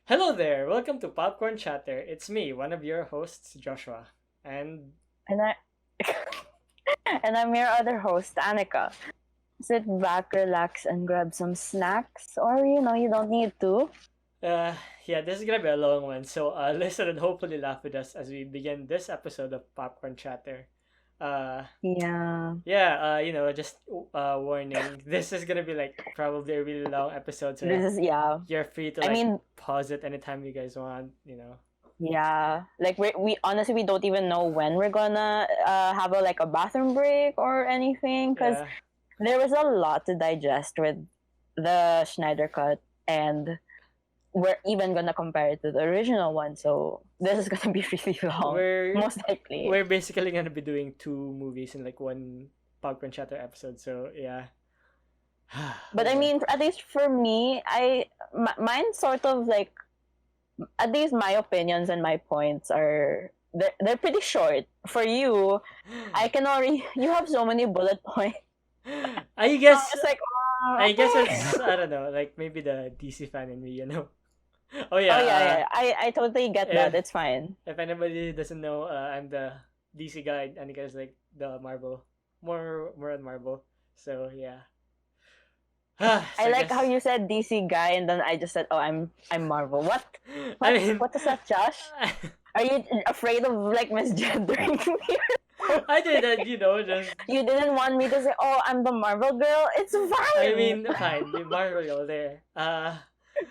Hello there, welcome to Popcorn Chatter. It's me, one of your hosts, Joshua. And And I and I'm your other host, Anica. Sit back, relax, and grab some snacks, or you don't need to. uh yeah, this is gonna be a long one, so listen and hopefully laugh with us as we begin this episode of Popcorn Chatter. Uh Yeah, just warning. This is gonna be like probably a really long episode, so this is yeah. you're free to I like mean, pause it anytime you guys want. yeah. Like we honestly we don't even know when we're gonna have a bathroom break or anything because Yeah. there was a lot to digest with the Schneider cut, and we're even gonna compare it to the original one. So this is gonna be really long, We're most likely. we're basically gonna be doing two movies in like one Popcorn Chatter episode, so yeah. But Oh I boy. mean, at least for me, mine sort of like at least my opinions and my points are they're pretty short. For you, I can already you have so many bullet points. I So I'm guess just like, I guess okay. it's I don't know, like maybe the DC fan in me. Oh Oh yeah, yeah, yeah. I totally get if that. It's fine. if anybody doesn't know, I'm the DC guy and you guys like the Marvel. More on Marvel. So yeah. I So I like how guess you said DC guy, and then I just said, "Oh, I'm Marvel." What? I What? mean What is that, Josh? Are you afraid of like misgendering me? I did that, just You didn't want me to say, "Oh, I'm the Marvel girl." It's I fine. mean fine, the Marvel there.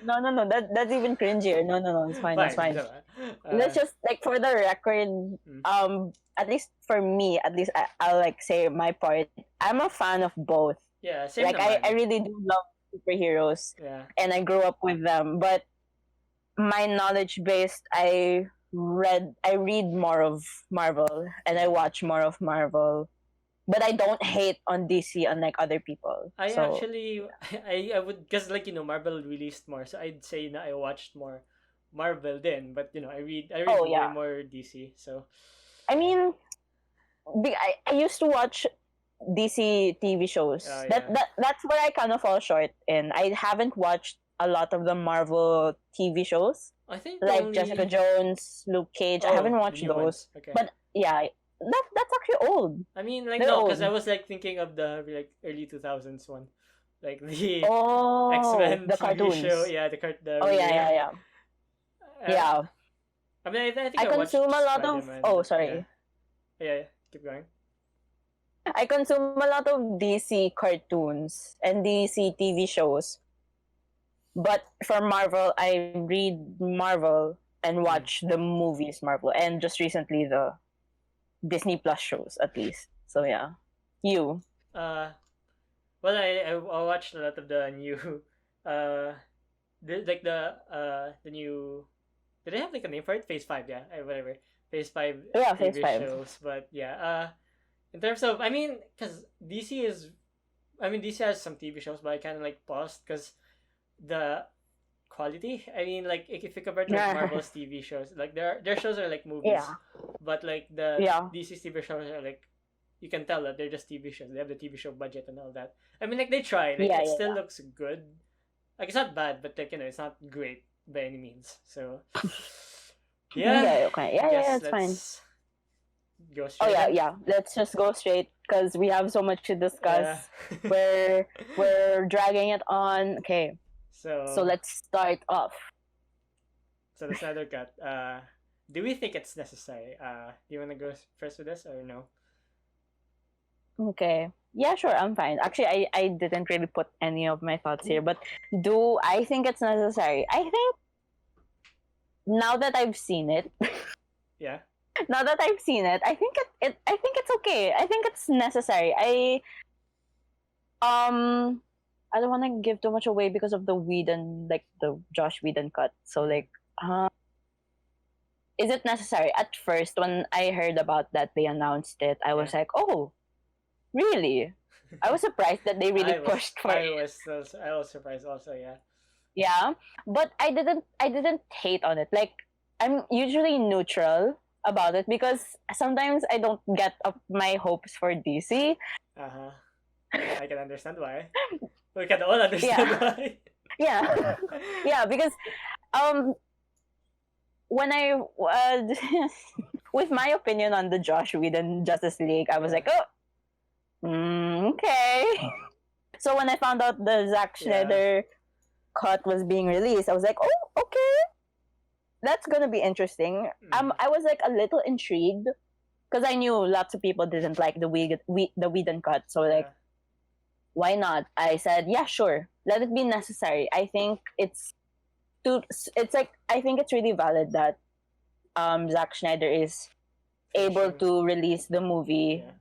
No, no, no. That's even cringier. No, no, no. It's fine. It's Fine, fine. diba? Let's just like for the record. Mm, At least for me, at least I'll like say my part. I'm a fan of both. yeah, same Like I naman. really do love superheroes, Yeah. and I grew up with them. But my knowledge based, I read more of Marvel, and I Mm. watch more of Marvel. But I don't hate on DC unlike other people. I So actually I would because like Marvel released more, so I'd say na I watched more Marvel then, but I read oh way yeah. more DC. So I mean, I used to watch DC TV shows. yeah, That's where I kind of fall short in. I haven't watched a lot of the Marvel TV shows I think the like Jessica only Jones, Luke Cage. I haven't the watched new those, ones. Okay, but yeah, that's actually old. I mean like They're no, because I old. was like thinking of the like early 2000s one, like the X Oh, Men the TV show. cartoons. Yeah, the Oh yeah, yeah, really. yeah, Uh, yeah. I mean I think I I consume watched a lot Spider of. Man, Oh, but yeah, sorry. yeah. Keep going. I consume a lot of DC cartoons and DC TV shows. But for Marvel, I read Marvel and Mm. watch the movies Marvel, and just recently the Disney Plus shows at least. So yeah, you. Uh, well, I watched a lot of the new, uh, the new. Did they have like a name for it? Phase Five, yeah, whatever. Phase Five Yeah, Phase TV Five. shows, but yeah. In terms of, I mean, because DC has some TV shows, but I kind of like paused because the quality. I mean, like if you compare to like Yeah, Marvel's TV shows, like their shows are like movies, yeah, but like the yeah, DC's TV shows are like you can tell that they're just TV shows. They have the TV show budget and all that. I mean, like they try. Like yeah, it yeah, still looks good. Like it's not bad, but like it's not great by any means. So yeah. yeah, Okay, okay. I Yeah, yeah, guess it's fine. let's go Oh straight yeah, in. yeah. Let's just go straight because we have so much to Yeah. discuss. We're dragging it on. Okay, so so let's start off. so the Snyder Cut. Do we think it's necessary? Do you want to go first with this or no? Okay. Yeah, sure, I'm fine. Actually, I didn't really put any of my thoughts here, but do I think it's necessary? I think now that I've seen it, Yeah. now that I've seen it, I think it's okay. I think it's necessary. Um I don't want to give too much away because of the Whedon, like the Josh Whedon cut. So Mm. like, is it necessary? At first, when I heard about that they announced it, I Yeah. was like, oh, really? I was surprised that they really pushed for it. I was surprised also. Yeah. Yeah, but I didn't hate on it. Like I'm usually neutral about it because sometimes I don't get up my hopes for DC. Uh huh. I can understand why. We can all understand Yeah, why. yeah, yeah. Because when I with my opinion on the Josh Whedon Justice League, I was like, oh, okay. So when I found out the Zack Yeah. Snyder cut was being released, I was like, oh, okay, that's gonna be interesting. I was like a little intrigued because I knew lots of people didn't like the Whedon cut, so like, Yeah. why not? I said, yeah, sure, let it be necessary. I think it's like I think it's really valid that Zack Schneider is able Finishing. to release the movie Yeah.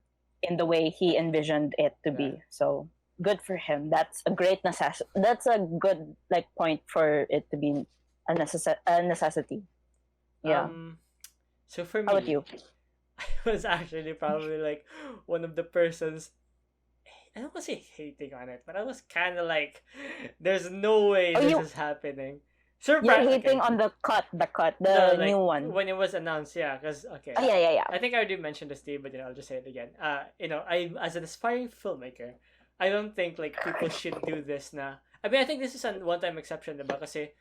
in the way he envisioned it to Yeah. be. So good for him. That's a great necessity. That's a good like point for it to be a necessity. Yeah. Um. So for How about me, you? I was actually probably like one of the persons. I don't want to say hating on it, but I was kind of like, "There's no way Oh, this you is happening." you're Surprise! hating Okay, on no, the new like one. when it was announced, yeah, because okay, Oh yeah, yeah, yeah. I think I already mentioned this to you, but I'll just say it again. I as an aspiring filmmaker, I don't think like people should do this now. I mean, I think this is a one-time exception, diba? Kasi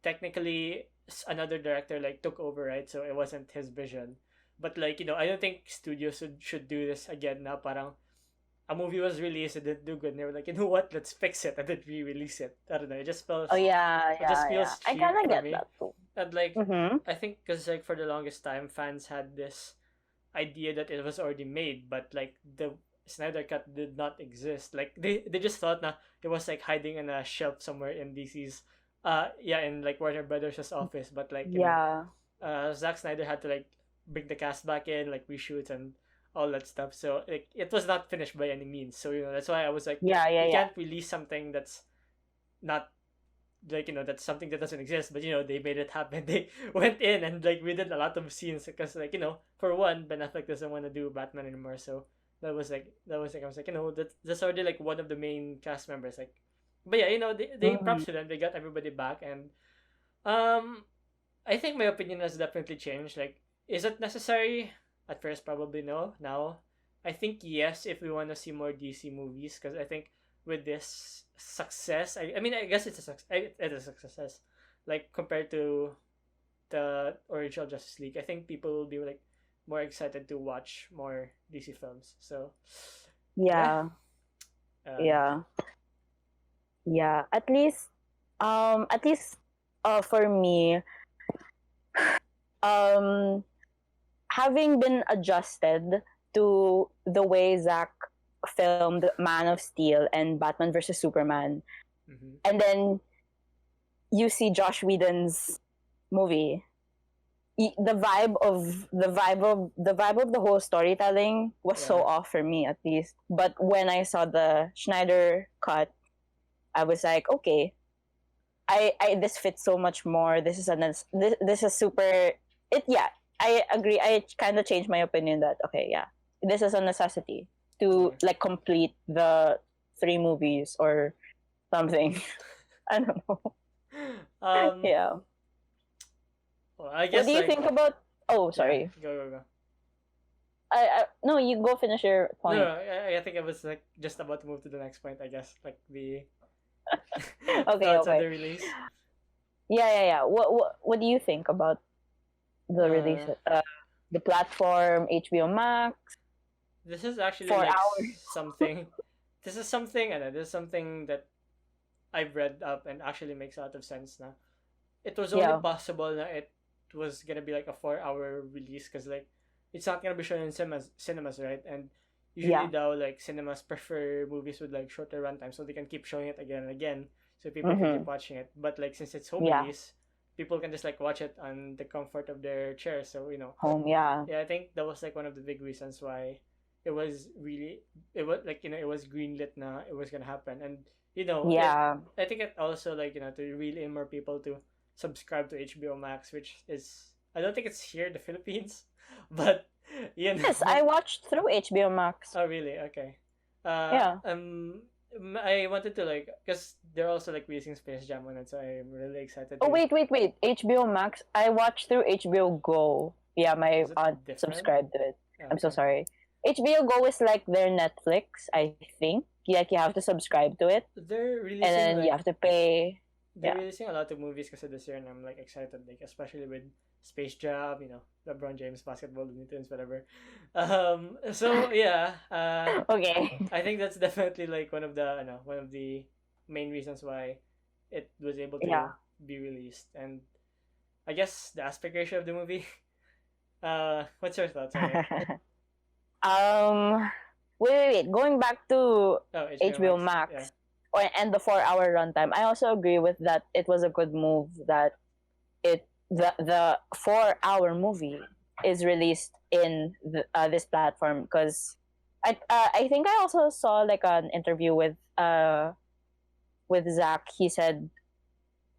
technically another director like took over, right? So it wasn't his vision. But like, I don't think studios should do this again now. Parang a movie was released, it didn't do good, and they were like, you know what, let's fix it and then re-release it. I don't know, Oh yeah, it just yeah, yeah. feels I cheap kind of for get me. that too. And like, Mm-hmm. I think because like for the longest time, fans had this idea that it was already made, but like the Snyder cut did not exist. Like they just thought na it was like hiding in a shelf somewhere in DC's yeah, in like Warner Brothers' office. But like, Yeah. Zack Snyder had to like bring the cast back in, like reshoots and all that stuff. So like it was not finished by any means. So that's why I was like, Yeah, yeah, you yeah. can't release something that's not like, that's something that doesn't exist, but they made it happen. They went in and like we did a lot of scenes because like, for one, Ben Affleck doesn't want to do Batman anymore. So that was like I was like, that's already like one of the main cast members. Like, but yeah, they Mm-hmm. props to them. They got everybody back. And um I think my opinion has definitely changed. Like, is it necessary? At first, probably no. Now, I think yes, if we want to see more DC movies, because I think with this success, I mean, I guess it's a success. It is a success. Like compared to the original Justice League, I think people will be like more excited to watch more DC films. So, yeah. Yeah, Um, yeah, yeah. At least, for me, um, having been adjusted to the way Zack filmed Man of Steel and Batman versus Superman, mhm. and then you see Josh Whedon's movie, the vibe of the whole storytelling was so Yeah. off for me, at least. But when I saw the Schneider cut, I was like, okay, I this fits so much more. This is super. It Yeah, I agree. I kind of changed my opinion that okay, yeah, this is a necessity to Yeah. like complete the three movies or something. I don't know. um. Yeah. Well, I What do guess you like think about? Oh, yeah. sorry. Go go go. I no, you go finish your No, point. no, I think I was like just about to move to the next point. I guess like the Okay, thoughts on okay. the release. Yeah, yeah, yeah. What do you think about the release? Uh, The platform, HBO Max, this is actually 4 like hours. something. This is something that I've read up and actually makes a lot of sense now. It was only Yeah, possible that it was gonna be like a 4 hour release because like it's not gonna be shown in cinemas, right? And usually yeah. now like cinemas prefer movies with like shorter runtime so they can keep showing it again and again so people can keep Mm-hmm. watching it. But like since it's home Yeah, release, people can just like watch it on the comfort of their chair. So home. Yeah. yeah, I think that was like one of the big reasons why it was really it was like it was greenlit na it was gonna happen. And it Yeah. I think it also like to reel in more people to subscribe to HBO Max, which is I don't think it's here in the Philippines, but Yes, I watched through HBO Max. oh really? Okay. Yeah. I wanted to like because they're also like releasing Space Jam on it, so I'm really excited Oh to. wait. HBO Max. I watched through HBO Go. Yeah, my Is it aunt different? subscribed to it. Oh, I'm so okay. sorry. HBO Go is like their Netflix, I think. Like you have to subscribe to it, They're and releasing then you like have to pay. they're Yeah. releasing a lot of movies kasi this year, and I'm like excited, like especially with Space Jam, LeBron James basketball, Looney Tunes, whatever. So yeah, Okay. I think that's definitely like one of the main reasons why it was able Yeah. to be released. And I guess the aspect ratio of the movie. What's your thoughts on it? um, wait. Going back to Oh, HBO HBO Max. Yeah. Max and the 4 hour runtime, I also agree with that. It was a good move that the 4 hour movie is released in this platform, because I think I also saw like an interview with Zach. He said,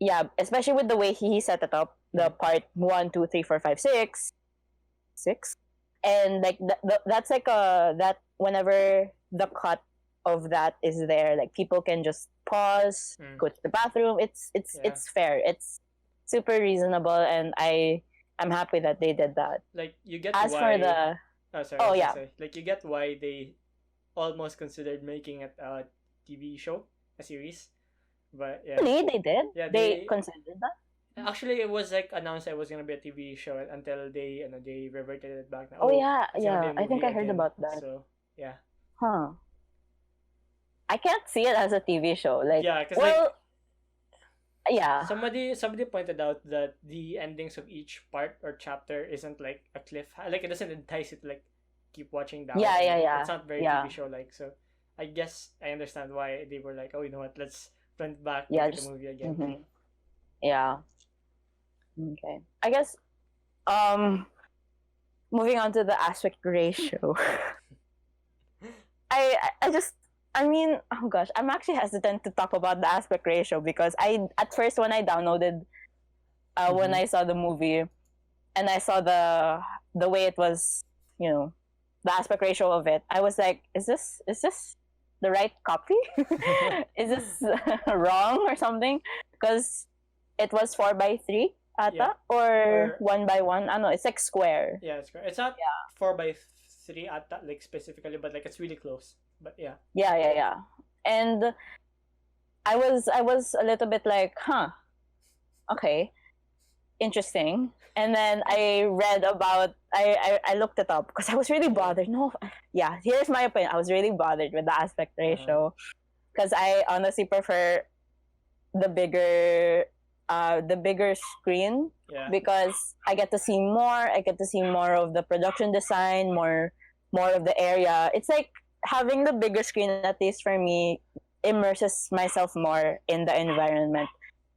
yeah, especially with the way he set it up, the part 1, 2, 3, 4, 5, 6, and like that's like that whenever the cut of that is there, like people can just pause, go to the bathroom. It's fair. It's super reasonable, and I'm happy that they did that. Like you get As for why. the Oh, sorry. I oh was gonna yeah, say, like you get why they almost considered making it a TV show, a series. But yeah, really they did. yeah, They they considered that. actually it was like announced it was gonna be a TV show until they reverted it back. Now, Oh yeah, it's gonna be yeah. a I think movie I heard again. about that. So yeah, Huh. I can't see it as a TV show. Like, yeah, because well, yeah. somebody pointed out that the endings of each part or chapter isn't like a cliff, like it doesn't entice you to like keep watching down. Yeah, yeah, It's yeah. not very Yeah. TV show like. So I guess I understand why they were like, oh, you know what, let's front back, Yeah, make it a just movie again. mhm. Yeah. Okay. I guess um moving on to the aspect ratio. I just I mean, oh gosh, I'm actually hesitant to talk about the aspect ratio because I at first when I downloaded when I saw the movie and I saw the way it was, the aspect ratio of it, I was like, is this the right copy? Is this wrong or something? Because it was 4:3 ata Yeah. or Or- 1:1. I know it's like square. Yeah, it's correct. It's not 4:3 at that, like specifically, but like it's really close. But yeah. Yeah. And I was a little bit like, huh, okay, interesting. And then I read about I looked it up because I was really bothered. No, yeah, here's my opinion. I was really bothered with the aspect ratio because I honestly prefer the bigger screen Yeah. because I get to see more. I get to see more of the production design, more of the area. It's like having the bigger screen, at least for me, immerses myself more in the environment.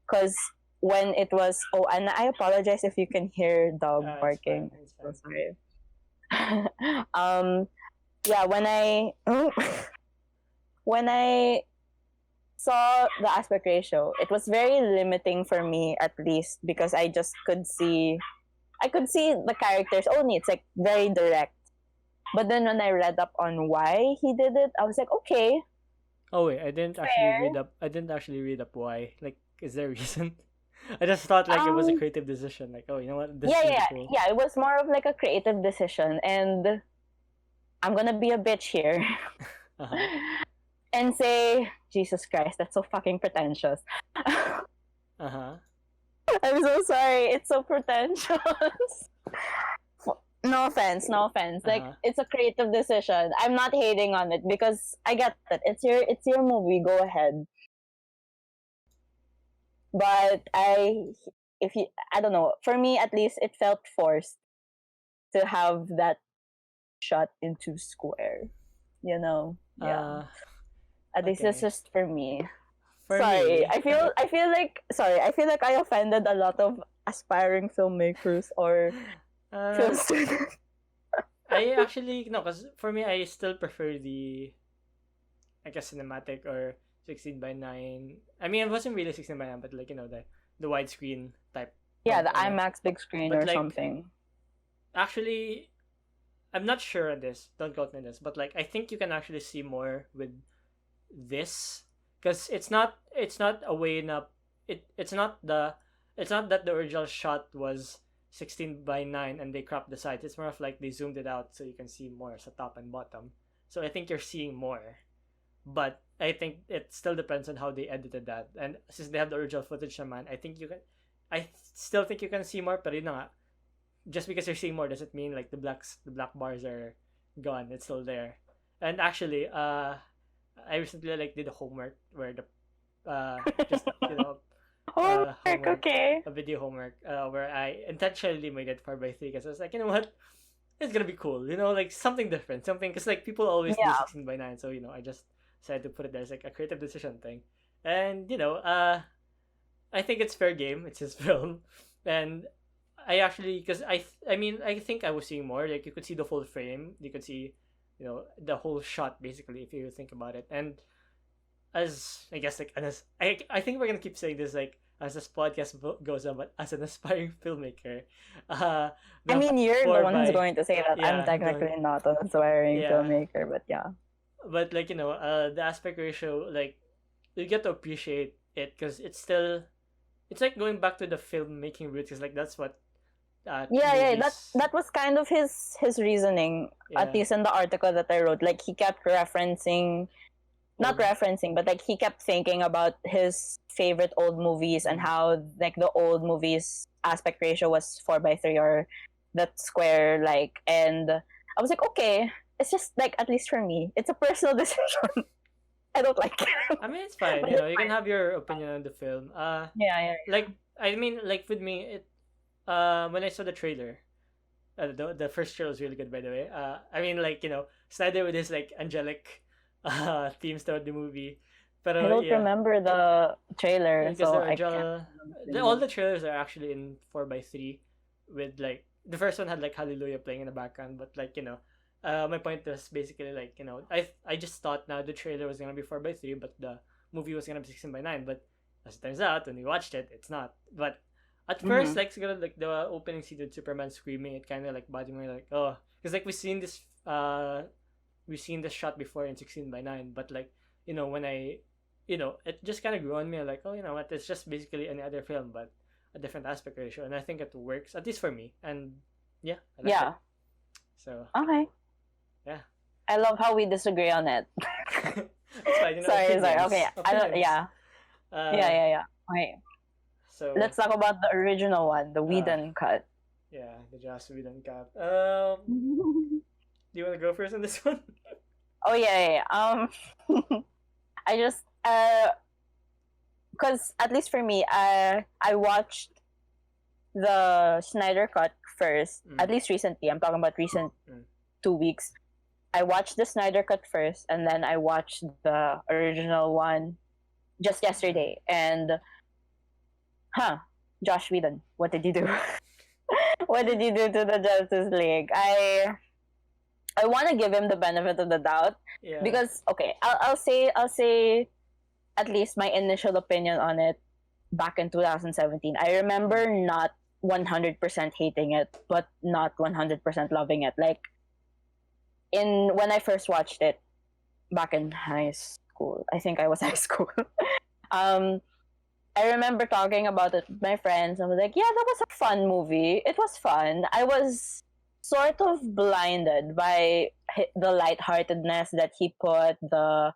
Because when it was, and I apologize if you can hear dog It's barking. fine. It's So fine. sorry. Yeah, when I when I saw the aspect ratio, it was very limiting for me, at least because I could see the characters only. It's like very direct. But then when I read up on why he did it, I was like, okay, Oh wait, I didn't actually read up. I didn't actually read up why. Like, is there a reason? I just thought like it was a creative decision. Like, oh, you know what? This is really cool. yeah. It was more of like a creative decision, and I'm gonna be a bitch here and say, Jesus Christ, that's so fucking pretentious. I'm so sorry. It's so pretentious. No offense. Like, it's a creative decision. I'm not hating on it because I get it. It's your movie. Go ahead. But I don't know. For me, at least, it felt forced to have that shot into square. Yeah. At least it's Okay. just for me. For Sorry, me, I feel like I offended a lot of aspiring filmmakers or film students. I actually no, because for me, I still prefer the, I guess, cinematic or 16:9. I mean, it wasn't really 16:9, but like the widescreen type. Yeah, of, the IMAX big screen but or like, something. Actually, I'm not sure on this. Don't quote me on this, but like I think you can actually see more with this because it's not a way enough. It's not that the original shot was 16:9 and they cropped the sides. It's more of like they zoomed it out so you can see more sa top and bottom. So I think you're seeing more, but I think it still depends on how they edited that. And since they have the original footage naman, I still think you can see more. But just because you're seeing more doesn't mean like the black bars are gone. It's still there. And actually, I recently like did a homework where the just Homework, homework, okay. a video homework, where I intentionally made it 4:3 because I was like, you know what, it's gonna be cool, like something different, something, because like people always do Yeah. 16:9, so I just decided to put it there as like a creative decision thing, and I think it's fair game. It's his film, and I actually, because I mean, I think I was seeing more. Like you could see the full frame, you could see, the whole shot basically if you think about it. And as I guess like as I think we're gonna keep saying this like as this podcast goes on, but as an aspiring filmmaker, uh, I the mean, you're the four one who's by going to say that. I'm yeah technically not an aspiring yeah, filmmaker, but yeah. but like the aspect ratio, like you get to appreciate it because it's like going back to the filmmaking roots, because like that's what Yeah, that movies. that was kind of his reasoning, at Yeah, least in the article that I wrote. Like he kept referencing, not old. referencing, but like he kept thinking about his favorite old movies and Mm. how like the old movies aspect ratio was 4:3 or that square like, and I was like, okay, it's just like, at least for me, it's a personal decision. I don't like it. I mean, it's fine. But it's You can fine. have your opinion on the film. Yeah. Like I mean, like with me, when I saw the trailer, the first trailer was really good, by the way. I mean, like Snyder with his like angelic, themes throughout the movie, but I don't yeah, remember the trailer, because so I can't all remember. the trailers are actually in 4:3, with like the first one had like Hallelujah playing in the background, but like my point was basically like I just thought now the trailer was gonna be 4:3, but the movie was gonna be 16:9, but as it turns out when we watched it, it's not. But at first, Mm-hmm. like the opening scene with Superman screaming, it kind of like bothered me, like, oh, because like we've seen this shot before in 16:9, but like when I it just kind of grew on me, like, oh, you know what, it's just basically any other film, but a different aspect ratio, and I think it works, at least for me, and yeah, I like Yeah. it. So Okay. yeah. I love how we disagree on it. It's fine, Sorry. Okay. I don't. opinions. Yeah. uh Yeah. Okay. so Let's talk about the original one, the uh Whedon cut. yeah, the Joss Whedon cap. Do you want to go first on this one? Oh yeah. I just because at least for me, I watched the Snyder cut first. At Mm. least recently. I'm talking about recent Mm. 2 weeks. I watched the Snyder cut first, and then I watched the original one just yesterday. And Josh Whedon, what did you do? What did you do to the Justice League? I want to give him the benefit of the doubt Yeah. because okay, I'll say at least my initial opinion on it back in 2017. I remember not 100% hating it, but not 100% loving it. Like when I first watched it back in high school, I think I was high school. um, I remember talking about it with my friends. I was like, yeah, that was a fun movie. It was fun. I was sort of blinded by the lightheartedness that he put, the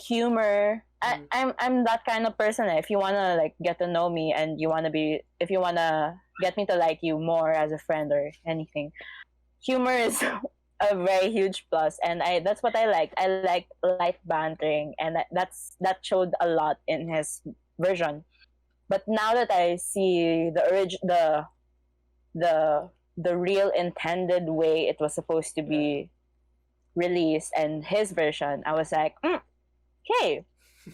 humor. I'm that kind of person. If you wanna like get to know me and if you wanna get me to like you more as a friend or anything, humor is a very huge plus, and that's what I liked. I like light bantering, and that showed a lot in his version. But now that I see the real intended way it was supposed to Yeah. be released and his version, I was like, okay,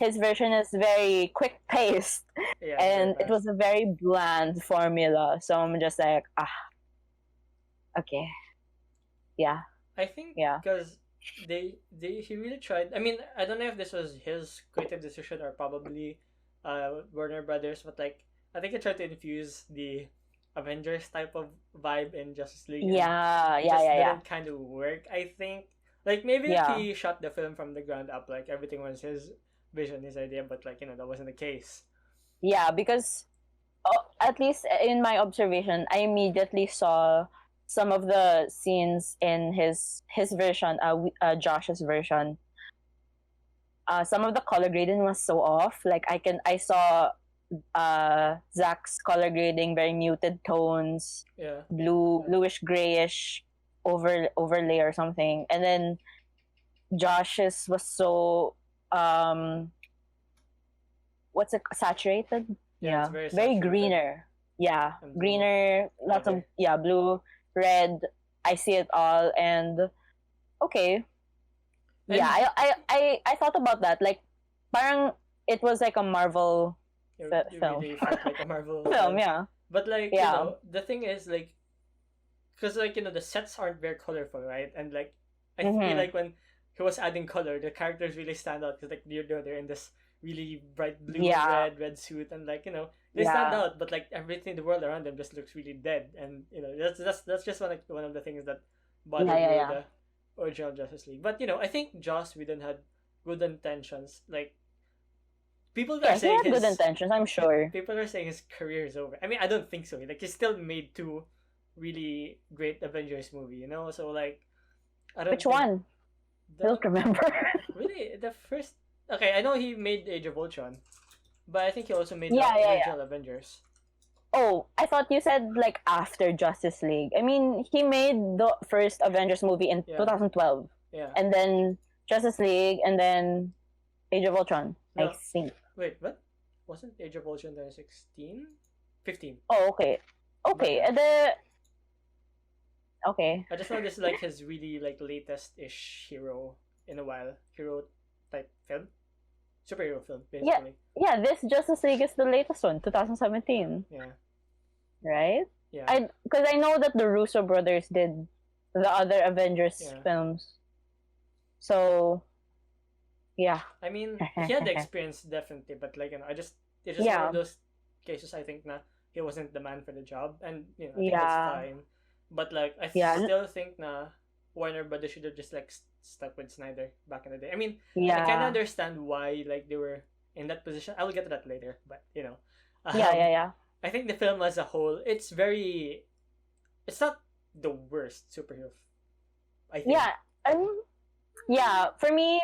his version is very quick paced, Yeah, it's very and it fast. was a very bland formula. So I'm just like, okay, yeah, I think yeah. because he really tried. I mean, I don't know if this was his creative decision or probably Warner Brothers, but like I think he tried to infuse the Avengers type of vibe in Justice League, and Yeah, it yeah, just yeah, yeah. didn't kind of work. I think like maybe if Yeah. he shot the film from the ground up, like everything was his vision, his idea, but like that wasn't the case. Yeah, because at least in my observation, I immediately saw some of the scenes in his version, Josh's version. Some of the color grading was so off. Like I saw Zack's color grading, very muted tones, Yeah. bluish grayish overlay or something, and then Josh's was so what's it, saturated? Yeah, it's Yeah, very very saturated greener. Yeah, and blue. greener. Lots of Redder. blue, red. I see it all, and okay. Yeah, And I thought about that. Like, parang it was like a Marvel you film. really felt like a Marvel Film, film. yeah, But like, yeah. the thing is like, because like, the sets aren't very colorful, right? And like, I feel Mm-hmm. like when he was adding color, the characters really stand out because like they're in this really bright blue and Yeah, red suit, and like, they stand yeah, out. But like everything in the world around them just looks really dead, and that's just one of the things that yeah, bothered yeah, me with yeah. the original Justice League. But I think Joss Whedon had good intentions. Like, people are Yeah, he saying had good his intentions, I'm sure. people are saying his career is over. I mean, I don't think so. Like, he still made two really great Avengers movie, So like, I Which don't think one? I the don't remember. really the first. Okay, I know he made Age of Ultron, but I think he also made the Yeah, yeah, yeah. original Avengers. Oh, I thought you said like after Justice League. I mean, he made the first Avengers movie in Yeah, 2012, yeah. and then Justice League, and then Age of Ultron, I No, think. wait, what? Wasn't Age of Ultron 2016? 15. Oh, okay. But Okay, yeah, okay. I just know this is like his really like latest ish hero in a while. Hero type film. Superhero film, Yeah, basically. yeah, this Justice League is the latest one, 2017, Yeah. right? Yeah. Because I know that the Russo brothers did the other Avengers Yeah. films. So, yeah. I mean, he had the experience definitely, but like, it's just one Yeah. of those cases I think na he wasn't the man for the job, and I think that's Yeah. fine. But like, I Yeah. still think na Warner Brothers should have just like stuck with Snyder back in the day. I mean, I Yeah. kind of understand why like they were in that position. I will get to that later, but Yeah, yeah, yeah. I think the film as a whole, it's not the worst superhero. I think Yeah. Yeah, for me,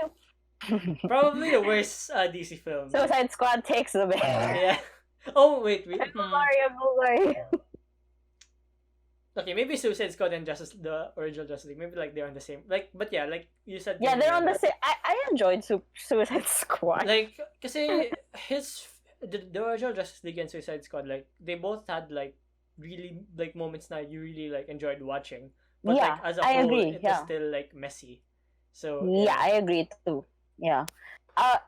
probably the worst DC film. Suicide Squad takes the bait. Yeah. Oh wait, I'm so sorry, I'm so sorry. Okay, maybe Suicide Squad and the original Justice League, maybe like they're on the same, like, but yeah, like you said. Yeah, they're on the that, same. I enjoyed Suicide Squad. Like, kasi the original Justice League and Suicide Squad, like they both had like really like moments that you really like enjoyed watching, but Yeah, like as a I whole, agree. it was Yeah. still like messy. So Yeah, I agree too. Yeah. Uh,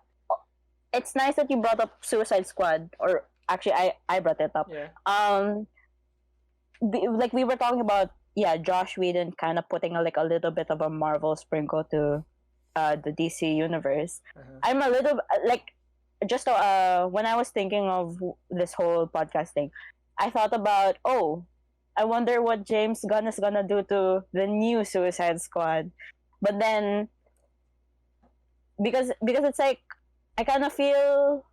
it's nice that you brought up Suicide Squad, or actually, I brought it up. yeah, Like we were talking about, yeah, Josh Whedon kind of putting like a little bit of a Marvel sprinkle to the DC universe. I'm a little like just when I was thinking of this whole podcast thing, I thought about, oh, I wonder what James Gunn is gonna do to the new Suicide Squad. But then because it's like I kind of feel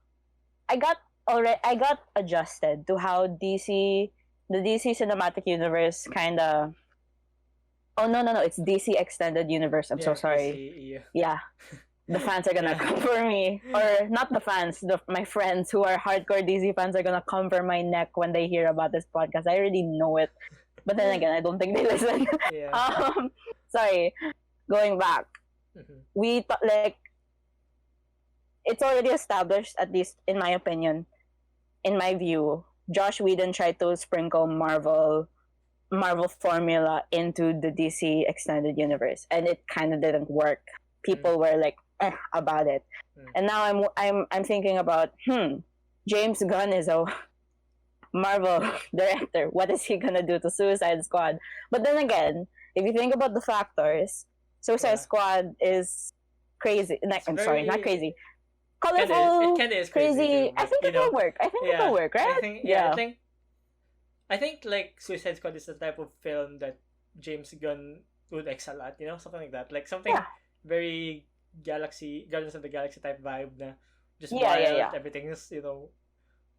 I got adjusted to how the DC cinematic universe kind of. Oh no, it's DC extended universe. I'm so sorry. DC, Yeah. The fans are gonna come for me, or not the fans. My friends who are hardcore DC fans are gonna come for my neck when they hear about this podcast. I already know it, but then again, I don't think they listen. Yeah. Sorry. Going back, we like it's already established, at least in my opinion, in my view. Josh Whedon tried to sprinkle Marvel formula into the DC extended universe, and it kind of didn't work. People were like about it, and now I'm thinking about James Gunn is a Marvel director. What is he gonna do to Suicide Squad? But then again, if you think about the factors, Suicide Squad is crazy. I'm sorry, not crazy. Colorful. It kind of is crazy. too, I think it will work. I think it will work, right? I think like Suicide Squad is the type of film that James Gunn would excel at, something like that. Like something very Guardians of the Galaxy type vibe na just wild, everything is,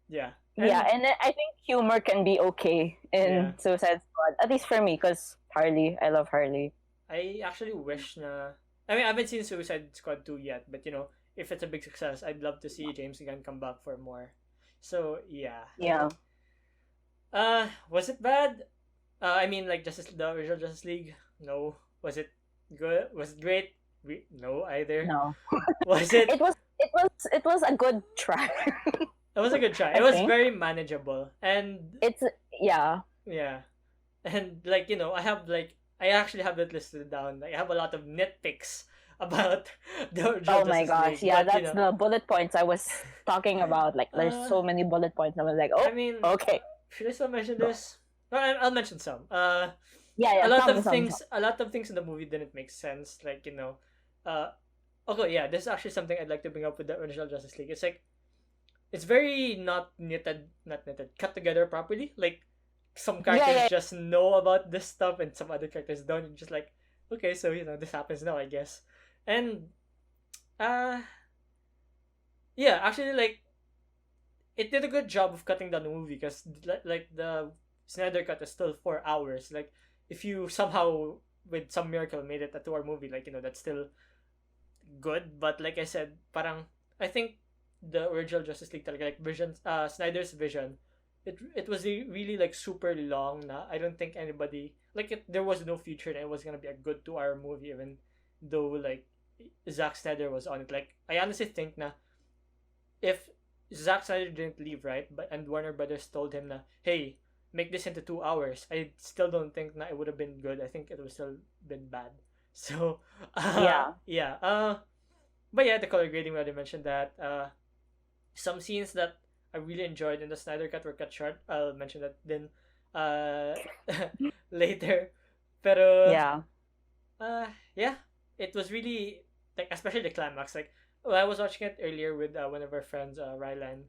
yeah. And I think humor can be okay in Suicide Squad, at least for me, because Harley, I love Harley. I actually wish na, I mean, I haven't seen Suicide Squad 2 yet, but if it's a big success, I'd love to see James Gunn come back for more. So yeah. Yeah. Was it bad? I mean, like the original Justice League. No. Was it good? Was it great? No, either. No. Was it? It was a good try. It was a good try. It I was think very manageable, and it's yeah. yeah, and like I actually have it listed down. Like I have a lot of nitpicks about the original Oh my Justice gosh, League, yeah, but that's the bullet points I was talking about. Like, there's uh, so many bullet points. I was like, I oh, mean, okay, should I still mention go. this? Well, I'll mention some. Yeah, A yeah. lot Tell me, of tell me, tell things, a lot of things in the movie didn't make sense. Like uh, okay, yeah, this is actually something I'd like to bring up with the original Justice League. It's like it's very not knitted, cut together properly. Like some me. Yeah, characters yeah, just know about this stuff, and some other characters don't. And just like, okay, so this happens now, I guess. And uh, yeah, actually, like it did a good job of cutting down the movie because like the Snyder cut is still 4 hours. Like if you somehow with some miracle made it a 2 hour movie, like that's still good. But like I said, parang I think the original Justice League talaga, like Vision, Snyder's vision, it was really like super long. Na I don't think anybody like there was no future and it was gonna be a good 2 hour movie even though like Zack Snyder was on it. Like I honestly think na if Zack Snyder didn't leave, right, but and Warner Brothers told him na, hey, make this into 2 hours, I still don't think that it would have been good. I think it would still been bad. So, yeah. yeah. But yeah, the color grading. We already mentioned that. Some scenes that I really enjoyed in the Snyder cut were cut short. I'll mention that then, uh, later. Pero Yeah. yeah, it was really like especially the climax. Like I was watching it earlier with one of our friends, Rylan.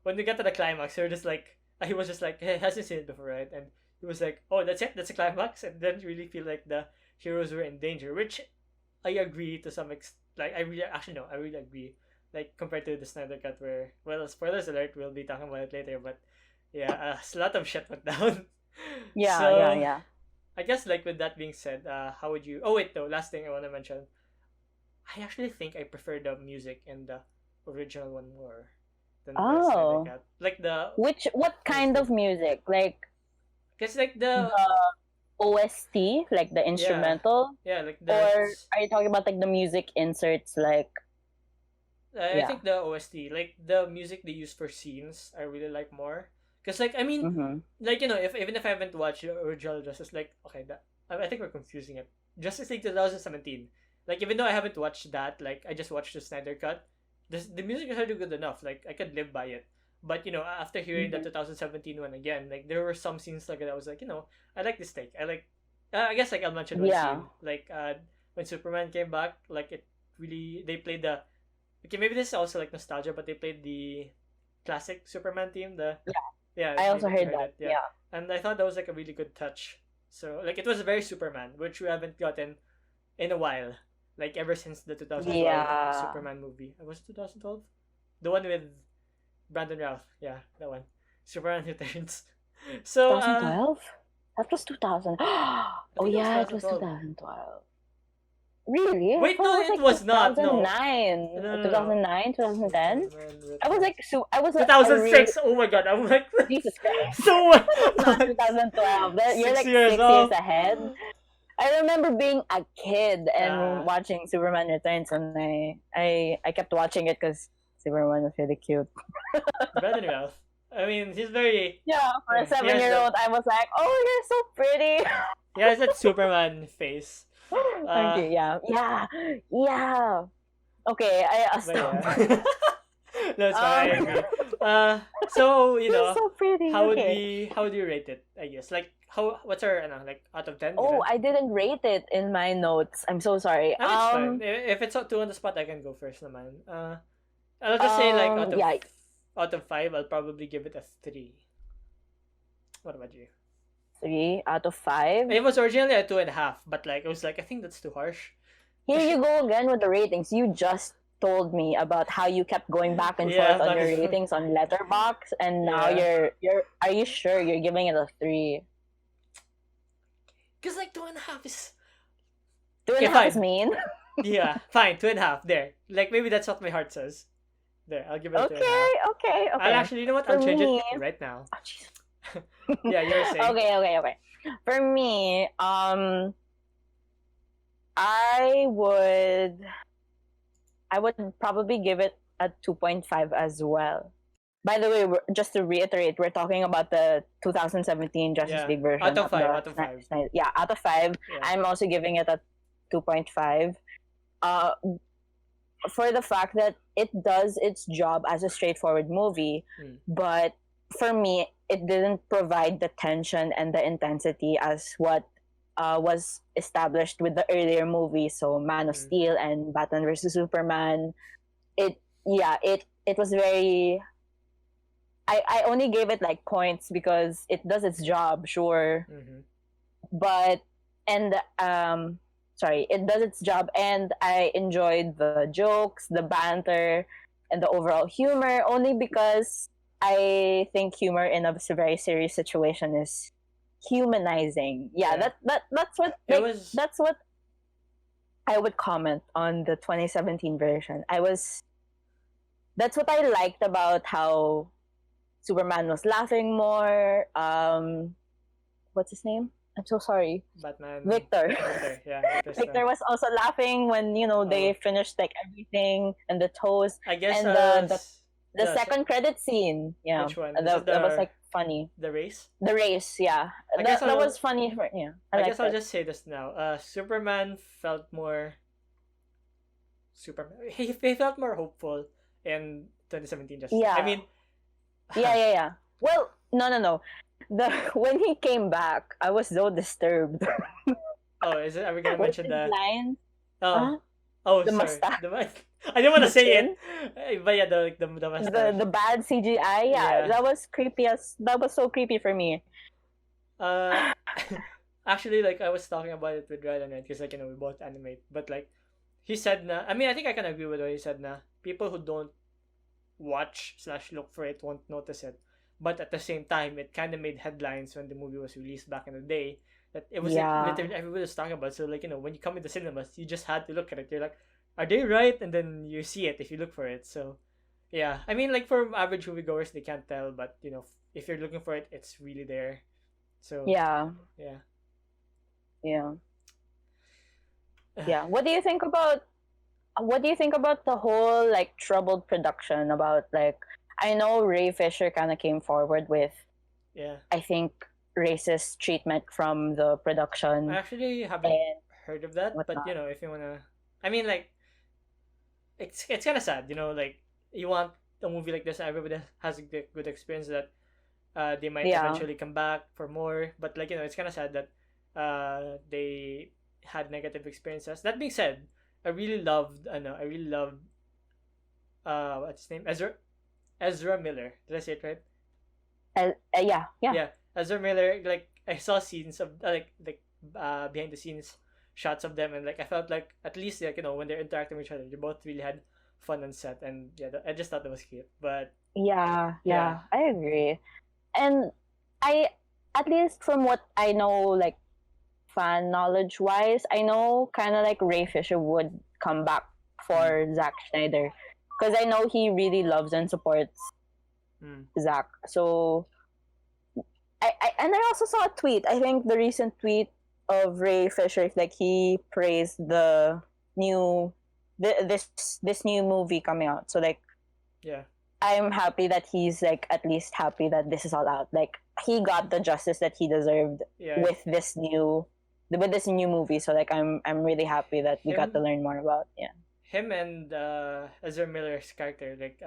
When we got to the climax, we were just like he was just like, hey, hasn't seen it before, right? And he was like, oh, that's it, that's the climax, and didn't really feel like the heroes were in danger, which I agree to some extent. Like I really actually no, I really agree. Like compared to the Snyder cut, where well, spoilers alert, we'll be talking about it later, but yeah, a lot of shit went down. Yeah, yeah, So yeah. I guess like with that being said, how would you? Oh wait, no. Last thing I want to mention, I actually think I prefer the music in the original one more than the Snyder Oh, Cut. Like the what kind OST, of music? Like cause like the the OST, like the yeah instrumental, yeah like the or are you talking about like the music inserts? Like, I yeah. think the OST like the music they use for scenes I really like more. Cause like I mean Mm-hmm. like if even if I haven't watched the original Justice, like okay, that I think we're confusing it. Justice League 2017. Like even though I haven't watched that, like I just watched the Snyder cut. The music is already good enough. Like I could live by it. But after hearing the Mm-hmm. 2017 one again, like there were some scenes like that I was like, I like this take. I like. I guess like I'll mention one Yeah. scene like when Superman came back, like it really they played the. Okay, maybe this is also like nostalgia, but they played the classic Superman theme. The yeah, I also maybe you heard heard that. it. Yeah, Yeah. and I thought that was like a really good touch. So like it was very Superman, which we haven't gotten in a while. Like ever since the 2012 Yeah. Superman movie. Was it 2012? The one with Brandon Routh. Yeah, that one. Superman Returns. So 2012? That was 2000. I Oh think it was yeah, it was 2012. 2012. Really? I Wait, thought no, it was it like was not. No, 2009. no, no, no. 2009, 2010. Superman I was Returns. like, so I was a really 2006. Oh my god, I'm like Jesus Christ. so It was not 2012. You're six like years 6 years off. ahead. I remember being a kid and Uh, watching Superman Returns, and I kept watching it because Superman was really cute. Brandon Routh. I mean, he's very Yeah, for a yeah. He has 7-year-old, I was like, oh, you're so pretty. that Superman face. Okay, yeah, yeah, yeah. Okay, I But stop. yeah. No, it's fine. I um, agree. So you're so pretty. Okay. how would you rate it? I guess like what's our like out of 10? Oh, Ganun? I didn't rate it in my notes. I'm so sorry. It's fine. If it's two on the spot, I can go first, naman. I'll just say like Yeah, out of five, I'll probably give it a 3. What about you? 3 out of 5. It was originally a 2.5, but like it was like I think that's too harsh. Here you go again with the ratings. You just told me about how you kept going back and Yeah, forth on back your and forth. ratings on Letterbox, and now Yeah. you're. Are you sure you're giving it a 3? Cause like 2.5 is Two and okay, a half is fine. mean. Yeah, fine, 2.5. There, like maybe that's what my heart says. There, I'll give it a 2.5. Okay, okay, I'll okay. actually, you know what? For I'll change it me, right now. oh, jeez. Yeah, you're saying. Okay. For me, I would I would probably give it a 2.5 as well. By the way, just to reiterate, we're talking about the 2017 Justice Yeah, League out version, of not five, the out of five. yeah, out of 5. Yeah. I'm also giving it a 2.5. Uh, for the fact that it does its job as a straightforward movie, but for me, it didn't provide the tension and the intensity as what was established with the earlier movies. So Man of Steel and Batman versus Superman. It was very. I only gave it like points because it does its job, sure, but and sorry, it does its job, and I enjoyed the jokes, the banter, and the overall humor only because I think humor in a very serious situation is humanizing. Yeah, Yeah. that's what It like, was. that's what I would comment on the 2017 version. That's what I liked about how Superman was laughing more. What's his name? I'm so sorry. Batman. Victor. Victor, yeah. Victor was also laughing when they finished like everything and the toast I guess and the second credit scene. Yeah, Which one? that was like funny. The race? The race, yeah, I guess that was funny. Yeah, I guess I'll just say this now. Superman felt more. Superman. He felt more hopeful in 2017. Just Yeah. I mean. Yeah. Well, no. When he came back, I was so disturbed. Oh, is it? Are we gonna mention the line? Oh, oh, the sorry. mustache. I didn't want to say it, but yeah, the mustache. The bad CGI. Yeah, that was creepy. That was so creepy for me. Actually, like I was talking about it with Ryan because like we both animate, but like he said na. I mean, I think I can agree with what he said na. People who don't watch/look for it won't notice it, but at the same time, it kind of made headlines when the movie was released back in the day. That it was like, literally everybody was talking about. So like when you come into cinemas, you just had to look at it. You're like, are they right? And then you see it if you look for it. So yeah, I mean like for average moviegoers, they can't tell, but if you're looking for it, it's really there. So yeah. What do you think about the whole like troubled production? About like, I know Ray Fisher kind of came forward with I think racist treatment from the production. I actually haven't heard of that, but if you wanna, I mean like it's kind of sad, like you want a movie like this, everybody has a good experience that they might eventually come back for more, but like it's kind of sad that they had negative experiences. That being said, I really loved what's his name, Ezra Miller, did I say it right? Yeah, Ezra Miller. Like I saw scenes of behind the scenes shots of them, and like I felt like at least like when they're interacting with each other, they both really had fun on set, and I just thought that was cute. But yeah, I agree. And I, at least from what I know, like fan knowledge wise, I know kind of like Ray Fisher would come back for Zack Snyder, because I know he really loves and supports Zack. So I also saw a tweet. I think the recent tweet of Ray Fisher, like he praised the new this new movie coming out. So like, I'm happy that he's like at least happy that this is all out. Like he got the justice that he deserved with this new movie. So like I'm really happy that we got to learn more about him and Ezra Miller's character, like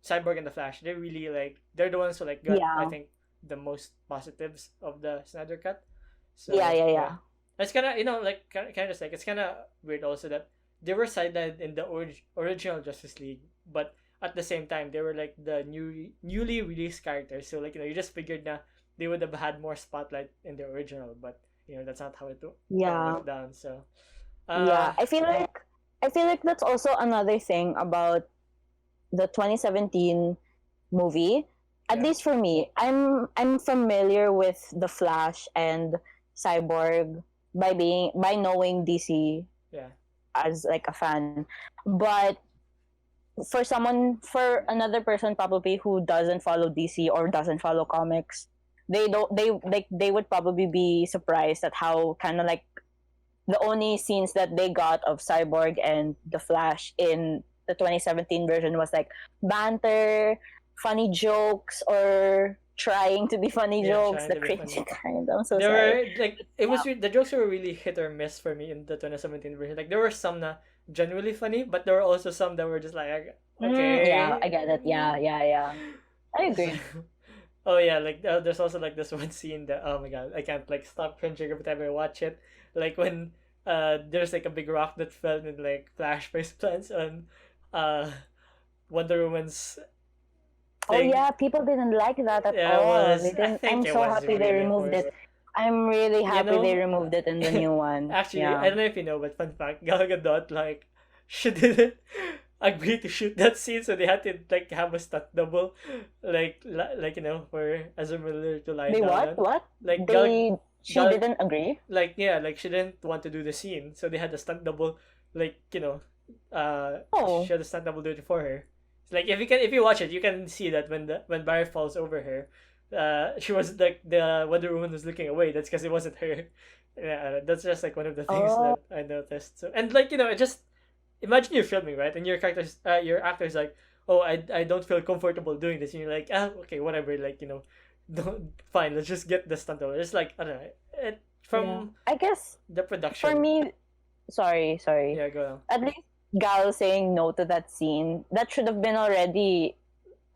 Cyborg and the Flash. They really they're the ones who got I think the most positives of the Snyder cut. So yeah. It's kind of it's kind of weird also that they were sidelined in the original Justice League, but at the same time they were like the newly released characters. So like you just figured that they would have had more spotlight in the original, but that's not how it went down. So I feel like that's also another thing about the 2017 movie. At least for me, I'm familiar with the Flash and Cyborg by knowing DC as like a fan, but for another person probably who doesn't follow DC or doesn't follow comics, they would probably be surprised at how kind of like the only scenes that they got of Cyborg and the Flash in the 2017 version was like banter, funny jokes, or trying to be funny Yeah, jokes, trying the to be crazy funny. kind. I'm so There sorry. were like it was the jokes were really hit or miss for me in the 2017 version. Like there were some that genuinely funny, but there were also some that were just like Yeah, okay. I get it. Yeah, yeah, yeah. I So- agree. oh yeah, like there's also like this one scene that oh my god, I can't like stop cringing every time I watch it. Like when there's like a big rock that fell and like Flash face plants on uh Wonder Woman's Oh thing. yeah, people didn't like that at Yeah, it all. They was. I didn't. think I'm it so was happy they really removed forced. it. I'm really You happy they know, removed it in the new one. actually, I Yeah. don't know if you know, but fun fact, Gal Gadot like she didn't agree to shoot that scene, so they had to like have a stunt double, like you know, for Ezra Miller to lie They down what? on. What? Like She Gal didn't agree. like yeah, like she didn't want to do the scene, so they had a stunt double, like you know, she Oh. had a stunt double do it for her. Like if you watch it, you can see that when Barry falls over her, she was like the Wonder Woman was looking away. That's because it wasn't her. Yeah, that's just like one of the things Oh. that I noticed. So and like you know, it just imagine you're filming right, and your actor's like, oh, I don't feel comfortable doing this, and you're like, ah, okay, whatever, like you know, don't fine, let's just get the stunt double. It's like I don't know, it Yeah. from I guess the for production. me, sorry. Yeah, go on. At least Gal saying no to that scene, that should have been already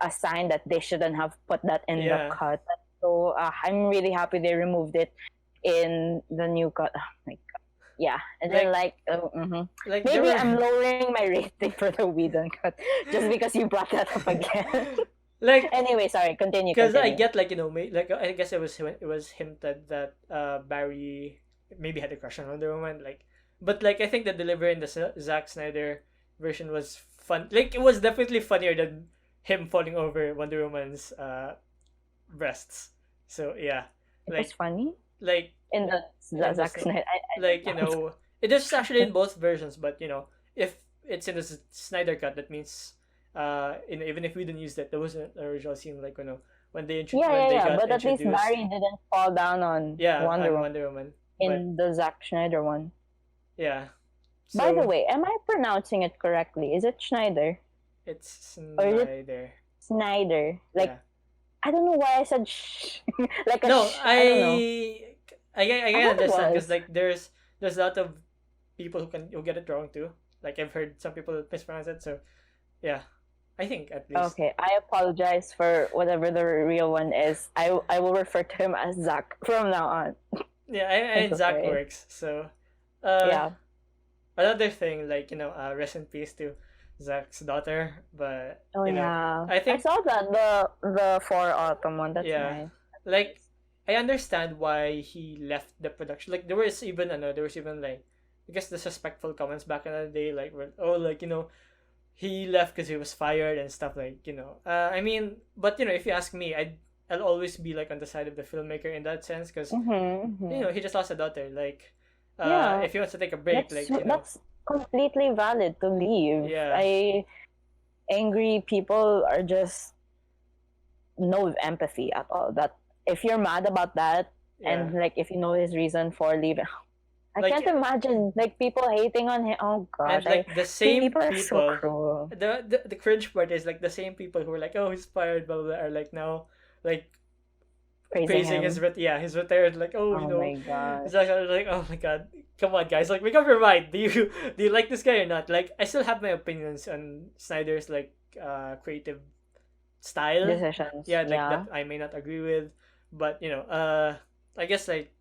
a sign that they shouldn't have put that in the Yeah, cut. So I'm really happy they removed it in the new cut. Oh my god. Yeah. And then like like there maybe were I'm lowering my rating for the Whedon cut just because you brought that up again. like Anyway, sorry, because I continue. get like you know like I guess it was hinted that Barry maybe had a crush on Wonder Woman like but like I think the delivery in the Zack Snyder version was fun like it was definitely funnier than him falling over Wonder Woman's breasts. So yeah, It was like funny like in the and Zack this Snyder. like I you don't know. know it is actually in both versions, but you know if it's in the Snyder cut, that means even if we didn't use that, there was an original scene like you know when they Yeah. got But at least introduced. Barry didn't fall down on Yeah, Wonder on Woman Wonder Woman, but in the Zack Schneider one. yeah, By the so way, am I pronouncing it correctly? Is it Schneider it's or is it Snyder. Snyder? Like Yeah, I don't know why I said like a no, I don't know. I I can thought it understand because was. like there's a lot of people who get it wrong too. Like I've heard some people mispronounce it, so yeah, I think at least. Okay, I apologize for whatever the real one is. I will refer to him as Zach from now on. Yeah, I'm and so Zach sorry. works. So, uh, Yeah. another thing, like you know, rest in peace to Zach's daughter. But Oh you know, yeah. I I think saw that the four autumn one. That's yeah, nice. That's like nice. I understand why he left the production. Like there was even like I guess the suspectful comments back in the day, like oh like you know he left because he was fired and stuff like you know. I mean, but you know if you ask me, I'll always be like on the side of the filmmaker in that sense because you know Mm-hmm. he just lost a daughter. Like, Yeah, if he wants to take a break, like you know, that's completely valid to leave. yeah, I angry people are just no empathy at all. That if you're mad about that yeah, and like if you know his reason for leaving, I like can't imagine like people hating on him. Oh gosh, and like the same people are so people, cruel. the cringe part is like the same people who were like, oh, he's fired, blah blah, blah are like now like Praising praising him. yeah he's retired like oh you Oh know my gosh. it's like oh my god come on guys like make up your mind do you like this guy or not like I still have my opinions on Snyder's like creative style Decisions. yeah like Yeah. that I may not agree with but you know I guess like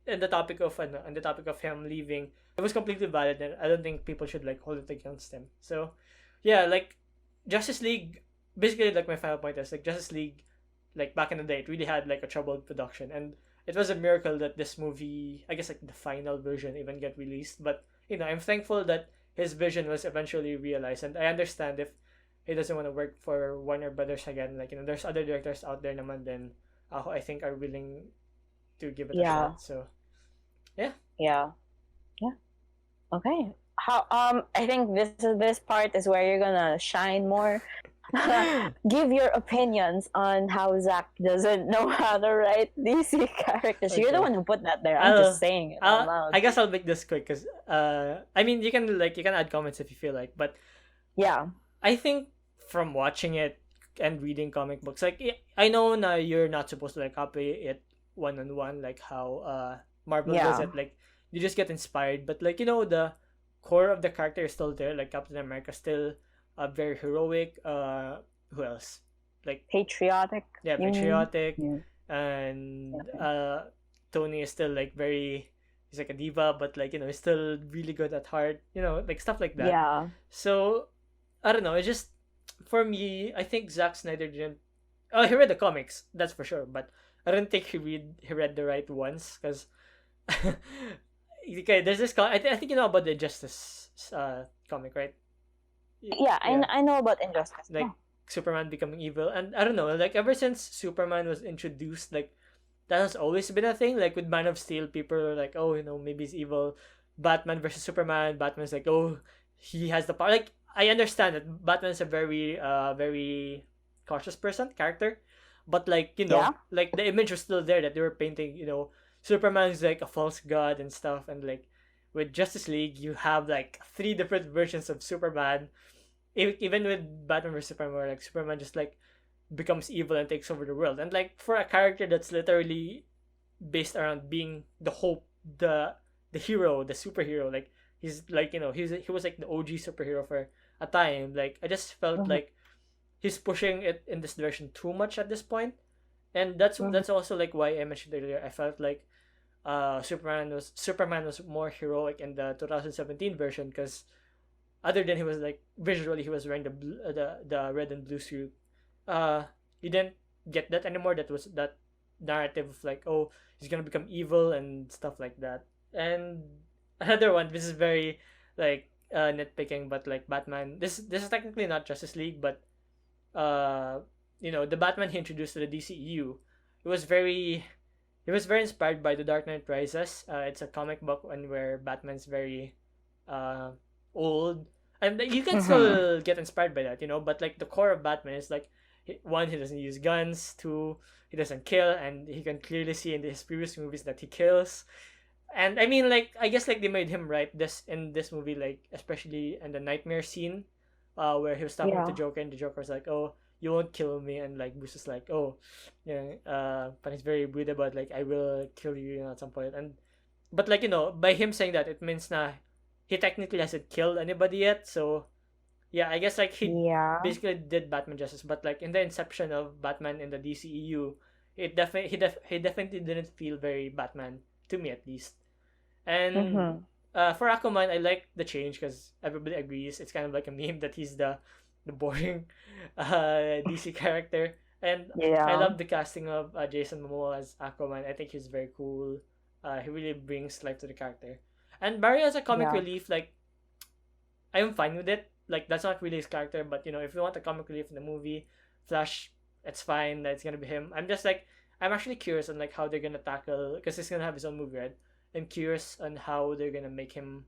on the topic of him leaving it was completely valid and I don't think people should like hold it against him so yeah like Justice League basically like my final point is like Justice League like back in the day it really had like a troubled production and it was a miracle that this movie I guess like the final version even get released but you know I'm thankful that his vision was eventually realized and I understand if he doesn't want to work for Warner Brothers again like you know there's other directors out there naman then who I think are willing to give it a Yeah. shot so yeah Yeah. Yeah. Okay. how I think this part is where you're gonna shine more. Give your opinions on how Zach doesn't know how to write DC characters. You're the Okay. one who put that there. I'm just I'll, saying it out loud. I guess I'll make this quick because I mean you can add comments if you feel like, but Yeah, I think from watching it and reading comic books, like I know now you're not supposed to like copy it one on one like how Marvel does yeah, it. Like you just get inspired, but like the core of the character is still there. Like Captain America still very heroic. Who else? Like patriotic. yeah, You mean? patriotic, Yeah. and Yeah. Tony is still like very. He's like a diva, but like he's still really good at heart. Like stuff like that. Yeah. So I don't know. It's just for me. I think Zack Snyder didn't. Oh, he read the comics. That's for sure. But I don't think he read the right ones because. Okay, there's this. I think you know about the Justice comic, right? Yeah, Yeah, I know about Injustice. like Yeah. Superman becoming evil, and I don't know. Like ever since Superman was introduced, like that has always been a thing. Like with Man of Steel, people are like, oh, maybe he's evil. Batman versus Superman. Batman's like, oh, he has the power. Like I understand that Batman's a very cautious character, but like Yeah. like the image was still there that they were painting. Superman's like a false god and stuff, and like with Justice League, you have like three different versions of Superman. Even with Batman vs Superman, where like Superman just like becomes evil and takes over the world, and like for a character that's literally based around being the hope, the hero, the superhero, like he's like he was like the OG superhero for a time. Like I just felt Mm-hmm. like he's pushing it in this direction too much at this point, and that's also like why I mentioned earlier. I felt like Superman was more heroic in the 2017 version because other than he was like visually he was wearing the red and blue suit. You didn't get that anymore. That was that narrative of like, oh, he's gonna become evil and stuff like that. And another one, this is very like nitpicking, but like Batman. This is technically not Justice League, but uh the Batman he introduced to the DCEU. It was very it was very inspired by The Dark Knight Rises. It's a comic book one where Batman's very uh old, and you can Mm-hmm. still get inspired by that, but like the core of Batman is like one, he doesn't use guns, two, he doesn't kill, and he can clearly see in his previous movies that he kills. And I mean, like, I guess like they made him right this in this movie, like especially in the nightmare scene, where he was talking with the Yeah. Joker, and the Joker was like, "Oh, you won't kill me," and like Bruce is like, "Oh, yeah," but he's very rude about like, "I will kill you," at some point. And but like by him saying that, it means na he technically hasn't killed anybody yet. So yeah, I guess like he Yeah. basically did Batman justice. But like in the inception of Batman in the DCEU, he definitely didn't feel very Batman to me at least. And Mm-hmm. for Aquaman, I like the change because everybody agrees it's kind of like a meme that he's the boring DC character. And I Yeah. love the casting of Jason Momoa as Aquaman. I think he's very cool. He really brings life to the character. And Barry as a comic Yeah. relief, like I'm fine with it. Like that's not really his character, but if you want a comic relief in the movie, Flash, it's fine. That's gonna be him. I'm actually curious on like how they're gonna tackle because he's gonna have his own movie, right? I'm curious on how they're gonna make him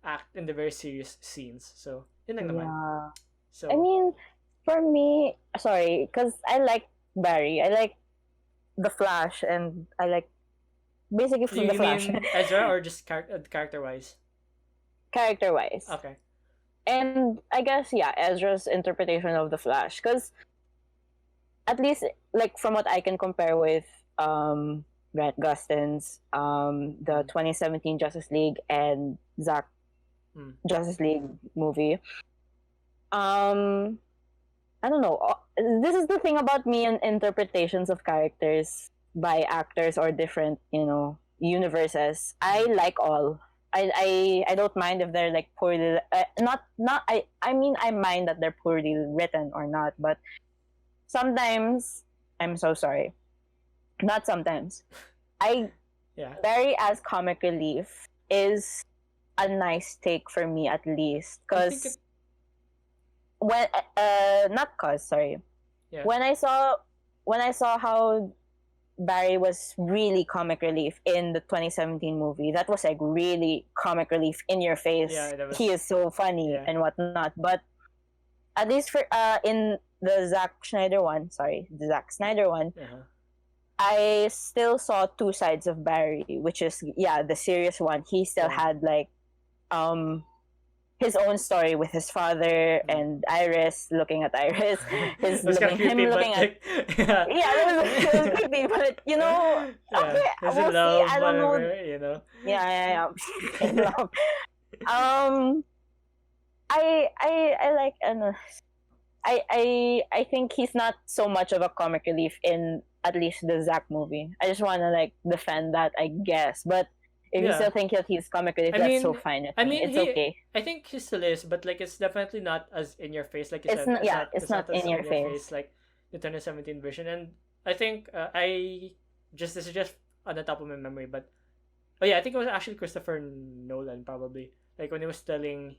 act in the very serious scenes. So yun lang naman. Yeah. I So mean, for me, sorry, because I like Barry. I like the Flash, and I like basically you, from the you Flash, mean Ezra or just character wise? character wise. Okay. And I guess yeah, Ezra's interpretation of the Flash, because at least like from what I can compare with Grant Gustin's the Mm. 2017 Justice League and Zack Mm. Justice League movie. Um, I don't know. This is the thing about me and interpretations of characters by actors or different, universes. I Mm. like all. I don't mind if they're like poorly not I mean I mind that they're poorly written or not, but sometimes I'm so sorry. Not sometimes. I Yeah. Barry as comic relief is a nice take for me at least, I think it. because when not cause sorry Yeah. when I saw how Barry was really comic relief in the 2017 movie. That was like really comic relief in your face. Yeah, that He was is so funny yeah. and whatnot. But at least for in the Zack Snyder one, Uh-huh. I still saw two sides of Barry, which is the serious one. He still Yeah. had like his own story with his father Mm. and Iris, looking at Iris, It was kind of creepy, but looking at like, yeah. it was creepy, but Yeah, okay, his we'll see. love, I don't know. whatever, you know. In love. Um, I like I think he's not so much of a comic relief in at least the Zack movie. I just want to like defend that, I guess. But if you still Yeah. think that he's comic relief, I that's so mean, fine with I me. mean, It's okay. I think he still is, but like, it's definitely not as in your face, like you It's said. not. Yeah, it's It's not not as in your in your face face. like the 2017 version. And I think this is just on the top of my memory, but oh yeah, I think it was actually Christopher Nolan probably, like when he was telling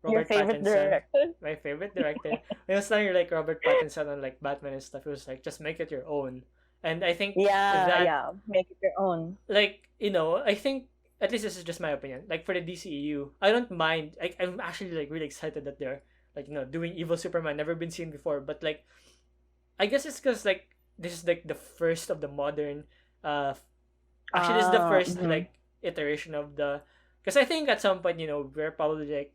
Your Robert favorite Pattinson, director? my favorite director, when he was telling like Robert Pattinson on like Batman and stuff. It was like, just make it your own. And I think Yeah, that, yeah. Make it your own. like, I think, at least this is just my opinion, like for the DCEU, I don't mind, like, I'm actually like really excited that they're like, doing evil Superman, never been seen before. But like, I guess it's because like this is like the first of the modern uh actually, this is the first Mhm. like iteration of the, because I think at some point, we're probably like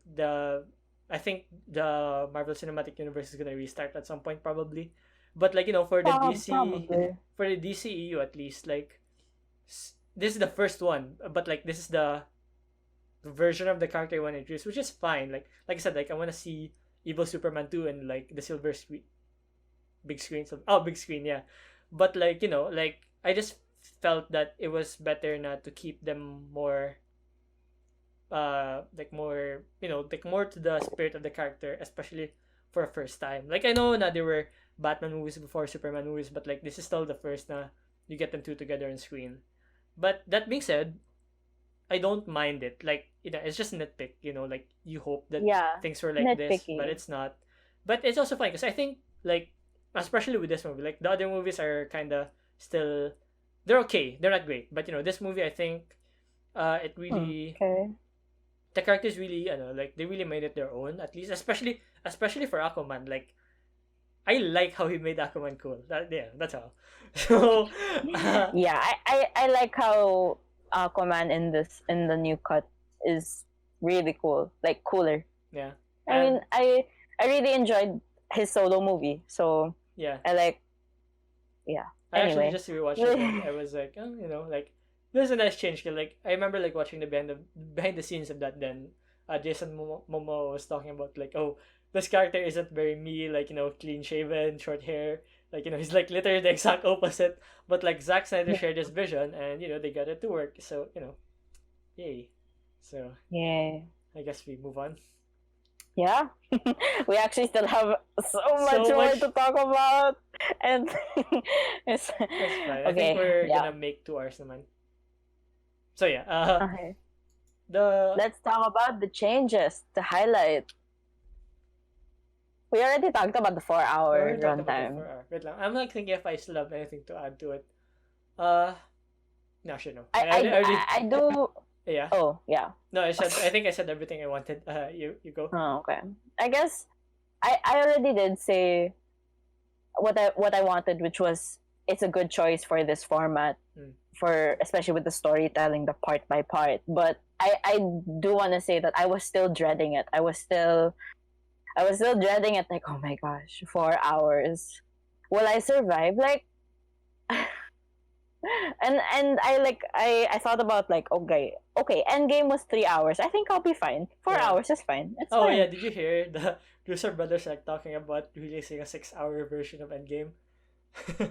I think the Marvel Cinematic Universe is gonna restart at some point probably. But like, for the Probably. DCEU at least, like, this is the first one, but like this is the version of the character I want to introduce, which is fine. Like I said, like I want to see Evil Superman 2 and like the silver screen, big screen. Big screen, yeah. But like, like I just felt that it was better not to keep them more like more, like more to the spirit of the character, especially for a first time. Like, I know that there were Batman movies before Superman movies, but like this is still the first na you get them two together on screen. But that being said, I don't mind it. Like, it's just nitpick, like you hope that Yeah. things were like this, but Nitpicky. it's not. But it's also fine because I think, like, especially with this movie, like the other movies are kind of still, they're okay. They're not great, but this movie, I think, it really, Okay. the characters really, like they really made it their own. At least, especially for Aquaman, like I like how he made Aquaman cool. Yeah, that's all. So, Yeah, I like how Aquaman in the new cut is really cool. Like cooler. yeah, I mean, and I really enjoyed his solo movie. So yeah, I like yeah. I actually Anyway. just rewatched it and I was like, oh, like there's a nice change. 'Cause, like, I remember like watching the behind the scenes of that. Then, Jason Momoa was talking about like, oh, this character isn't very me, like, clean shaven, short hair. Like, he's like literally the exact opposite. But like Zack Snyder shared this vision, and they got it to work. So, yay. So Yeah. I guess we move on. Yeah. We actually still have so much So more much. to talk about. And it's That's fine. I think okay. we're Yeah. gonna make 2 hours naman. So yeah, Okay. the Let's talk about the changes, the highlight. We already talked about the we 4 hour already talked about the runtime. 4 hour. Wait lang. I'm like thinking if I still have anything to add to it. Uh, no, sure, no. I do. Yeah. Oh yeah. No, I think I said everything I wanted. You go. Oh okay. I guess I already did say what I wanted, which was it's a good choice for this format, for especially with the storytelling, the part by part. But I do want to say that I was still dreading it. I was still dreading it. Like, oh my gosh, 4 hours. Will I survive? Like, and I thought about like, okay, Endgame was 3 hours. I think I'll be fine. 4 hours is fine. It's Oh fine. yeah, did you hear the Russo brothers like talking about releasing a 6 hour version of Endgame?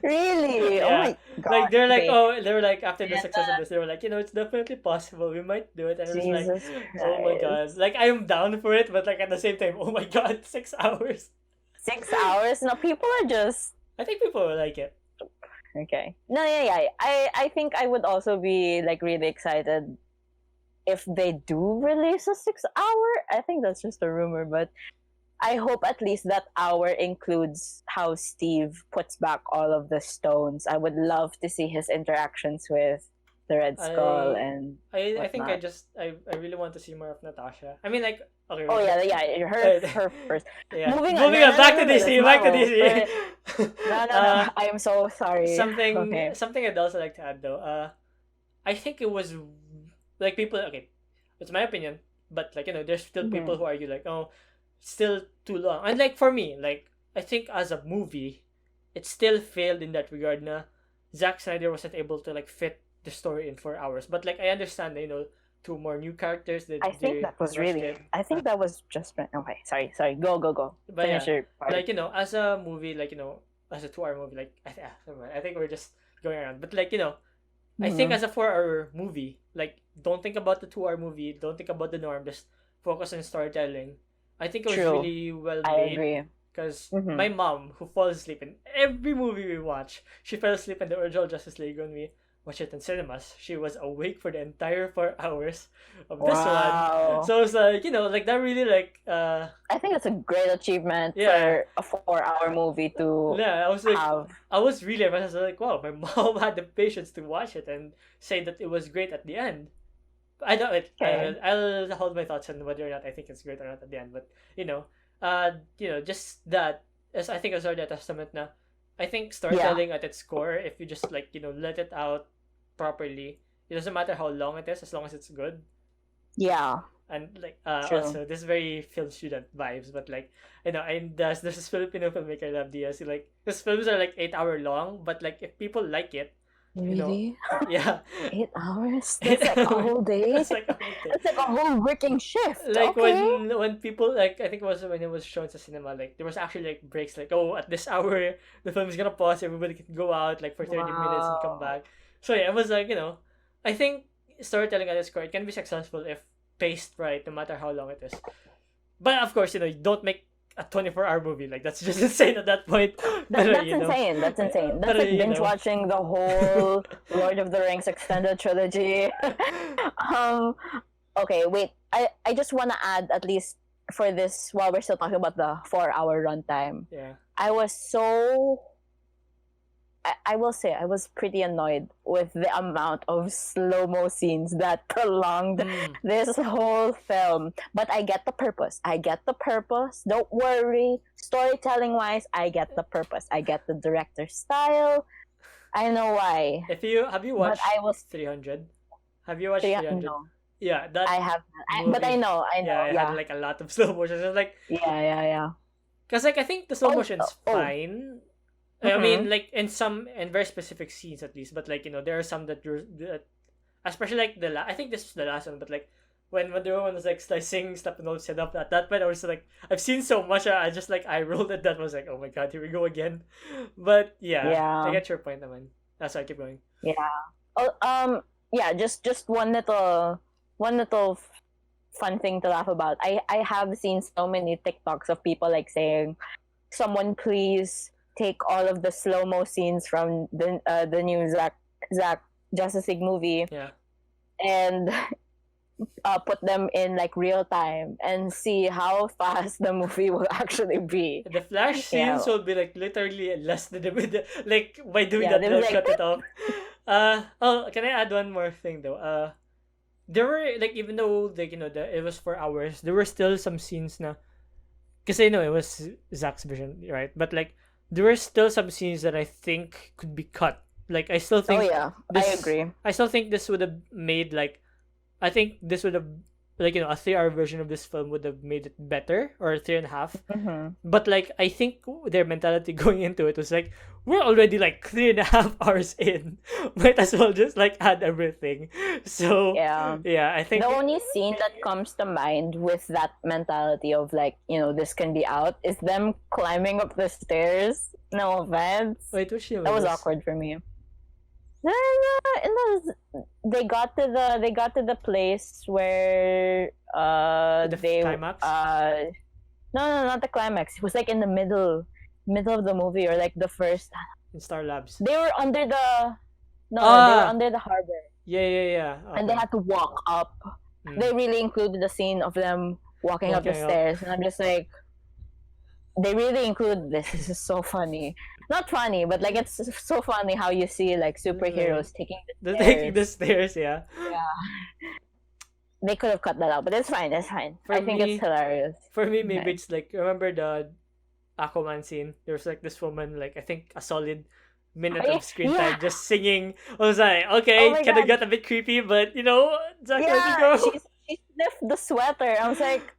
Really? Oh Yeah. my god. Like they're like, Okay. they were like, after the success of this, they were like, it's definitely possible. We might do it. And I was like, Jesus oh my god. Christ. Like, I'm down for it, but like at the same time, oh my god, 6 hours. 6 hours? No, people are just I think people will like it. okay. No, yeah. I think I would also be like really excited if they do release a 6 hour. I think that's just a rumor, but I hope at least that hour includes how Steve puts back all of the stones. I would love to see his interactions with the Red Skull I and I think whatnot. I really want to see more of Natasha. I mean, like, okay, Oh wait, yeah, yeah, wait, her first. yeah. Moving on. Moving No, on, no, no, back to no, no. That's DC, back to Marvel. DC. No, no, no. uh, I am so sorry. something Okay. something I'd also like to add though. I think it was like people. Okay, it's my opinion, but like there's still Mm-hmm. people who argue like, oh, still too long. And like for me, like I think as a movie, it still failed in that regard. Na Zack Snyder wasn't able to like fit the story in 4 hours. But like I understand, two more new characters that I think they that was rushed really. it. I think that was just. Okay, sorry, sorry. Go, go, go. But Finish yeah, your part. like as a movie, like as a 2 hour movie, like never mind. I think we're just going around. But like I think Mm-hmm. as a 4 hour movie, like don't think about the 2 hour movie, don't think about the norm, just focus on storytelling. I think it was True. really well I made agree. because Mm-hmm. my mom, who falls asleep in every movie we watch, she fell asleep in the original Justice League when we watched it in cinemas. She was awake for the entire 4 hours of this one. Wow. So it's like, like that really like I think it's a great achievement yeah. for a 4-hour movie to Yeah, I was like have. I was really impressed. I was like, wow, my mom had the patience to watch it and say that it was great at the end. I don't. Okay. I'll hold my thoughts on whether or not I think it's great or not at the end. But just that as I think as already a testament na. I think Yeah. storytelling at its core, if you just like let it out properly, it doesn't matter how long it is as long as it's good. Yeah. And like True. also this is very film student vibes, but like and there's this Filipino filmmaker I love Diaz. Like his films are like 8 hour long, but like if people like it, you know, Really? yeah, 8 hours? That's eight like a hours. whole day. That's like a whole thing. That's like a whole working shift. Like Okay. when people like I think it was when it was shown to cinema, like there was actually like breaks like, oh, at this hour the film is gonna pause, everybody can go out like for 30 minutes and come Wow. back. So yeah, it was like I think storytelling at its core it can be successful if paced right, no matter how long it is. But of course, you don't make a 24-hour movie. Like that's just insane at that point. But That's insane. That's insane. That's but like binge watching the whole Lord of the Rings extended trilogy. um. Okay. Wait. I just want to add at least for this while we're still talking about the 4-hour runtime. yeah. I was so I will say I was pretty annoyed with the amount of slow-mo scenes that prolonged Mm. this whole film. But I get the purpose. I get the purpose. Don't worry. Storytelling-wise, I get the purpose. I get the director's style. I know why. If you have you But watched I was 300? Have you watched 300? no. Yeah, that I have but movie. I Yeah, know, it had yeah. like a lot of slow motion. It's like Yeah, yeah, yeah. because like I think the slow Oh, motion's oh. fine. I Mm-hmm. mean, like in very specific scenes at least, but like there are some that especially like I think this was the last one, but like when the one was like slicing Steppenwolf's head up at that point, I was like, I've seen so much, I just like I rolled at that was like, oh my god, here we go again. But yeah, I Yeah. get your point, naman. That's why I keep going. Yeah. Oh, yeah, just one little fun thing to laugh about. I have seen so many TikToks of people like saying, "Someone please take all of the slow-mo scenes from the new Zack Justice League movie Yeah, and put them in like real time and see how fast the movie will actually be." the flash Yeah. scenes will be like literally less than like by doing Yeah, that they they'll was like shut it off. Oh, can I add one more thing though? There were like even though like it was 4 hours, there were still some scenes na because I know it was Zach's vision, right? But like there were still some scenes that I think could be cut. Like I still Oh think yeah, I this agree. I still think this would have made like I think this would have like a 3 hour version of this film would have made it better or 3.5. Mm-hmm. But like I think their mentality going into it was like we're already like 3.5 hours in. Might as well just like add everything. So Yeah. yeah, I think The only scene that comes to mind with that mentality of like, this can be out is them climbing up the stairs. No offense. wait, which scene That was this? awkward for me. They got to the place where The they climax? no, not the climax. It was like in the middle of the movie or like the first. In Star Labs. They were under the no, they were Ah, under the harbor yeah. and they Okay. had to walk up. Mm. They really included the scene of them walking up the Walking up. stairs, and I'm just like, they really include this. This is so funny. Not funny, but like it's so funny how you see like Like, superheroes taking the the taking the stairs. stairs, yeah. Yeah, they could have cut that out, but it's fine. It's fine. For I think it's me, hilarious. maybe Nice. it's like, remember the Aquaman scene? There was like this woman, like I think a solid minute of screen Yeah. time just singing. I was like, Oh okay, my kind of god. got a bit creepy, but Zack, let me Yeah. go. She sniffed the sweater. I was like,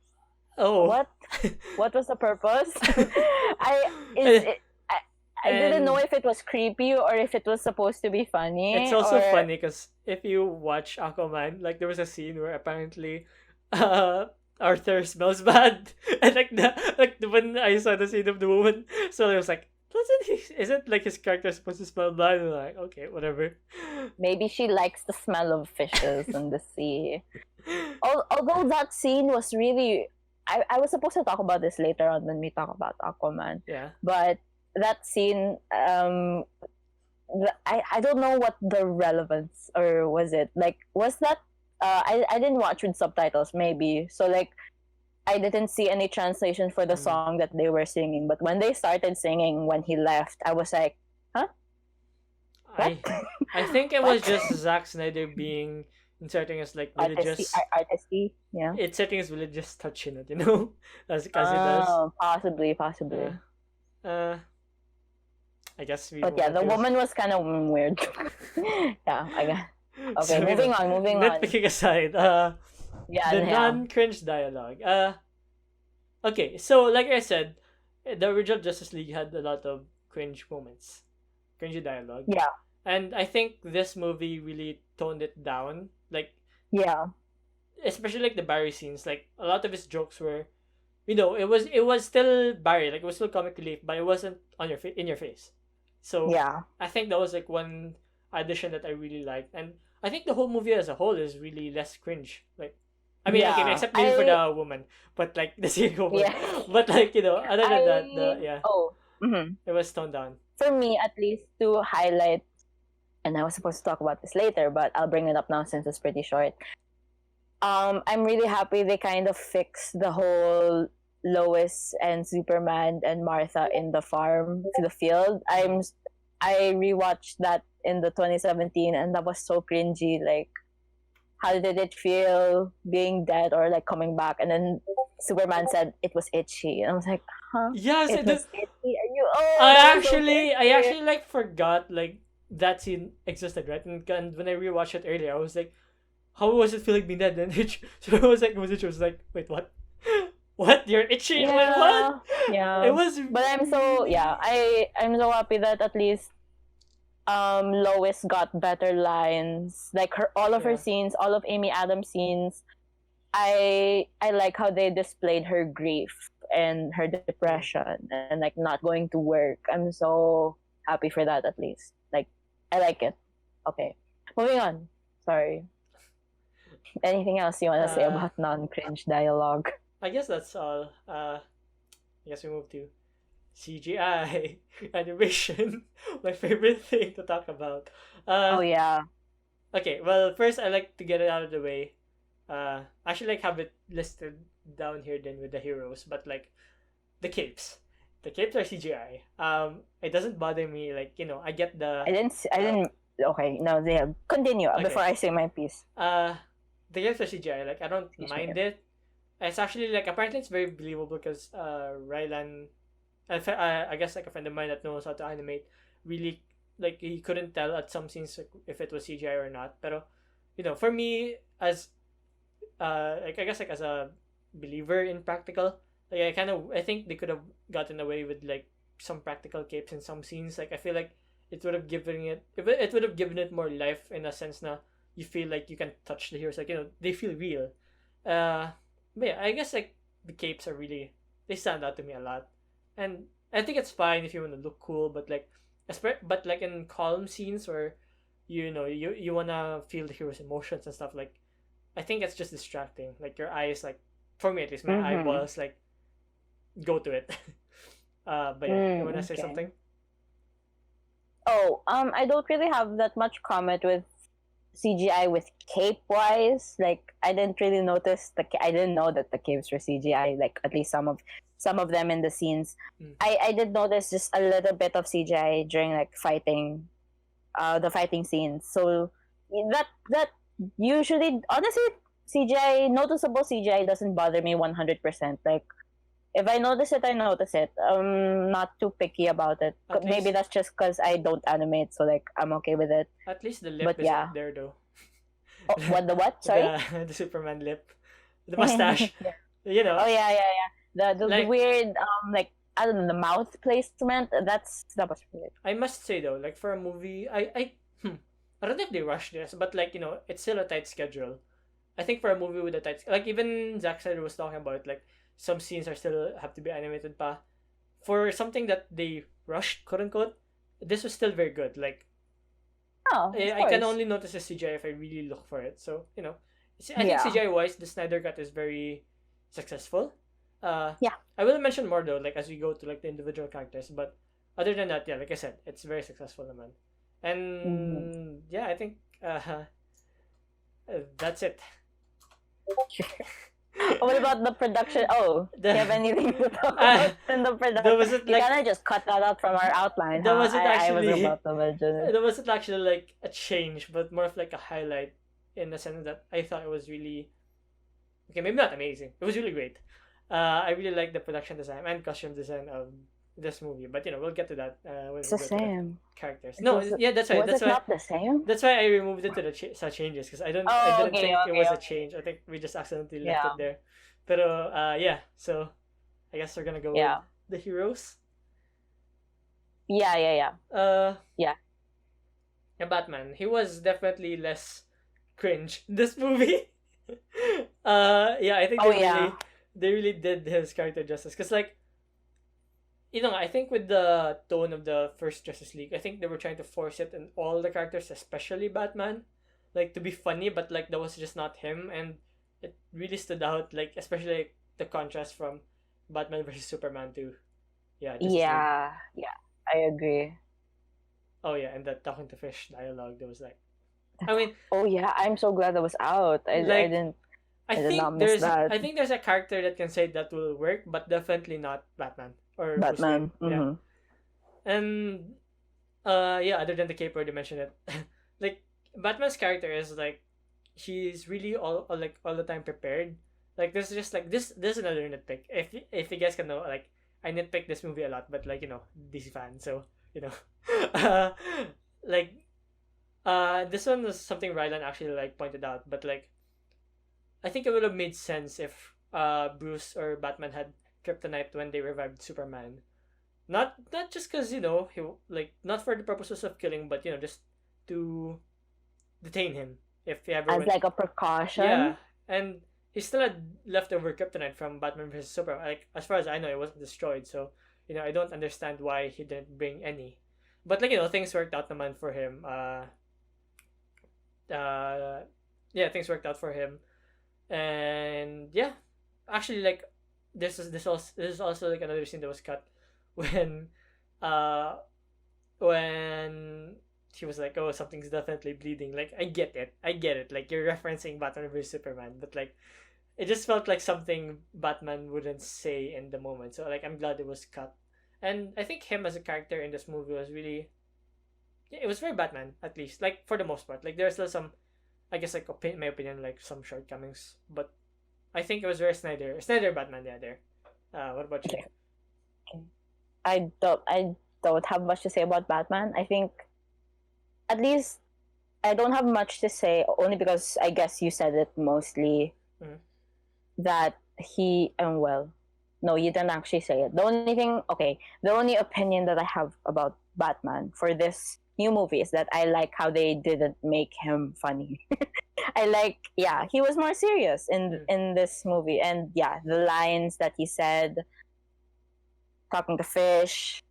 Oh. what? What was the purpose? I is it. I didn't know And if it was creepy or if it was supposed to be it's funny also or funny because if you watch Aquaman, like there was a scene where apparently, uh, Arthur smells bad, and when I saw the scene of the woman, so I was like, doesn't he? Isn't like his character supposed to smell bad? And I'm like, okay, whatever. maybe she likes the smell of fishes in the sea. Although that scene was really, I was supposed to talk about this later on when we talk about Aquaman, Yeah. but that scene, I don't know what the relevance, or was it like, was that, I didn't watch with subtitles maybe, so like I didn't see any translation for the Mm. song that they were singing, but when they started singing when he left, I was like, huh, what? I think it was What? just Zack Snyder being inserting his like religious, Artisty, yeah. inserting his religious touch in it, as he does. Oh, possibly, Uh, possibly. uh, I guess we But move yeah, on the to. woman was kind of weird. Yeah, I guess. Okay, So moving on, moving on. nitpicking aside, Yeah, the yeah, non-cringe dialogue. Okay, so like I said, the original Justice League had a lot of cringe moments, cringy dialogue, yeah, and I think this movie really toned it down. Like, yeah, especially like the Barry scenes, like a lot of his jokes were, it was still Barry, like it was still comic relief, but it wasn't on in your face. So yeah, I think that was like one addition that I really liked, and I think the whole movie as a whole is really less cringe. Like, I mean, okay, yeah. except maybe for the woman, but like the single woman, Yeah, but like other than that, I, oh, mhm. it was toned down. For me at least, to highlight, and I was supposed to talk about this later, but I'll bring it up now since it's pretty short. I'm really happy they kind of fixed the whole Lois and Superman and Martha in the farm, to the field. I rewatched that in the 2017, and that was so cringy. Like, how did it feel being dead or like coming back? And then Superman said it was itchy, and I was like, huh? Yes, It was itchy. Are you? Oh, I that was so I cringy. actually like forgot like that scene existed, right? And when I rewatched it earlier, I was like, how was it feeling being dead? And so I was like, wait, what? What? You're itchy? Wait, what? Yeah, yeah. It was But I'm so, yeah. I'm so happy that at least Lois got better lines. Like her, all of her yeah. scenes, all of Amy Adams scenes. I like how they displayed her grief and her depression and like not going to work. I'm so happy for that at least. Like, I like it. Okay. Moving on. Sorry. Anything else you want to say Uh, about non-cringe dialogue? I guess that's all. I guess we move to CGI animation. My favorite thing to talk about. Oh Uh, yeah. okay. Well, first I like to get it out of the way. Actually, like have it listed down here then with the heroes, but like the capes. The capes are CGI. It doesn't bother me. Like I get the I uh, didn't. Okay, no, they continue before okay. I say my piece. Uh, the capes are CGI. Like I don't Excuse me. mind it. It's actually like apparently it's very believable because Rylan, I guess like a friend of mine that knows how to animate, really like he couldn't tell at some scenes like, if it was CGI or not. Pero for me as like I guess like as a believer in practical, like I think they could have gotten away with like some practical capes in some scenes. Like I feel like it would have given it more life in a sense now you feel like you can touch the heroes, like they feel real. Uh but yeah, I guess like the capes are really, they stand out to me a lot. And I think it's fine if you want to look cool, but like but like in calm scenes where you want to feel the hero's emotions and stuff, like I think it's just distracting. Like your eyes, like for me at least, my Mm-hmm. eyeballs like go to it. But yeah, you wanna say Okay. something? Oh, I don't really have that much comment with CGI with cape wise. Like I didn't really notice I didn't know that the capes were CGI. Like at least some of them in the scenes. Mm. I did notice just a little bit of CGI during like fighting, the fighting scenes. So that usually, honestly, CGI, noticeable CGI doesn't bother me 100%. Like if I notice it, I notice it. I'm not too picky about it. At Maybe least that's just because I don't animate, so like I'm okay with it. at least the lip But isn't yeah. there though. Oh, what the what? Sorry. The Superman lip, the mustache. Yeah. You Oh know, yeah, yeah, yeah. The like weird like I don't know, the mouth placement. That was weird. I must say though, like for a movie, I don't know if they rushed this, but like it's still a tight schedule. I think for a movie with a tight, like even Zack Snyder was talking about, like some scenes are still have to be animated pa. For something that they rushed, quote unquote, this was still very good. Like Oh, of I can course. only notice the CGI if I really look for it. So I think Yeah. CGI wise, the Snyder cut is very successful. Yeah. I will mention more though, like as we go to like the individual characters. But other than that, yeah, like I said, it's very successful, naman. Mm-hmm. And yeah, I think that's it. What about the production? Oh, do you have the anything to talk uh, about in the there production? wasn't You like kind of just cut that out from our outline, there huh? wasn't I was actually about to mention it. there wasn't actually like a change, but more of like a highlight in the sense that I thought it was really okay, maybe not amazing. It was really great. I really like the production design and costume design of this movie, but we'll get to that when It's we the go to the same. characters. It No, was yeah, that's right. was it not the same? That's why I removed it to the changes because I Oh, didn't okay, think it okay, was a okay. change. I think we just accidentally left Yeah, it there. Pero yeah, so I guess we're gonna go with yeah, the heroes. yeah, yeah, yeah, Uh, yeah. yeah, Batman. He was definitely less cringe in this movie. Yeah, I think Oh yeah, they really did his character justice because like I think with the tone of the first Justice League, I think they were trying to force it in all the characters, especially Batman, like to be funny, but like that was just not him, and it really stood out. Like especially like, the contrast from Batman versus Superman to Justice League. yeah, yeah. I agree. Oh yeah, and that talking to fish dialogue, there was like, I mean, Oh yeah, I'm so glad that was out. like I did not miss that. I think there's a character that can say that will work, but definitely not Batman or Bruce Wayne. Batman. Yeah, Mm-hmm. and yeah, other than the cape where they mentioned it, like Batman's character is like he's really like all the time prepared. Like this is just like this is another nitpick. If you guys can know, like I nitpick this movie a lot, but like DC fan, so you know, uh, like this one was something Rylan actually like pointed out, but like I think it would have made sense if Bruce or Batman had kryptonite when they revived Superman. Not just because he like not for the purposes of killing, but just to detain him if he ever As went. like a Yeah, precaution. and he still had leftover kryptonite from Batman vs Superman. Like as far as I know, it wasn't destroyed. So I don't understand why he didn't bring any. But like things worked out naman for him. Yeah, things worked out for him, and yeah, actually like this is also like another scene that was cut when uh when he was like, oh, something's definitely bleeding. Like I get it, like you're referencing Batman vs Superman, but like it just felt like something Batman wouldn't say in the moment, so like I'm glad it was cut. And I think him as a character in this movie was really, yeah, it was very Batman, at least like for the most part. Like there's still some, I guess, like my opinion, like some shortcomings, but I think it was very Snyder Batman. Yeah, there. What about you? Okay. I don't have much to say about Batman. I think at least I don't have much to say only because I guess you said it mostly Mhm. that he well, no, you didn't actually say it. The only opinion that I have about Batman for this new movie is that I like how they didn't make him funny. I like, yeah, he was more serious Mm. in this movie, and yeah, the lines that he said, talking to fish,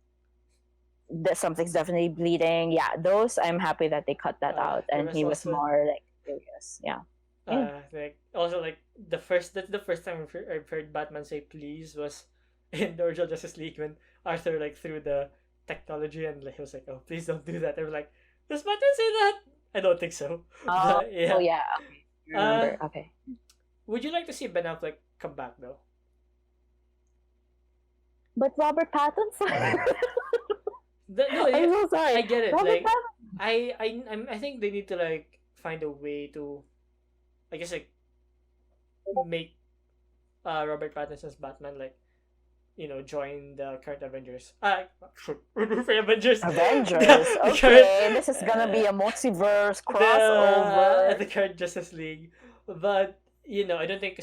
that something's definitely bleeding. Yeah, those I'm happy that they cut that out, There and was he was also more like serious. Yeah, yeah, like also like that's the first time I've heard Batman say please was in the original Justice League when Arthur like threw the technology and like he was like, oh, please don't do that. I was like, does Batman say that? I don't think so. Oh, But yeah. yeah. Okay. Uh, Remember. Okay. would you like to see Ben Affleck come back though? But Robert Pattinson. No, I'm yeah, so sorry. I get it. Robert Like, Pattinson. I think they need to like find a way to, I guess, like make Robert Pattinson's Batman like join the current Avengers. For Avengers. Avengers. The current Okay, this is gonna be a multiverse the crossover. the current Justice League, but I don't think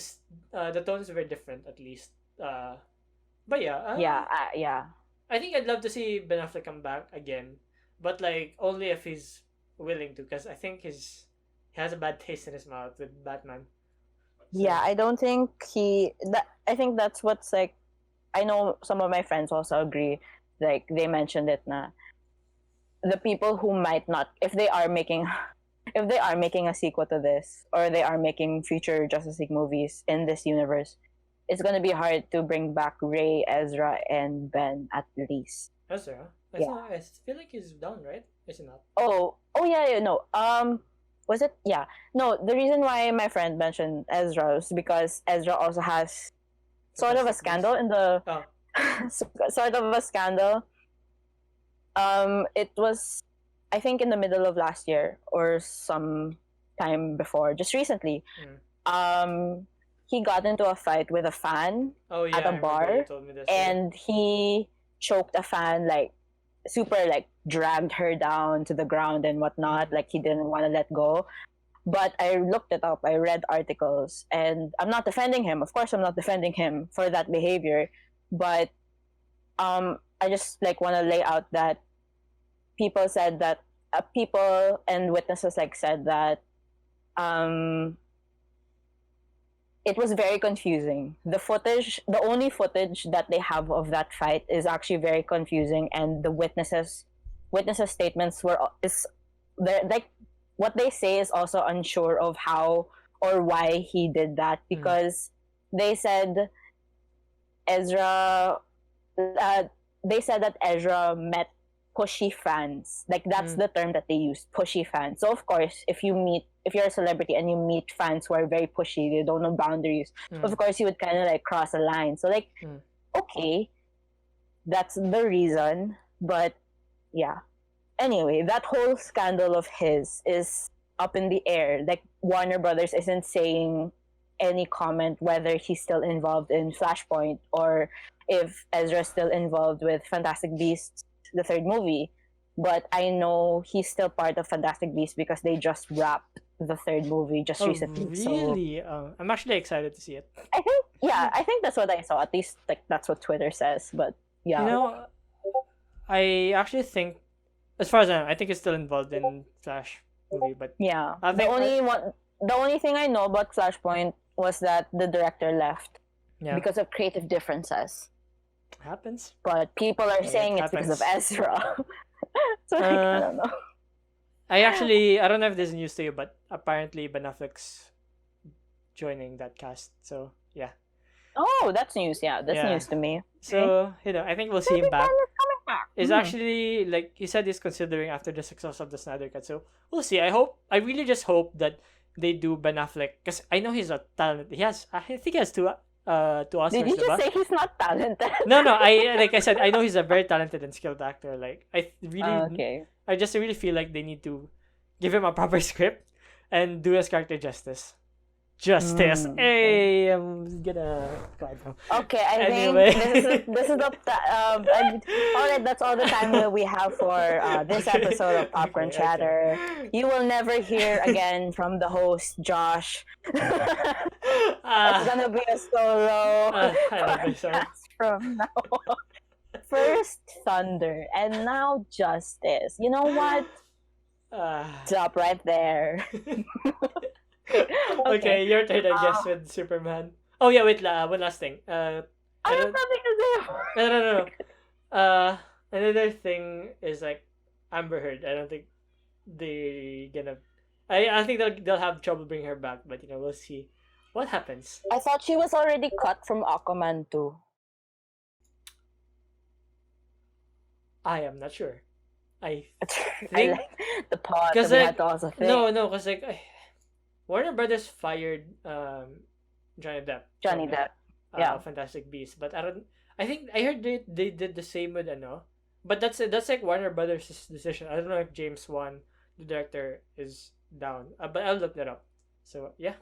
the tone is very different at least. But yeah, Yeah, yeah. I think I'd love to see Ben Affleck come back again, but like only if he's willing to, because I think he has a bad taste in his mouth with Batman. Yeah, So I don't think I think that's what's like. I know some of my friends also agree. Like they mentioned it na the people who might not, if they are making if they are making a sequel to this, or they are making future Justice League movies in this universe, it's gonna be hard to bring back Ray, Ezra, and Ben at least. Ezra, Yeah. I feel like he's done, right? Is he not? Oh yeah, no. Was it? Yeah. No, the reason why my friend mentioned Ezra is because Ezra also has sort of a Fantastic scandal Beasts. in the Oh, sort of a scandal. It was, I think, in the middle of last year or some time before, just recently. mm. He got into a fight with a fan Oh yeah, at I a remember you bar, told me this. and he choked a fan, like super, like dragged her down to the ground and whatnot. Like he didn't want to let go. But I looked it up. I read articles, and I'm not defending him. Of course, I'm not defending him for that behavior. But I just like want to lay out that people said that people and witnesses like said that um, it was very confusing. The only footage that they have of that fight is actually very confusing, and the witnesses statements is they're like what they say is also unsure of how or why he did that, because they said Ezra uh, they said that Ezra met pushy fans. Like that's the term that they used, pushy fans. So of course, if you're a celebrity and you meet fans who are very pushy, they don't know boundaries. Of course, you would kind of like cross a line. So like, okay, that's the reason. But yeah. Anyway, that whole scandal of his is up in the air. Like Warner Brothers isn't saying any comment whether he's still involved in Flashpoint or if Ezra's still involved with Fantastic Beasts, the third movie. But I know he's still part of Fantastic Beasts because they just wrapped the third movie just recently. Really? I'm actually excited to see it. I think that's what I saw. At least like that's what Twitter says. But yeah, I actually think, as far as I know, I think it's still involved in Flash movie. But yeah. I think The only thing I know about Flashpoint was that the director left yeah, because of creative differences. happens. But people are saying it it's because of happens. Ezra. So like, I don't know. I don't know if this is news to you, but apparently Ben Affleck's joining that cast. So yeah. Oh, that's news. Yeah, that's Yeah. news to me. So I think we'll see him back. Ben is coming back. It's actually like he said he's considering after the success of the Snyder Cut. So we'll see. I really just hope that they do Ben Affleck, because I know he's a talent. I think he has two Oscars. Did you diba? just say he's not talented? No, like I said, I know he's a very talented and skilled actor. Like Okay. I just really feel like they need to give him a proper script and do his character justice. Hey, I'm gonna cry now. Okay, I Anyway. think this is all right. That's all the time that we have for this episode of Popcorn Okay. Chatter. You will never hear again from the host Josh. It's gonna be a solo I love this song. podcast from now on. First Thunder and now Justice. You know what? Stop right there. Okay, your turn, I guess, with Superman. Oh yeah, wait, one last thing. I have nothing to say. No. Another thing is like Amber Heard. I don't think they gonna. I think they'll have trouble bringing her back, but we'll see what happens. I thought she was already cut from Aquaman too. I am not sure. I I think like the pause that because we had like to also think. no, because like Warner Brothers fired Johnny Depp Johnny from Depp. Yeah. Fantastic Beasts, but I don't. I think I heard they did the same with ano, but that's like Warner Brothers' decision. I don't know if James Wan, the director, is down, but I'll look that up. So yeah,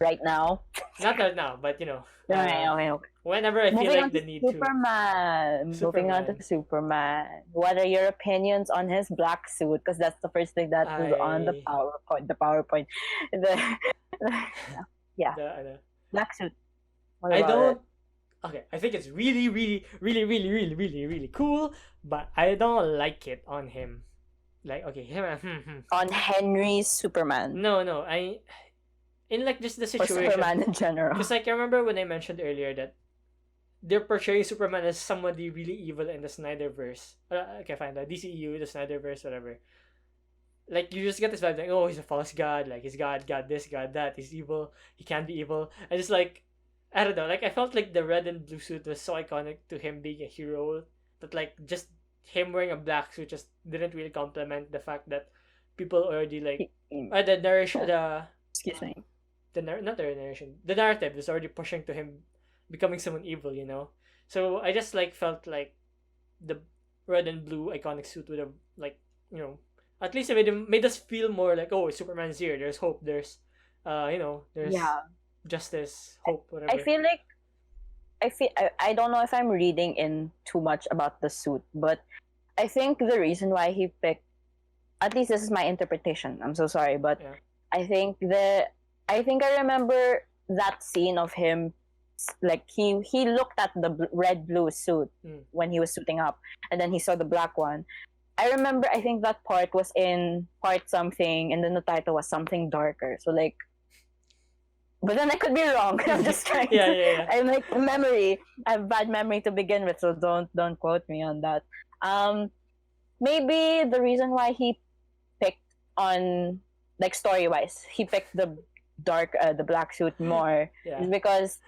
Right now. not right now, but Okay, okay, okay. whenever I feel Moving on like to the need to. Superman. Moving on to Superman, Superman. What are your opinions on his black suit? Because that's the first thing that is on the I PowerPoint. The PowerPoint. The, yeah, the ano, black suit. What I about it? don't. Okay, I think it's really, really, really, really, really, really, really cool, but I don't like it on him. Like, okay, him. On Henry's Superman. No, no, I in like just the Or situation. Superman in general. Because like I remember when I mentioned earlier that they're portraying Superman as somebody really evil in the Snyderverse. Okay, fine, the DCEU, the Snyderverse, whatever. Like you just get this vibe like, oh, he's a false god, like he's God this, God that, he's evil, he can't be evil. I just like, I don't know, like I felt like the red and blue suit was so iconic to him being a hero that like just him wearing a black suit just didn't really complement the fact that people already like the narration Excuse me. not the narration, the narrative is already pushing to him becoming someone evil, So I just like felt like the red and blue iconic suit would have like at least it made us feel more like, oh, Superman's here. There's hope. There's there's Yeah. justice, hope, I whatever. feel like I don't know if I'm reading in too much about the suit, but I think the reason why he picked, at least this is my interpretation. I'm so sorry, but Yeah. I think I remember that scene of him, like he looked at the red blue suit when he was suiting up, and then he saw the black one. I remember, I think that part was in part something, and then the title was something darker. So like, but then I could be wrong. I'm just trying Yeah, to. yeah, yeah. I'm like memory. I have bad memory to begin with, so don't quote me on that. Maybe the reason why he picked on, like, story wise, he picked the the black suit more Yeah. is because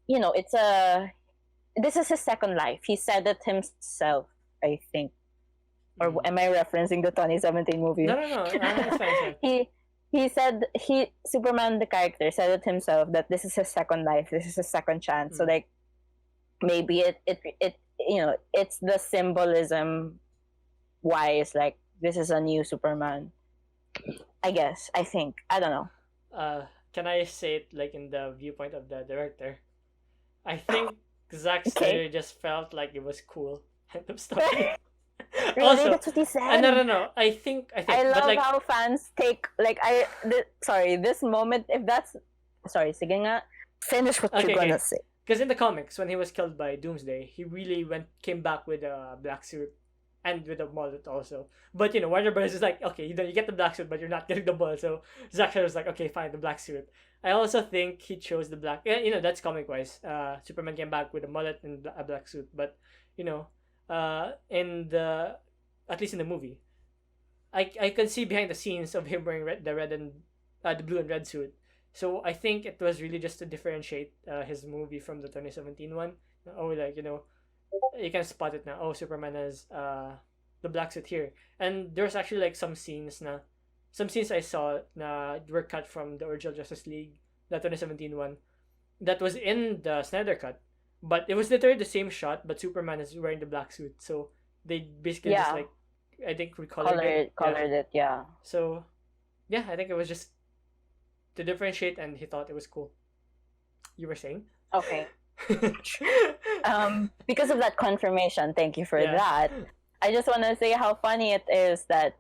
this is his second life. He said it himself, I think. Or am I referencing the 2017 movie? No, it's fine, it's fine. He said, Superman the character said it himself, that this is his second life, this is his second chance. So like maybe it it's the symbolism wise, like this is a new Superman. I guess. I think. I don't know. Can I say it like in the viewpoint of the director? I think Zack Snyder just felt like it was cool. End of story. Really? Also, that's what he said. No. I think. I love but like, how fans take like this moment. If that's sige nga, finish what you're gonna say. Because in the comics, when he was killed by Doomsday, he really came back with a black suit and with a mullet also. But Warner Bros. Is like, okay, you get the black suit, but you're not getting the mullet. So Zack Snyder was like, okay, fine, the black suit. I also think he chose the black. That's comic wise. Superman came back with a mullet and a black suit, but in the, at least in the movie, I can see behind the scenes of him wearing the red and the blue and red suit. So I think it was really just to differentiate his movie from the 2017 one. Oh, like you can spot it now. Oh, Superman has the black suit here, and there's actually like some scenes I saw na were cut from the original Justice League, the 2017 one, that was in the Snyder cut, but it was literally the same shot, but Superman is wearing the black suit, so they basically just like, I think, colored it. Yeah. So yeah, I think it was just to differentiate, and he thought it was cool. You were saying? Okay. Because of that confirmation, thank you for that. I just want to say how funny it is that,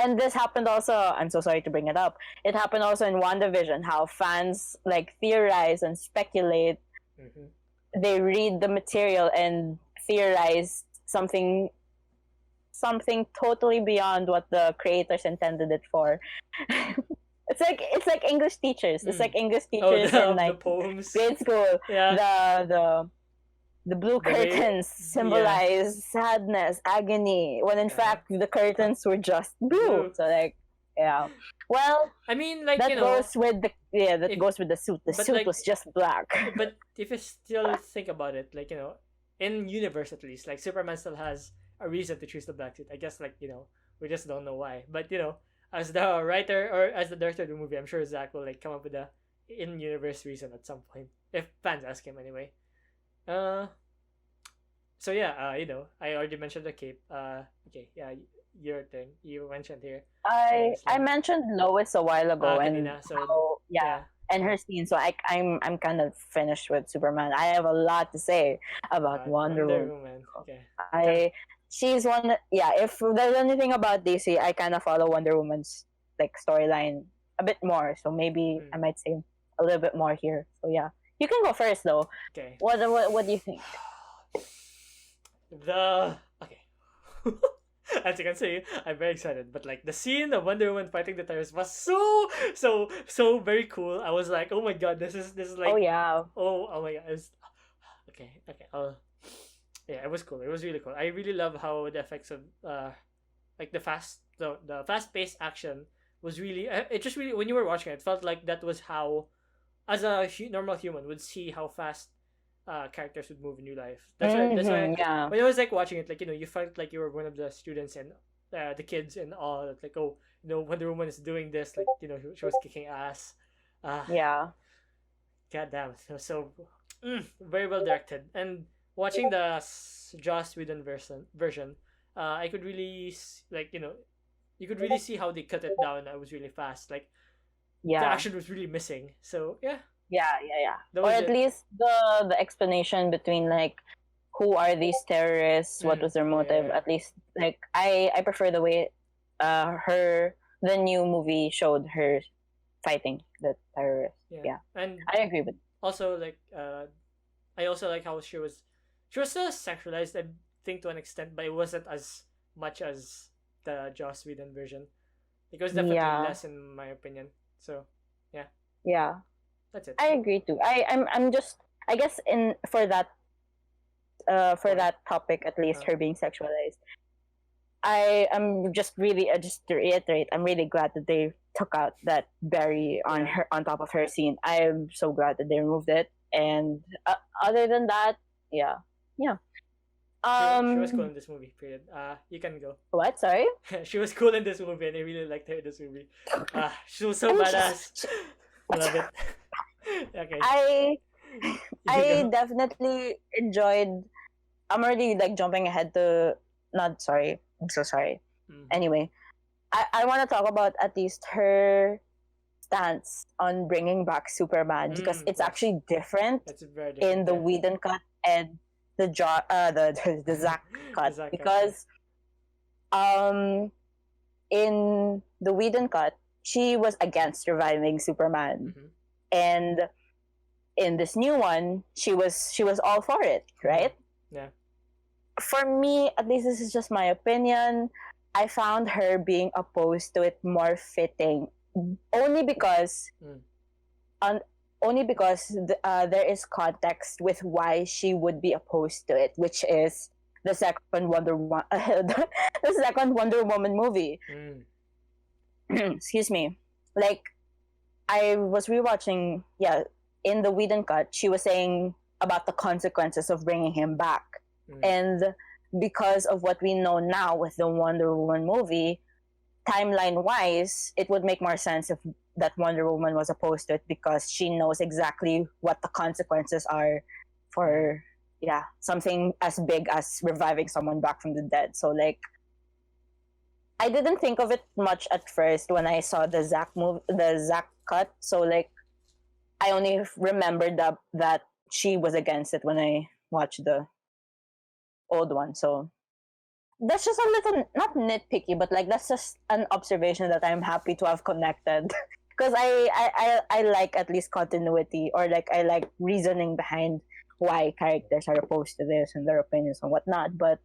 and this happened also, I'm so sorry to bring it up, it happened also in WandaVision, how fans like theorize and speculate. They read the material and theorize something totally beyond what the creators intended it for. It's like English teachers. It's like English teachers in like the poems. Grade school. Yeah. The blue curtains symbolize sadness, agony, when in fact the curtains were just blue. So like, yeah. Well, I mean, like, that goes with the goes with the suit. The suit was just black. But if you still think about it, like, in universe at least, like Superman still has a reason to choose the black suit. I guess, like, We just don't know why. But as the writer or as the director of the movie, I'm sure Zach will like come up with a in-universe reason at some point if fans ask him anyway. Uh, so yeah, I already mentioned the cape. Okay, yeah, your turn. You mentioned here. It's I like mentioned Lois a while ago and kanina. So how yeah yeah, and her scene. So I'm kind of finished with Superman. I have a lot to say about Wonder Wonder Woman. Woman. Okay, can I she's one. Yeah, if there's anything about DC, I kind of follow Wonder Woman's like storyline a bit more. So maybe I might say a little bit more here. So yeah, you can go first though. okay. What do you think? The okay. As you can see, I'm very excited. But like the scene of Wonder Woman fighting the terrorists was so very cool. I was like, oh my god, this is like Oh yeah, oh my god. Okay. Yeah, it was cool. It was really cool. I really love how the effects of like the fast paced action was really it just really when you were watching it, it felt like that was how as a normal human would see how fast characters would move in your life. That's why yeah. when I was like watching it, like you felt like you were one of the students and the kids and all like oh Wonder Woman is doing this like she was kicking ass. Yeah. God damn, very well directed. And watching the Joss Whedon version, I could really like you could really see how they cut it down. It was really fast. Like the Yeah. action was really missing. So yeah, Yeah. that Or was at it. least the explanation between like who are these terrorists, what was their motive. Yeah, At least like I prefer the way the new movie showed her fighting the terrorists. yeah, Yeah. and I agree with also like I also like how she was still sexualized. I think to an extent, but it wasn't as much as the Joss Whedon version. It was definitely yeah. less in my opinion. So yeah, Yeah. that's it. I agree too. I'm just I guess in for Point. that topic at least Uh, her being sexualized. I am just really just to reiterate, I'm really glad that they took out that berry on Yeah. her on top of her scene. I am so glad that they removed it. And other than that, yeah, yeah. She was cool in this movie. Period. You can go. What? Sorry. She was cool in this movie, and I really liked her in this movie. She was so I mean, badass. I love it. Okay, I you I go. definitely enjoyed. I'm already like jumping ahead to. Not sorry. I'm so sorry. Mm. Anyway, I want to talk about at least her stance on bringing back Superman because it's Yes, actually different that's very in different. the Yeah. Whedon cut and the Zack cut Zack cut, yeah. because um in the Whedon cut she was against reviving Superman Mhm. and in this new one she was all for it, right? Yeah. For me, at least this is just my opinion, I found her being opposed to it more fitting only because Mm. on only because there is context with why she would be opposed to it, which is the second the second Wonder Woman movie. Mm. Excuse me. Like I was rewatching, yeah, in the Whedon cut, she was saying about the consequences of bringing him back, Mm. and because of what we know now with the Wonder Woman movie, timeline wise, it would make more sense if that Wonder Woman was opposed to it because she knows exactly what the consequences are for something as big as reviving someone back from the dead. So like I didn't think of it much at first when I saw the Zack cut. So like I only remembered that she was against it when I watched the old one. So that's just a little not nitpicky, but like that's just an observation that I'm happy to have connected because I like at least continuity or like I like reasoning behind why characters are opposed to this and their opinions and whatnot. But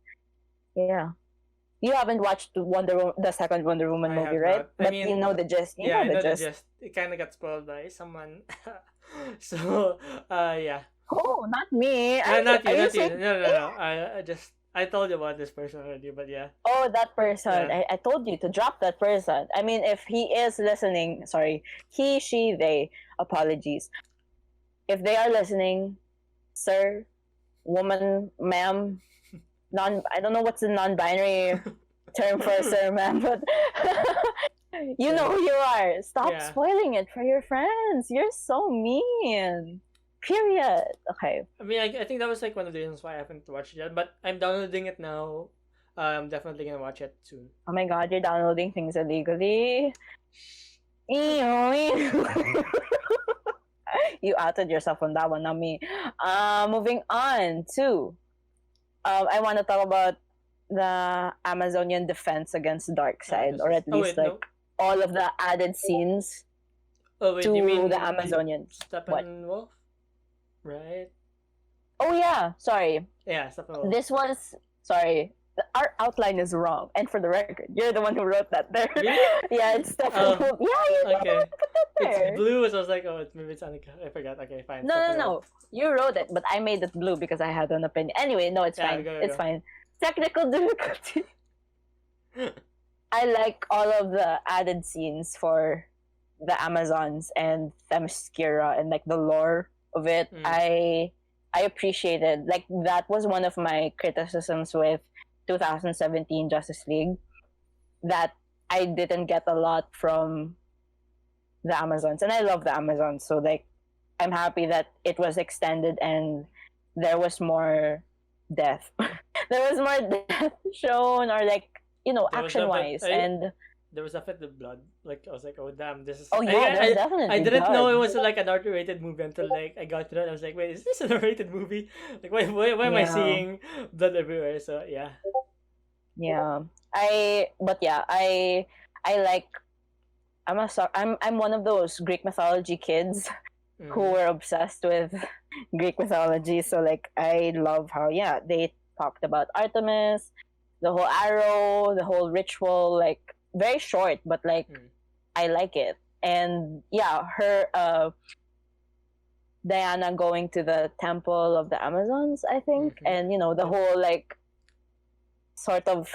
yeah, you haven't watched the second Wonder Woman I movie, have right? not. I But you mean, know the gist. You yeah, know I the know the gist. gist. It kind of got spoiled by someone. So, yeah. Oh, not me. Not Are you, you not you. saying? No. I told you about this person already, but yeah. Oh, that person. Yeah. I told you to drop that person. I mean, if he is listening, sorry, he, she, they, apologies. If they are listening, sir, woman, ma'am, I don't know what's the non-binary term for Sir Man, but you know who you are. Stop Yeah. spoiling it for your friends. You're so mean. Period. Okay. I mean, I think that was like one of the reasons why I haven't watched it yet. But I'm downloading it now. I'm definitely gonna watch it soon. Oh my god, you're downloading things illegally. You outed yourself on that one, not me. Moving on to, I want to talk about the Amazonian defense against Darkseid, or at least like all of the added scenes to you mean the Amazonians. Steppenwolf, right? Oh yeah, sorry. Yeah, Steppenwolf. This was our outline is wrong, and for the record, you're the one who wrote that there. Really? Yeah, it's Steppenwolf. Yeah, okay. Put that there. It's blue, so I was like, oh, maybe it's Anica. I forgot. Okay, fine. No. You wrote it, but I made it blue because I had an opinion. Anyway, no, it's fine. It's fine. Technical difficulty. I like all of the added scenes for the Amazons and Themyscira and like the lore of it. I appreciated, like, that was one of my criticisms with 2017 Justice League, that I didn't get a lot from the Amazons, and I love the Amazons, so like I'm happy that it was extended and there was more death. There was more death shown, or like, you know, action wise, and there was definitely blood. Like I was like, oh damn, this is. Oh yeah, definitely. I didn't blood. know it was like an R-rated movie until like I got to it. I was like, wait, is this an R-rated movie? Like, why am I seeing blood everywhere? So yeah. Yeah, I like. I'm one of those Greek mythology kids who were obsessed with Greek mythology. So like I love how they talked about Artemis, the whole arrow, the whole ritual, like very short, but like I like it. And her Diana going to the temple of the Amazons, I think, and you know the whole like sort of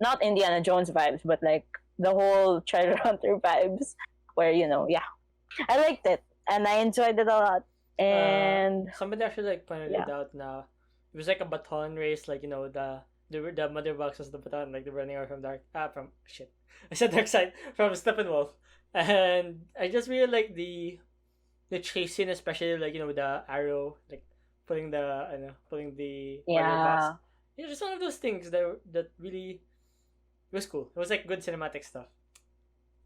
not Indiana Jones vibes, but like the whole treasure hunter vibes, where I liked it and I enjoyed it a lot. And somebody actually like pointed it out now. It was like a baton race, like the mother box was the baton, like the running out from I said Darkseid from Steppenwolf, and I just really like the chase scene, especially like with the arrow, like pulling the mother box. It's just one of those things that really was cool. It was like good cinematic stuff.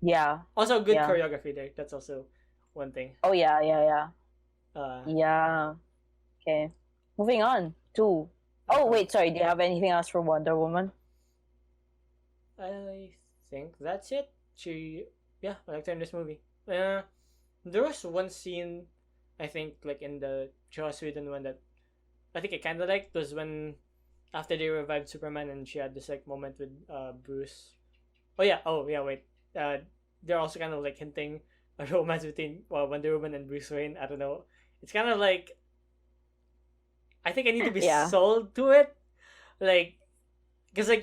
Yeah. Also good choreography there. That's also one thing. Oh yeah. Okay. Moving on to. Oh wait, sorry. Do you have anything else for Wonder Woman? I think that's it. I liked her in this movie. There was one scene, I think, like in the Joss Whedon one that I think I kind of liked, was when after they revived Superman and she had this like moment with Bruce. Wait. They're also kind of like hinting a romance between Wonder Woman and Bruce Wayne. I don't know. It's kind of like I think I need to be sold to it, like, because like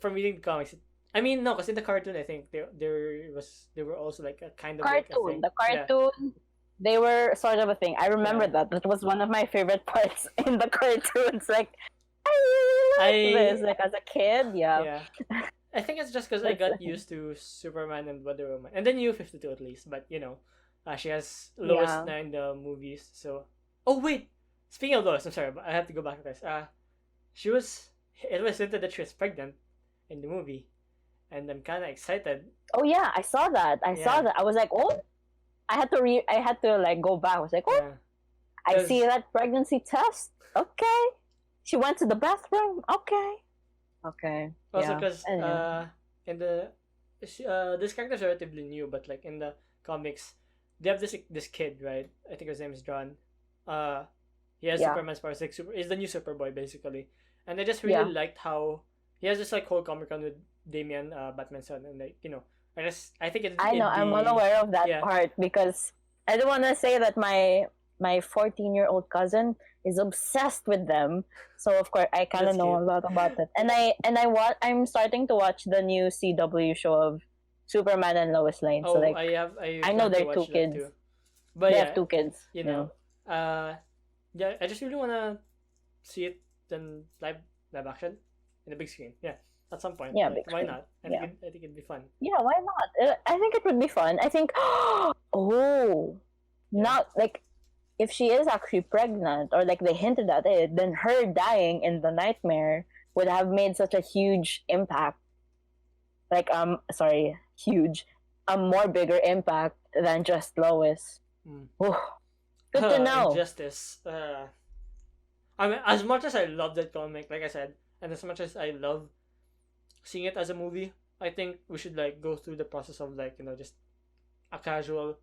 from reading the comics. I mean, no, because in the cartoon, I think they were also like a kind of cartoon. Like the cartoon, they were sort of a thing. I remember that. That was one of my favorite parts in the cartoons. Like, I really like this. Like as a kid, yeah. I think it's just because I got used to Superman and Wonder Woman, and then New 52 at least. But she has Lois now in the movies. So, oh wait, speaking of Lois, I'm sorry, but I have to go back to this. It was hinted that she was pregnant in the movie, and I'm kind of excited. Oh yeah, I saw that. I saw that. I was like, oh, I had to like go back. I was like, oh, I see that pregnancy test. Okay, she went to the bathroom. Okay. Also, because in the this character is relatively new, but like in the comics, they have this kid, right? I think his name is John. He has Superman's powers, like he's the new Superboy basically, and I just really liked how he has this like whole comic run with Damian, Batman's son, and like I think it's. I know I'm well aware of that part because I don't want to say that my 14-year-old cousin is obsessed with them, so of course I kind of know a lot about it. And I'm starting to watch the new CW show of Superman and Lois Lane. So like I know they're two kids, but they have two kids. I just really wanna see it in live action in the big screen. Yeah. at some point. Yeah, Like, big why screen. not? Yeah. I think it'd be fun. Yeah, why not? I think it would be fun. I think, oh, Yeah. not like if she is actually pregnant or like they hinted at it, then her dying in the nightmare would have made such a huge impact. Like, sorry, huge, a more bigger impact than just Lois. Mm. Oh, good to know. Injustice. I mean, as much as I love that comic, like I said, and as much as I love seeing it as a movie, I think we should like go through the process of like just a casual.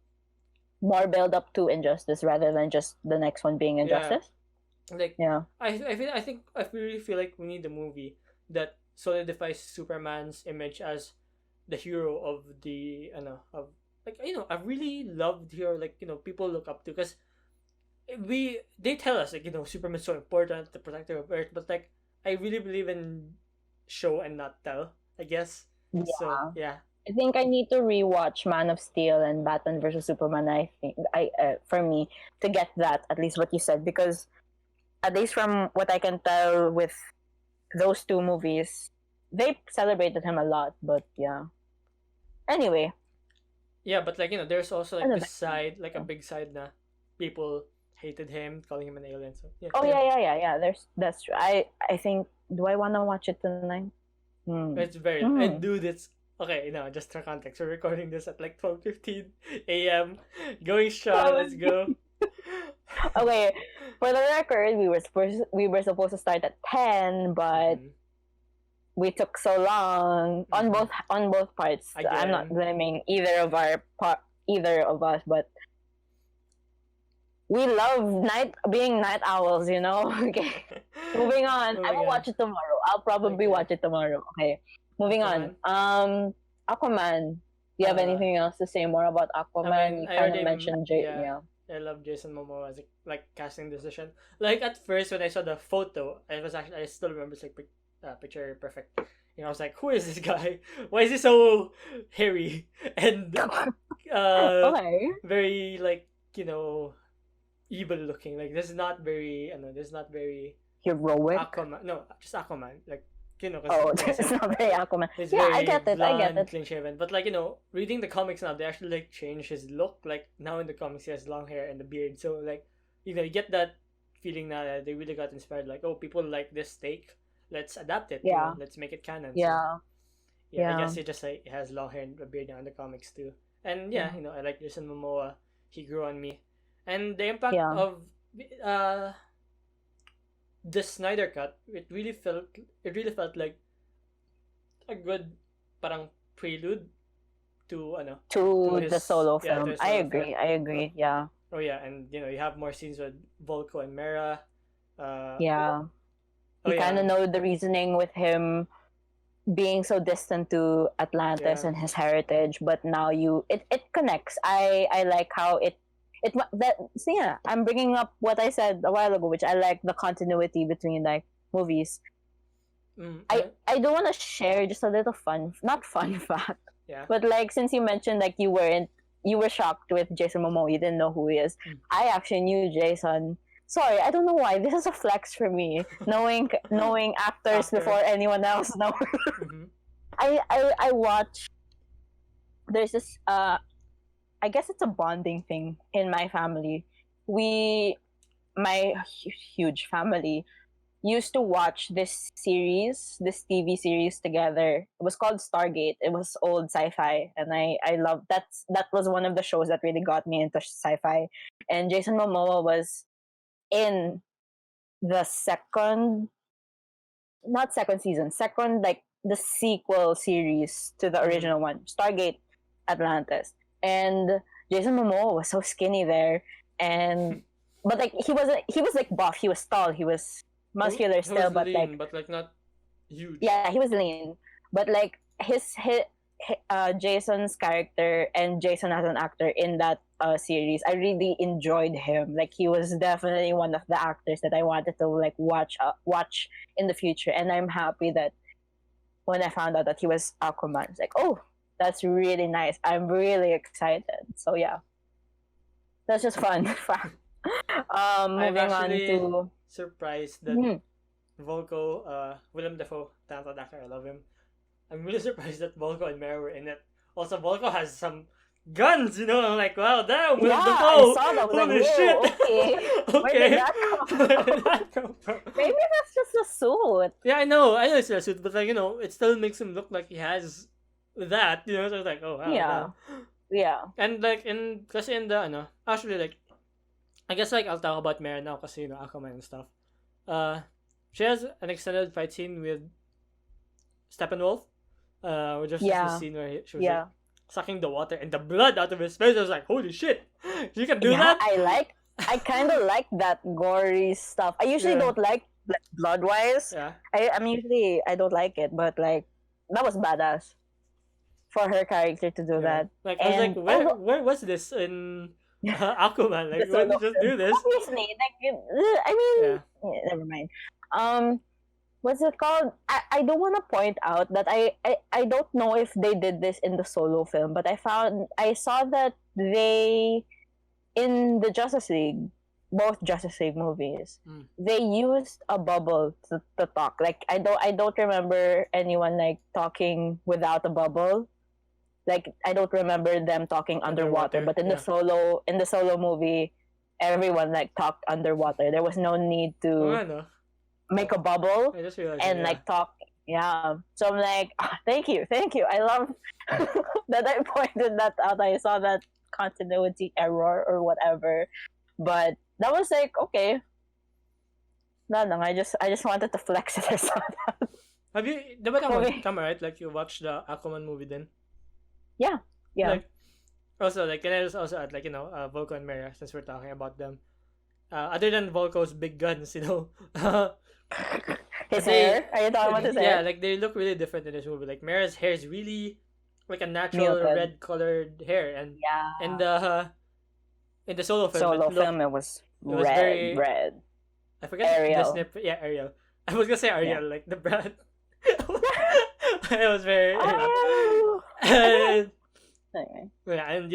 More build up to Injustice rather than just the next one being Injustice. Like Yeah. I really feel like we need a movie that solidifies Superman's image as the hero of the of like a really loved hero, like people look up to, because they tell us like Superman's so important, the protector of Earth, but like I really believe in show and not tell, I guess. Yeah. So yeah. I think I need to rewatch Man of Steel and Batman versus Superman. I think for me to get that, at least what you said, because at least from what I can tell with those two movies, they celebrated him a lot. But yeah. Anyway. Yeah, but like there's also like Ano this side, like a big side na people hated him, calling him an alien. So yeah. Oh yeah. That's true. I think. Do I wanna watch it tonight? It's very. And dude, it's okay. Just for context, we're recording this at like 12:15 a.m. Going strong. Let's go. Okay, for the record, we were supposed to start at 10, but we took so long on both parts. Again. I'm not blaming either of us, but we love being night owls, Okay. Moving on. I will watch it tomorrow. I'll probably watch it tomorrow. Okay. Moving on. Aquaman. Do you have anything else to say more about Aquaman? You kind of mentioned yeah. I love Jason Momoa as like casting decision. Like at first when I saw the photo, I still remember it's like picture perfect. I was like, who is this guy? Why is he so hairy and very like evil looking? Like this is not very heroic. Aquaman. No, just Aquaman. Like it's not very Aquaman. It's yeah, very I get it. clean shaven. But like reading the comics now, they actually like change his look. Like now in the comics, he has long hair and a beard. So like you get that feeling now that they really got inspired. Like, oh, people like this take, let's adapt it. Yeah. Let's make it canon. Yeah. So, yeah. I guess he just like has long hair and a beard now in the comics too. And yeah, I like Jason Momoa. He grew on me, and the impact of the Snyder cut, it really felt like a good parang prelude to the solo film. To his I solo film. agree. Yeah. Oh yeah, and you have more scenes with Volko and Mera. Yeah. You kind of know the reasoning with him being so distant to Atlantis and his heritage, but now it connects. I like how I'm bringing up what I said a while ago, which I like the continuity between like movies. I do want to share just a little not fun fact. Yeah. But like since you mentioned like you were shocked with Jason Momoa, you didn't know who he is. I actually knew Jason. Sorry, I don't know why. This is a flex for me, knowing actors before anyone else knows. I watch. There's this I guess it's a bonding thing in my family. My huge family, used to watch this TV series together. It was called Stargate. It was old sci-fi, and I love that was one of the shows that really got me into sci-fi. And Jason Momoa was in the not second season, like the sequel series to the original one, Stargate Atlantis. And Jason Momoa was so skinny there, but like he was like buff, he was tall, he was muscular still, but lean, but like not huge. Yeah, he was lean, but like his Jason's character and Jason as an actor in that series, I really enjoyed him. Like he was definitely one of the actors that I wanted to like watch in the future, and I'm happy that when I found out that he was Aquaman, it's like, oh, that's really nice. I'm really excited. So yeah, that's just fun. Moving on to surprised that Volko, Willem Dafoe, talented actor, I love him. I'm really surprised that Volko and Mera were in it. Also, Volko has some guns, you know. I'm like, wow, damn, Willem Yeah, Dafoe. I saw that. I was Holy like, shit. whoa, okay. Where Okay. did that come Where from? did that come from? Maybe that's just a suit. Yeah, I know it's a suit, but like, it still makes him look like he has that, So it's like, oh wow, Yeah. damn. Yeah. And like kasi in the actually like I guess like I'll talk about Mera now kasi Aquaman and stuff. She has an extended fight scene with Steppenwolf. Which was just the Yeah. scene where she was Yeah. like sucking the water and the blood out of his face. I was like, holy shit, you can do Yeah, that. I kind of like that gory stuff. I usually Yeah. don't like blood wise. Yeah. I don't like it, but like that was badass for her character to do that. Like I was like, And where was this in Aquaman? Like, The why did solo you just do this? obviously, like I mean, Yeah. never mind. What's it called? I don't want to point out that I don't know if they did this in the solo film, but I saw that they in the Justice League, both Justice League movies, they used a bubble to talk. Like I don't remember anyone like talking without a bubble. Like I don't remember them talking underwater. But in yeah. the solo movie, everyone like talked underwater. There was no need to make a bubble I just realized and like talk. Yeah. So I'm like, thank you. I love that I pointed that out. I saw that continuity error or whatever, but that was like okay. No, I just wanted to flex it. I saw that. Have you? Tama, right? Like you watched the Aquaman movie then? Yeah. Like, also, like, can I just also add, like, Volko and Mera, since we're talking about them. Other than Volko's big guns, his hair? Are you talking about his hair? Yeah, like, they look really different in this movie. Like, Mera's hair is really, like, a natural red-colored hair. And in the solo film, it was red. I forget Ariel. Ariel. I was gonna say Ariel, like, the brand. It was very... Anyway. Yeah, and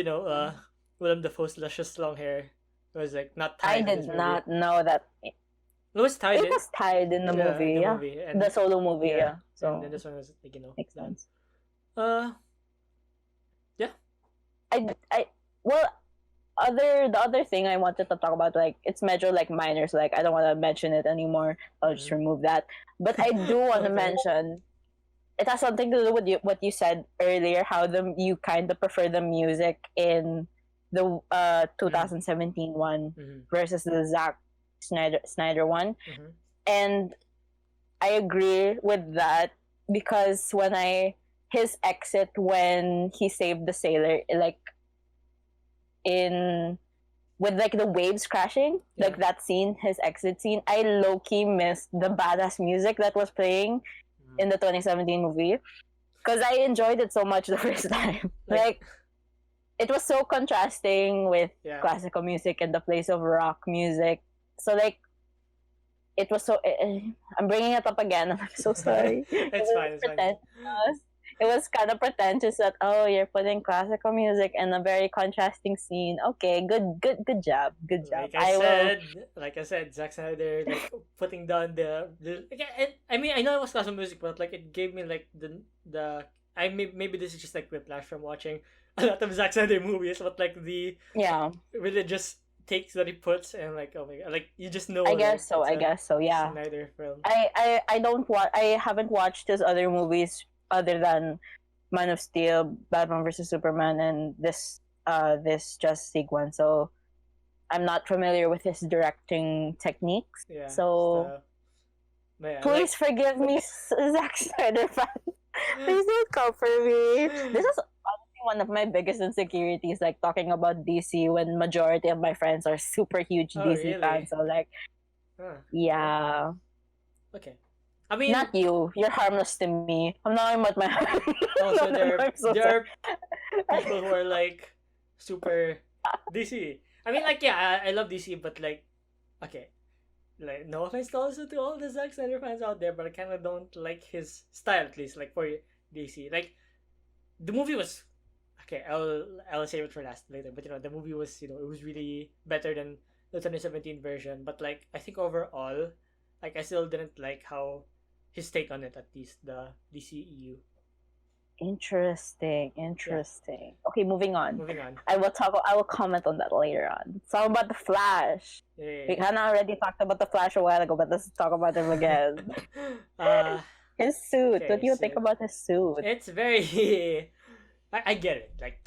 Willem Dafoe's luscious long hair was like not tied. I did not know that. It was tied. It was tied in the movie, and the solo movie, yeah. So and then this one was like makes sense. Yeah. The other thing I wanted to talk about, like it's major like minor, so like I don't want to mention it anymore. I'll just remove that. But I do want to mention. It has something to do with what you said earlier, how you kind of prefer the music in the 2017 one versus the Zack Snyder one. And I agree with that because his exit when he saved the sailor, like with like the waves crashing, like that scene, his exit scene, I low-key missed the badass music that was playing in the 2017 movie because I enjoyed it so much the first time. Like it was so contrasting with classical music and the place of rock music. So like it was so I'm bringing it up again. I'm so sorry. It's fine. It was kind of pretentious that you're putting classical music in a very contrasting scene. Okay, good job. Like I said, Zack Snyder like putting down the I mean I know it was classical music, but like it gave me like the maybe this is just like whiplash from watching a lot of Zack Snyder movies, but like the religious takes that he puts and like oh my god, like you just know. I guess so. Yeah. Snyder film. I haven't watched his other movies other than Man of Steel, Batman vs Superman, and this Justice League one. So I'm not familiar with his directing techniques. Yeah. So please forgive me, Zack Snyder fan. Please don't come for me. This is honestly one of my biggest insecurities, like talking about DC when majority of my friends are super huge DC fans. So like, yeah. Okay. I mean, not you. You're harmless to me. I'm not about my. Also, there are people who are like super DC. I mean, like, yeah, I love DC, but like, okay, like no offense also to all the Zack Snyder fans out there, but I kind of don't like his style, at least like for DC. Like, the movie was okay. I'll save it for later. But the movie was it was really better than the 2017 version. But like, I think overall, like I still didn't like how his take on it, at least the DCEU. Interesting. Yeah, Interesting. Okay, moving on. moving on. I will comment on that later on. So about the Flash. We Yeah. kind of already talked about the Flash a while ago, but let's talk about him again. uh, His suit. What okay, do you so think about his suit? it's very. I get it. Like,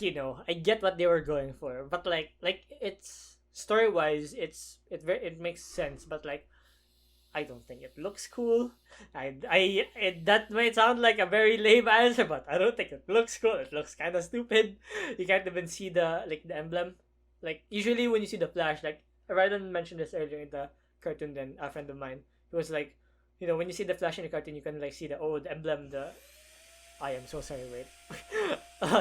I get what they were going for, but like it's story wise, it makes sense, but like I don't think it looks cool. That might sound like a very lame answer, but I don't think it looks cool. It looks kind of stupid. You can't even see the emblem. Like usually when you see the Flash, like Ryden mentioned this earlier in the cartoon. Then a friend of mine, it was like, when you see the Flash in the cartoon, you can like see the emblem. I am so sorry. Wait,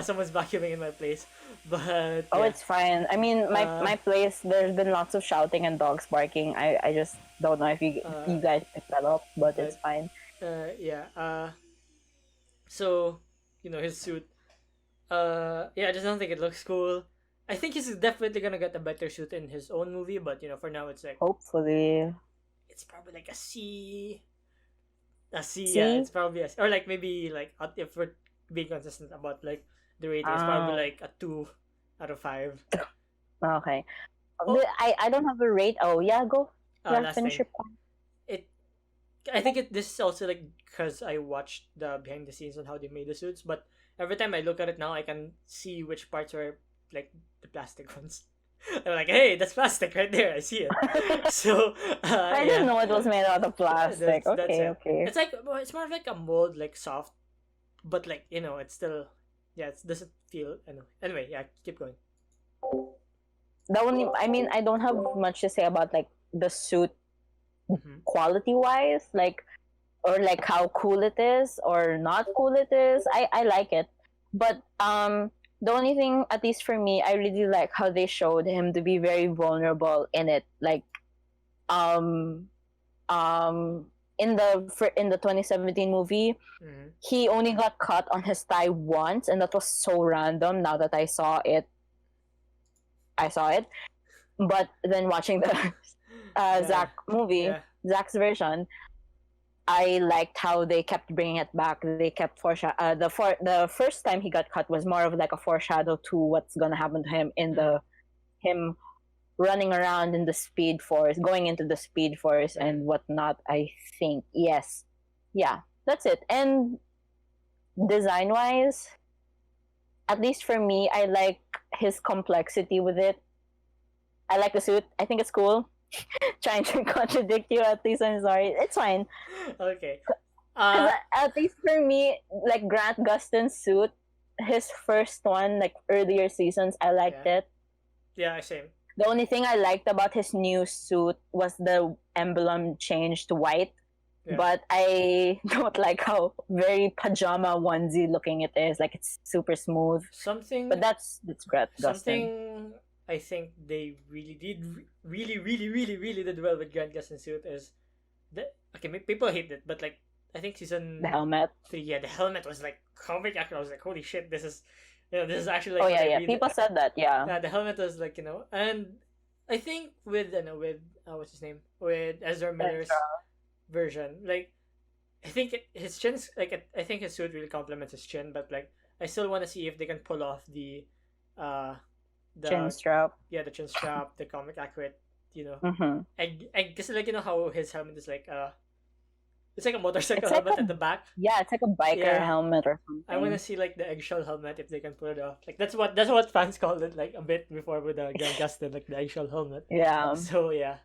someone's vacuuming in my place, but Oh, yeah. it's fine. I mean, my place. There's been lots of shouting and dogs barking. I just don't know if you guys picked that up, but it's But fine. yeah. So his suit. Yeah, I just don't think it looks cool. I think he's definitely gonna get a better suit in his own movie, but for now it's like Hopefully. it's probably like a C. A C, yeah, See? it's probably a C. Or like maybe like if we're being consistent about like the rating, it's probably Ah, like a 2 out of 5. okay. Oh, I don't have a rate. Oh yeah, go. Yeah, last finish thing. your point. It I think this is also like because I watched the behind the scenes on how they made the suits, but every time I look at it now, I can see which parts are like the plastic ones. I'm like, hey, that's plastic right there. I see it. So, I didn't yeah, know it was made out of plastic. that's Okay, it. okay. It's like it's more of like a mold, like soft, but like it's still, yeah, it doesn't feel. I know. Anyway, yeah, keep going. The only I mean, I don't have much to say about like the suit Mm-hmm. quality wise, like or like how cool it is or not cool it is. I like it. But the only thing, at least for me, I really like how they showed him to be very vulnerable in it. Like um um in the 2017 movie, Mm-hmm. he only got cut on his thigh once, and that was so random. Now that I saw it. But then watching the Yeah, Zack movie, yeah. Zack's version, I liked how they kept bringing it back. They kept the first time he got cut was more of like a foreshadow to what's gonna happen to him in Mm-hmm. the him running around in the Speed Force, going into the Speed Force Mm-hmm. and whatnot. I think yes, yeah, that's it. And design wise, at least for me, I like his complexity with it. I like the suit. I think it's cool. Trying to contradict you, at least I'm sorry. It's fine. Okay. Because Uh, at least for me, like Grant Gustin's suit, his first one, like earlier seasons, I liked yeah, it. yeah, same. The only thing I liked about his new suit was the emblem changed to white. Yeah, But I don't like how very pajama onesie looking it is. Like it's super smooth. But something, that's Grant Gustin. something. I think they really did, really, really, really, really did well with Grant Gustin's suit is the okay. People hate it, but like I think The season helmet. 3, yeah, the helmet was like comic accurate. I was like, holy shit, this is, this is actually Oh like what yeah, I yeah. read. People said that. Yeah. Yeah, the helmet was like and I think with with what's his name, with Ezra Miller's version, like I think his chin's like I think his suit really complements his chin, but like I still want to see if they can pull off uh Chin the strap. the chin strap, the comic accurate, you know. Mm-hmm. I guess like how his helmet is like it's like a motorcycle It's like helmet a at the back. yeah, it's like a biker Yeah, helmet or I want to something. see like the eggshell helmet if they can pull it off. Like that's what fans called it like a bit before with the Grand Gustin, like the eggshell helmet. Yeah. So yeah,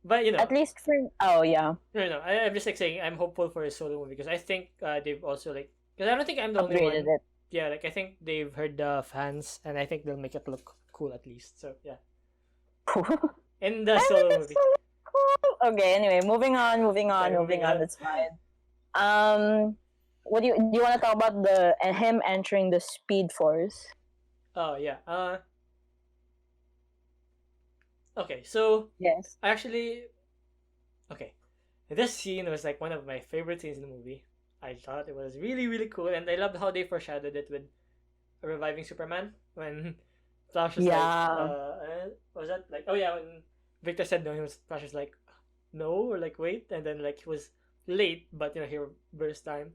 but At least for oh yeah, no, I'm just like saying I'm hopeful for his solo movie because I think they've also like because I don't think I'm the only upgraded one. it. Yeah, like I think they've heard the fans and I think they'll make it look cool at least. So yeah, in the I think solo it's movie. so cool. Okay, anyway, Okay, moving moving on. on. That's fine. What do you want to talk about the him entering the Speed Force? Oh yeah. Okay, so Yes. actually, okay, this scene was like one of my favorite scenes in the movie. I thought it was really really cool, and I loved how they foreshadowed it with reviving Superman when Flash was like, Yeah. was that like, oh yeah, when Victor said no, Flash was like, no, or like wait, and then like he was late, but he reversed time.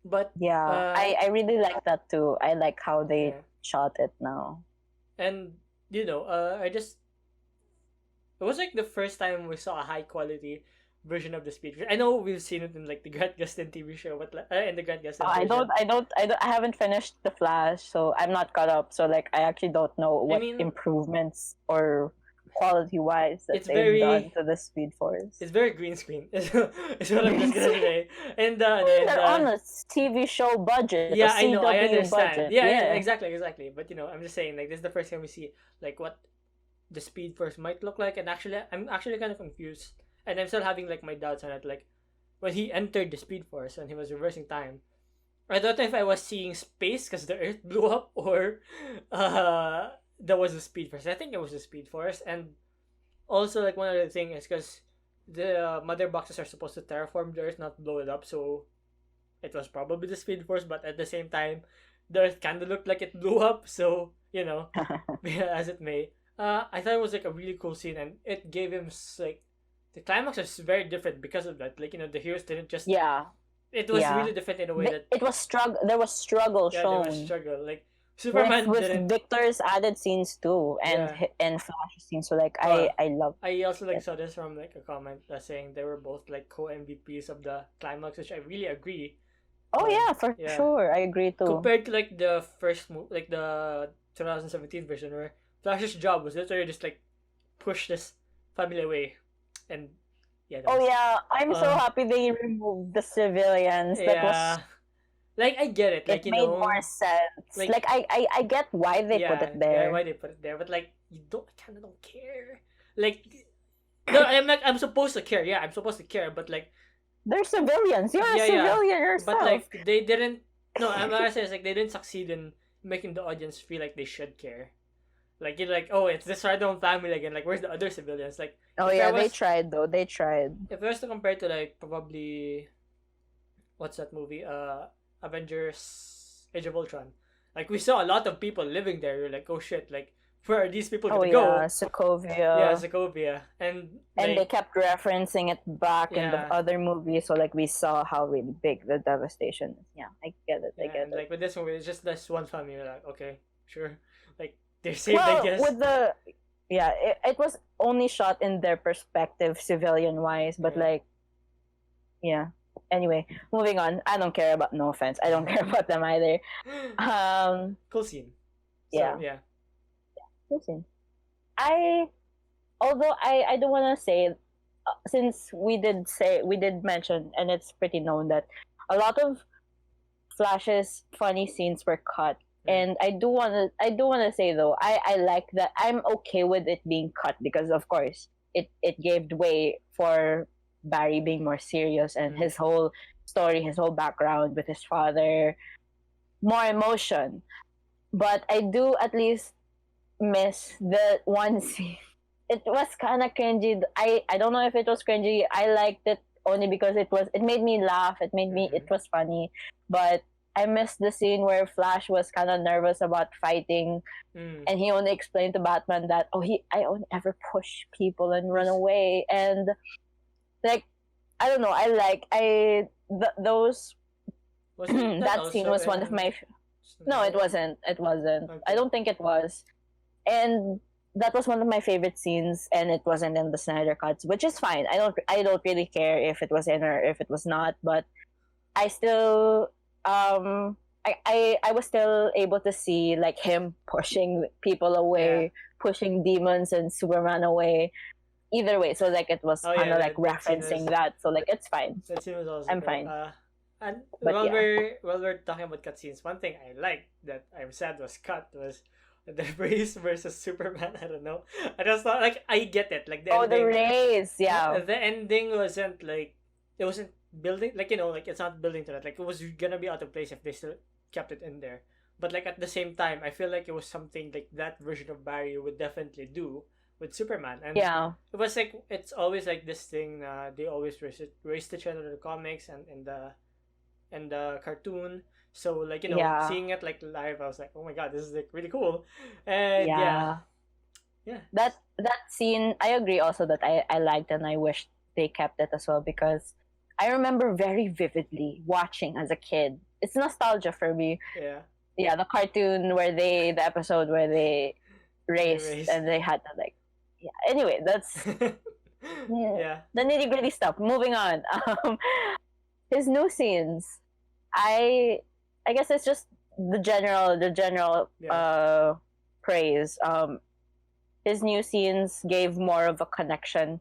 But Yeah, I really like that too. I like how they yeah, shot it now. and I just it was like the first time we saw a high quality version of the speed. I know we've seen it in like the Grant Gustin TV show, but in the Grant Gustin version. I haven't finished The Flash, so I'm not caught up. So like, I actually don't know I what mean, improvements or quality wise that it's they've done very to the Speed Force. it's very green screen. Is what I'm just Green gonna screen. say. And They're on a TV show budget, a yeah, I know, I CW understand. budget. Yeah, Yeah. exactly. But I'm just saying like this is the first time we see like what the Speed Force might look like, and actually, I'm actually kind of confused, and I'm still having like my doubts on it. Like when he entered the Speed Force and he was reversing time, I don't know if I was seeing space because the Earth blew up, or that was the Speed Force. I think it was the Speed Force, and also like one other thing is because the mother boxes are supposed to terraform the Earth, not blow it up. So it was probably the Speed Force, but at the same time, the Earth kind of looked like it blew up. So as it may. I thought it was like a really cool scene, and it gave him like the climax was very different because of that. Like the heroes didn't just. Yeah. It was really different in a way that. It was struggle. There was struggle Yeah, shown. there was struggle. Like Superman with didn't. Victor's added scenes too, and Yeah. and Flash scenes. So like, I love. I also like saw this from like a comment saying they were both like co MVPs of the climax, which I really agree. Oh yeah, for Yeah. sure, I agree too. Compared to like the first like the 2017 version where Flash's job was literally just like push this family away, and yeah. Oh yeah, I'm so happy they removed the civilians. That was Yeah. Like I get it, like it made more sense. Like I get why they put it there. Yeah, why they put it there, but like you don't, I kind of don't care. Like, no, I'm supposed to care. Yeah, I'm supposed to care, but like they're civilians. You're a civilian yourself. but like they didn't. No, I'm not saying like they didn't succeed in making the audience feel like they should care. Like you're like, oh, it's this random family again. Like, where's the other civilians? Like, oh yeah, they tried though. They tried. If I was to compare to like probably, what's that movie? Avengers: Age of Ultron. Like we saw a lot of people living there. You're like, oh shit! Like, where are these people gonna go? Sokovia. Yeah, Sokovia, and like, they kept referencing it back in the other movies. So like we saw how really big the devastation is. Yeah, I get it. I get it. Like with this movie, it's just this one family. You're like, okay, sure. Like they're saved, I guess. With the it was only shot in their perspective, civilian wise, but like, yeah. Anyway, moving on. I don't care about. No offense, I don't care about them either. Cool scene. Yeah. So, yeah. Cool scene. Although I don't want to say, since we did mention, and it's pretty known that a lot of Flash's funny scenes were cut. And I do wanna say though, I like that. I'm okay with it being cut because of course it gave way for Barry being more serious and his whole story, his whole background with his father, more emotion. But I do at least miss the one scene. It was kind of cringy. I don't know if it was cringy. I liked it only because it made me laugh. It was funny, but I missed the scene where Flash was kind of nervous about fighting, and he only explained to Batman that I only ever push people and run away, and like I don't know, those that scene was one of my. No, it wasn't. It wasn't. Okay. I don't think it was, and that was one of my favorite scenes, and it wasn't in the Snyder cuts, which is fine. I don't really care if it was in or if it was not, but I still. I was still able to see like him pushing people away, pushing demons and Superman away. Either way, so like it was kind of like referencing that. So like it's fine. That scene was also I'm good. fine. And while we're talking about cutscenes, one thing I liked that I'm sad was cut was the race versus Superman. I don't know. I just thought like I get it. Like the ending, the race, yeah. The ending wasn't like it wasn't building like like it's not building to that. Like it was gonna be out of place if they still kept it in there. But like at the same time, I feel like it was something like that version of Barry would definitely do with Superman. And it was like it's always like this thing. They always race each other in the comics and in the cartoon. So like seeing it like live, I was like, oh my god, this is like really cool. And yeah. That scene, I agree also that I liked and I wished they kept it as well because I remember very vividly watching as a kid it's nostalgia for me. Yeah. Yeah, the cartoon the episode where they They raced race. and they had to like, yeah. Anyway, that's Yeah. the nitty gritty stuff. Moving on. His new scenes, I I guess it's just the general Yeah. praise. His new scenes gave more of a connection.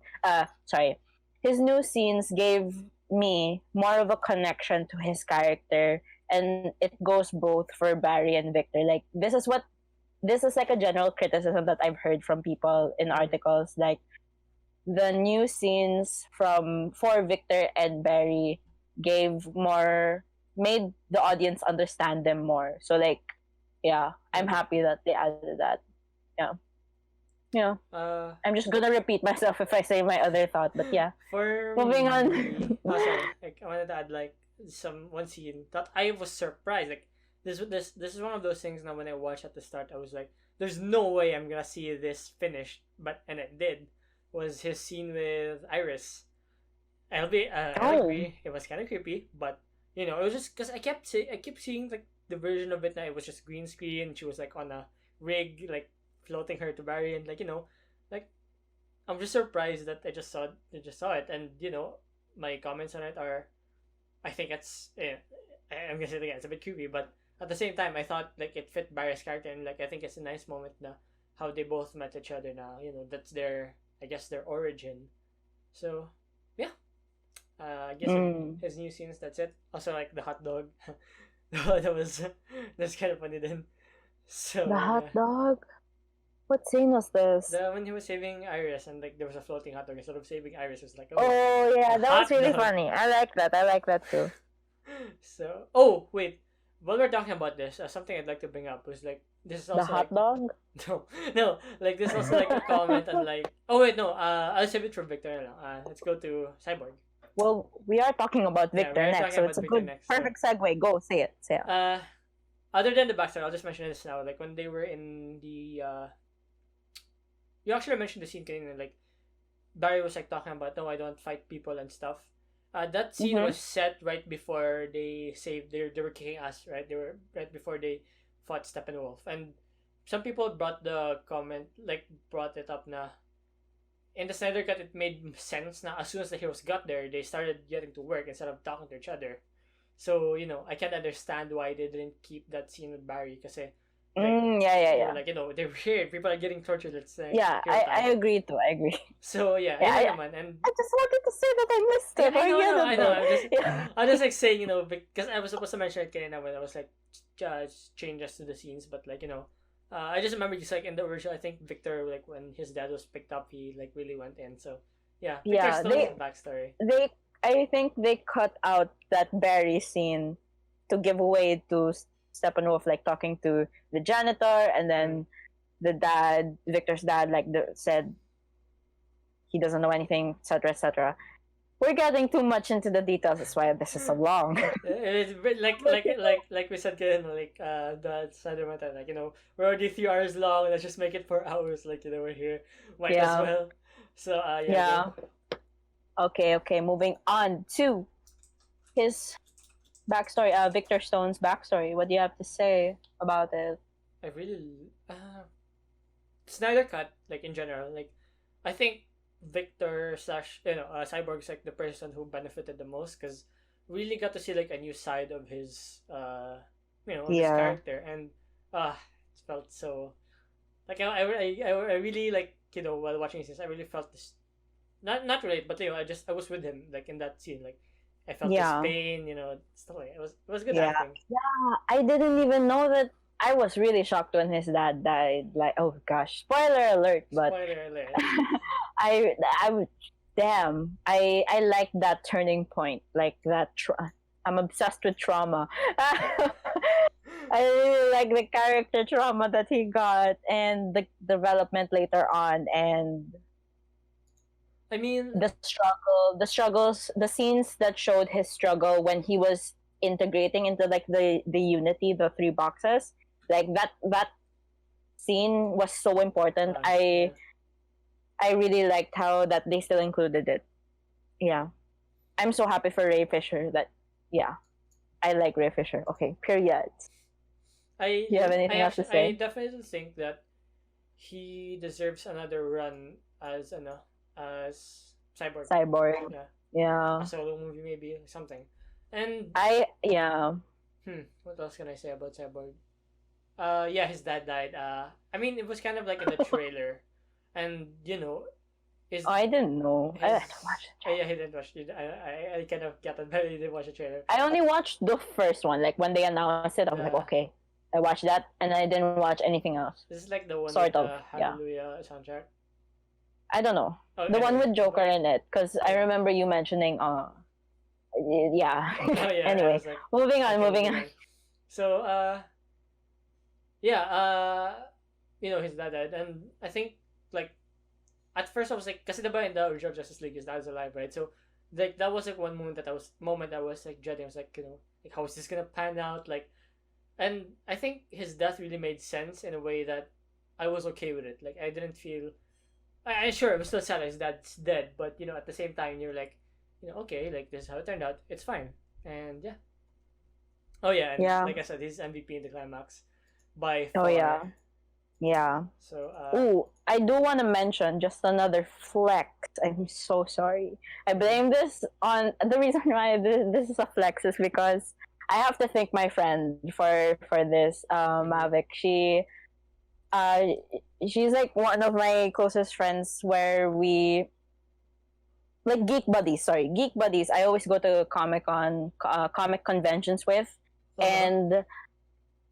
Sorry, his new scenes gave me more of a connection to his character, and it goes both for Barry and Victor. Like this is like a general criticism that I've heard from people in Mm. articles. Like the new scenes from for Victor and Barry gave more made the audience understand them more. So like yeah, I'm Mm. happy that they added that. Yeah. Yeah. Uh, I'm just gonna repeat myself if I say my other thought, but yeah. for Moving me, on. oh sorry, like I wanted to add like some one scene that I was surprised. Like this is one of those things now when I watched at the start, I was like, there's no way I'm gonna see this finished, but and it did. Was his scene with Iris. I Oh. agree, it was kind of creepy, but it was just because I kept seeing like the version of it now. It was just green screen. She was like on a rig, like floating her to Barry, and like I'm just surprised that I just saw it, and my comments on it are, I think I'm gonna say it again, it's a bit creepy, but at the same time, I thought like it fit Barry's character, and like I think it's a nice moment now how they both met each other now. That's their, I guess, their origin. So yeah, I guess Mm. his new scenes. That's it. Also like the hot dog, that was that's kind of funny then. The So hot yeah. dog? What scene was this? When he was saving Iris and like there was a floating hot dog instead of saving Iris, it was like, oh, Oh yeah, a that was hot really dog. funny. I like that. I like that too. So oh wait, while we're talking about this, something I'd like to bring up was like this is The also like hot dog? no like this is also like a comment on like oh wait no I'll save it for Victor now. Let's go to Cyborg. Well, we are talking about Yeah, Victor we're next, talking so about it's a Victor good next. perfect segue. Go, say it. Say it. Other than the backstory, I'll just mention this now. Like when they were in the you actually mentioned the scene kanina, like Barry was like talking about, no, I don't fight people and stuff. That scene Mm-hmm. was set right before they saved. They were kicking ass, right? They were right before they fought Steppenwolf, and some people brought the comment, like brought it up na. In the Snyder Cut, it made sense now. As soon as the heroes got there, they started getting to work instead of talking to each other. So I can't understand why they didn't keep that scene with Barry, because like Yeah, they were yeah. like they were here. People are getting tortured. Let's say Yeah, hero I time. agree too. I agree. So yeah, Yeah, ayun na naman, and I just wanted to say that I missed yeah, it. Forget I it know. though. Yeah. I'm just like saying, because I was supposed to mention it kanina when I was like changes to the scenes, but like I just remember just like in the original, I think Victor, like when his dad was picked up, he like really went in. So yeah, Victor Yeah, Stone's backstory. I think they cut out that Barry scene to give way to Steppenwolf like talking to the janitor, and then the dad, Victor's dad, like said he doesn't know anything, etc., etc. We're getting too much into the details. That's why this is so long. It's like we said, like the Snyder Cut, like we're already 3 hours long. Let's just make it 4 hours. Like we're here, might as Yeah. well. So yeah. Yeah. Okay. Moving on to his backstory. Victor Stone's backstory. What do you have to say about it? I really Snyder Cut, like in general, like I think Victor slash Cyborg's like the person who benefited the most, because really got to see like a new side of his of his Yeah. character, and it felt so like I really like while watching this I really felt this, not relate, but I was with him like in that scene, like I felt Yeah. his pain, stuff like it was good Yeah. acting. I didn't even know that. I was really shocked when his dad died. Like, oh gosh, spoiler alert! But Spoiler alert. I would, damn, I like that turning point, like that. I'm obsessed with trauma. I really like the character trauma that he got and the development later on, and I mean, the struggles, the scenes that showed his struggle when he was integrating into like the unity, the three boxes, like that scene was so important. yeah. I really liked how that they still included it. Yeah, I'm so happy for Ray Fisher that, yeah. I like Ray Fisher. Okay, period. Do you have anything else to I say? definitely think that he deserves another run as as Cyborg. Cyborg. Yeah, a Yeah. solo movie maybe something. And Yeah. what else can I say about Cyborg? Yeah, his dad died. I mean, it was kind of like in the trailer, and Oh, his I didn't know. I didn't his watch yeah, he didn't watch it. I kind of get it, but he didn't watch the trailer. I only watched the first one. Like when they announced it, I was like, Yeah, okay. I watched that, and I didn't watch anything else. this is like the one with Sort of, the yeah. Hallelujah soundtrack. I don't know Oh, the one anyway, with Joker in it, because I yeah. remember you mentioning. Yeah. Oh yeah, I Anyway, was like, moving on. okay, Moving moving on. on. So yeah, his dad died, and I think like at first I was like, kasi diba in the original Justice League his dad's alive, right? So like that was like one moment I was like dreading. I was like, like how is this gonna pan out? Like, and I think his death really made sense in a way that I was okay with it. Like I didn't feel. I sure it was still sad his dad's dead, but at the same time you're like, okay, like this is how it turned out. It's fine, and yeah. Oh yeah, and Yeah. like I said, he's MVP in the climax by Oh far. yeah. Yeah. So Ooh, I do want to mention just another flex. I'm so sorry. I blame this on the reason why this is a flex is because I have to thank my friend for this. Mavic. Uh she's like one of my closest friends where we like geek buddies. Sorry, geek buddies. I always go to comic conventions with, and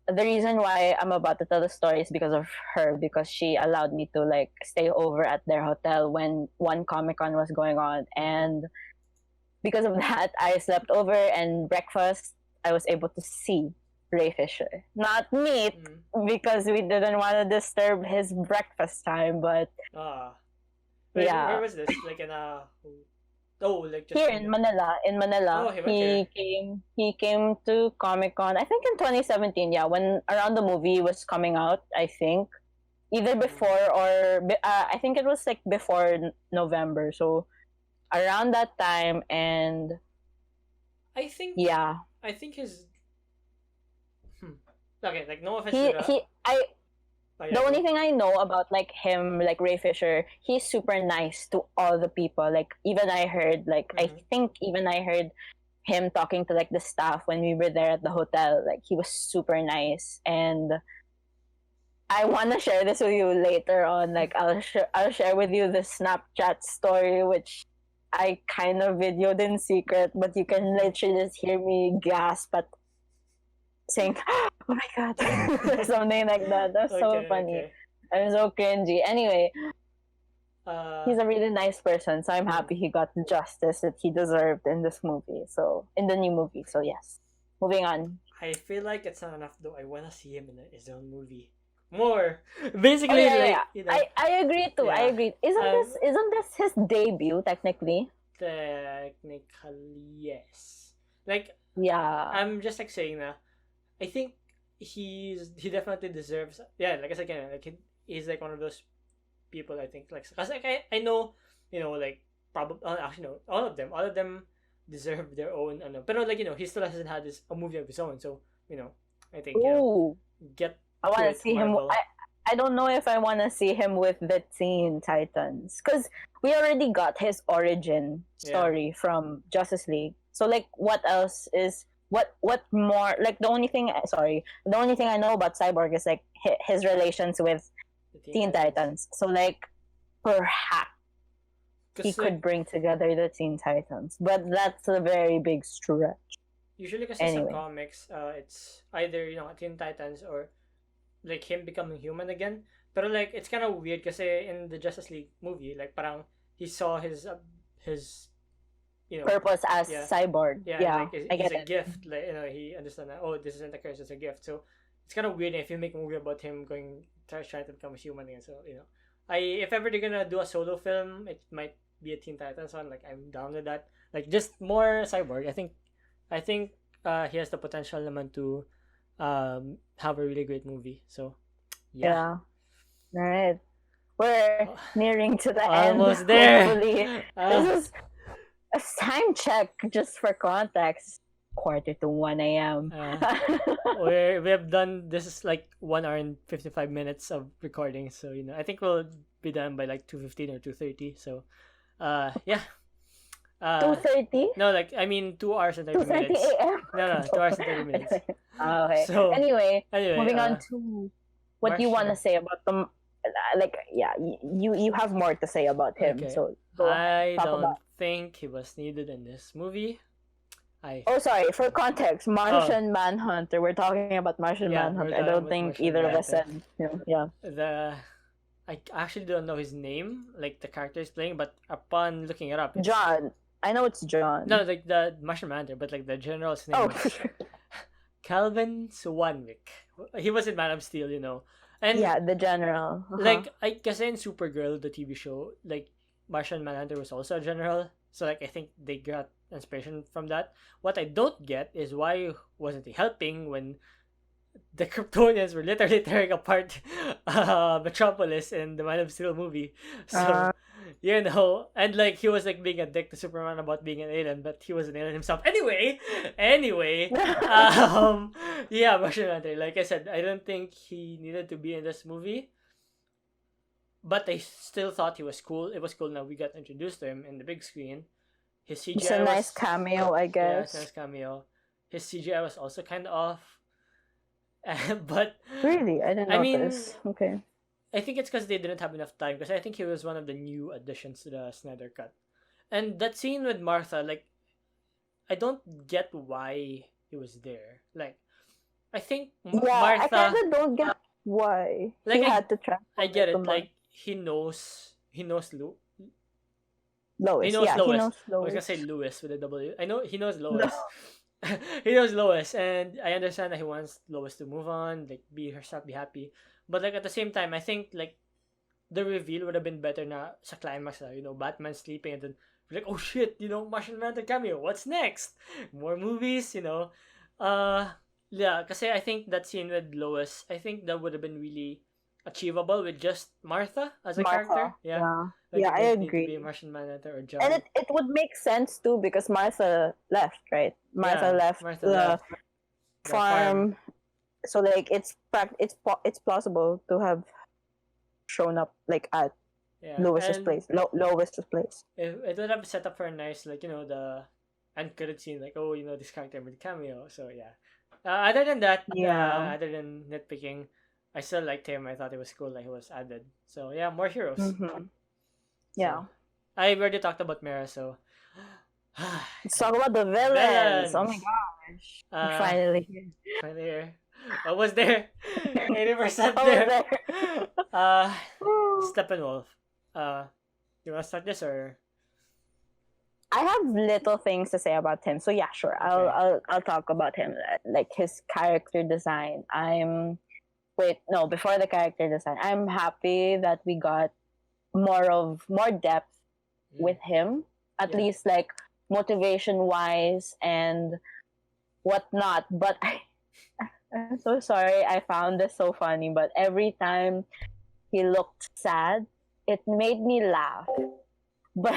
the reason why I'm about to tell the story is because of her, because she allowed me to like stay over at their hotel when one Comic Con was going on, and because of that I slept over, and breakfast I was able to see Ray Fisher. Not meet because we didn't want to disturb his breakfast time, but wait, yeah. where was this? Like in like just here in Manila. In Manila, Oh, he went here. He came to Comic Con. I think in 2017. Yeah, when around the movie was coming out. I think either before or I think it was like before November. So around that time, and I think yeah, I think his okay, like no offense he to he I Oh, yeah, the go. only thing I know about like him, like Ray Fisher, he's super nice to all the people. Like even I heard, like I think even I heard him talking to like the staff when we were there at the hotel. Like he was super nice, and I want to share this with you later on. Like I'll share with you the Snapchat story, which I kind of videoed in secret, but you can literally just hear me gasp at saying, "Oh my god," something like that. That's so funny. Okay. I'm so cringy. Anyway, he's a really nice person, so I'm Hmm. happy he got the justice that he deserved in this movie. So in the new movie. So yes. Moving on. I feel like it's not enough though. I wanna see him in his own movie. More. Basically, I agree too. Yeah. I agree. Isn't this his debut technically? Technically, yes. Like, Yeah. I'm just like saying that. I think he definitely deserves. Yeah, like I said again, like he's like one of those people. I think like because like I know like probably actually no all of them deserve their own but like he still hasn't had a movie of his own, so I think Ooh. get I want to it, see him. Marvel. I don't know if I want to see him with the Teen Titans because we already got his origin story from Justice League. So like, what else is what more? Like the only thing I know about Cyborg is like his relations with The Teen Titans. So like, perhaps he could bring together the Teen Titans, but that's a very big stretch. Usually, because Anyway. some comics, it's either Teen Titans or like him becoming human again. But like it's kind of weird because in the Justice League movie, like parang he saw his purpose as Cyborg. Yeah, like I get it's a it. gift. Like he understands that. Oh, this isn't a curse; it's a gift. So it's kind of weird if you make a movie about him trying to become a human again. So if ever they're gonna do a solo film, it might be a Teen Titans one. Like I'm down with that. Like just more Cyborg. I think he has the potential naman to have a really great movie. So yeah. All right. We're nearing to the Almost end. there. Hopefully. This is a time check just for context. quarter to 1 a.m. We have done this is like 1 hour and 55 minutes of recording, so I think we'll be done by like 2:15 or 2:30. So, yeah. 2:30? No, like I mean 2 hours and 30 2:30 minutes. a.m. No, 2 hours and 30 minutes. Okay. So Anyway, anyway, moving on to what you want to say about the like. Yeah, you have more to say about him. Okay. So go I ahead, talk don't about. think he was needed in this movie. Oh, sorry. For context, Martian Manhunter. We're talking about Martian Yeah, Manhunter. we're I talking don't about think Martian either of us Manhunter. said. Yeah. I actually don't know his name, like the character is playing, but upon looking it up, it's John. I know it's John. no, like the Martian Manhunter, but like the general's name Oh, was Calvin Swanwick. He was in Man of Steel, and yeah, the general. like I guess in Supergirl, the TV show, like Martian Manhunter was also a general, so like I think they got inspiration from that. What I don't get is why wasn't he helping when the Kryptonians were literally tearing apart Metropolis in the Man of Steel movie. So, and like he was like being a dick to Superman about being an alien, but he was an alien himself. Anyway, yeah, Martian Manhunter. Like I said, I don't think he needed to be in this movie, but I still thought he was cool. It was cool. Now we got introduced to him in the big screen. His CGI it's a nice cameo, I guess. Yeah, it's a nice cameo. His CGI was also kind of off. But really, I didn't notice. Okay. I think it's because they didn't have enough time. Because I think he was one of the new additions to the Snyder Cut, and that scene with Martha, like, I don't get why he was there. Like, I think Martha. I kind of don't get why he had to travel. I get it. Like he knows Lois. He knows Lois. I was gonna say Lewis with a W. I know he knows Lois. No. He knows Lois, and I understand that he wants Lois to move on, like be herself, be happy. But like at the same time, I think like the reveal would have been better na sa climax na, Batman sleeping and then we're like, oh shit, Martian Manhunter cameo. What's next? More movies, yeah, kasi I think that scene with Lois, I think that would have been really achievable with just Martha as a character. Yeah. Like yeah, I agree. Need to be Martian Manhunter or John. And it would make sense too because Martha left, right? Martha left the farm. So like it's plausible to have shown up like at Lois's place. Lois's place. It would have set up for a nice the end credit scene, like this character with cameo. So yeah. Other than that, other than nitpicking, I still liked him. I thought it was cool that he was added. So yeah, more heroes. Mm-hmm. Yeah. So, I already talked about Mera, so let's talk about the villains. Oh my gosh. Finally here. I was there. 80% there. Steppenwolf. You wanna start this or? I have little things to say about him, so yeah, sure. Okay. I'll talk about him, like his character design. Before the character design, I'm happy that we got more depth with him, at least like motivation wise and whatnot. But I'm so sorry, I found this so funny, but every time he looked sad, it made me laugh. But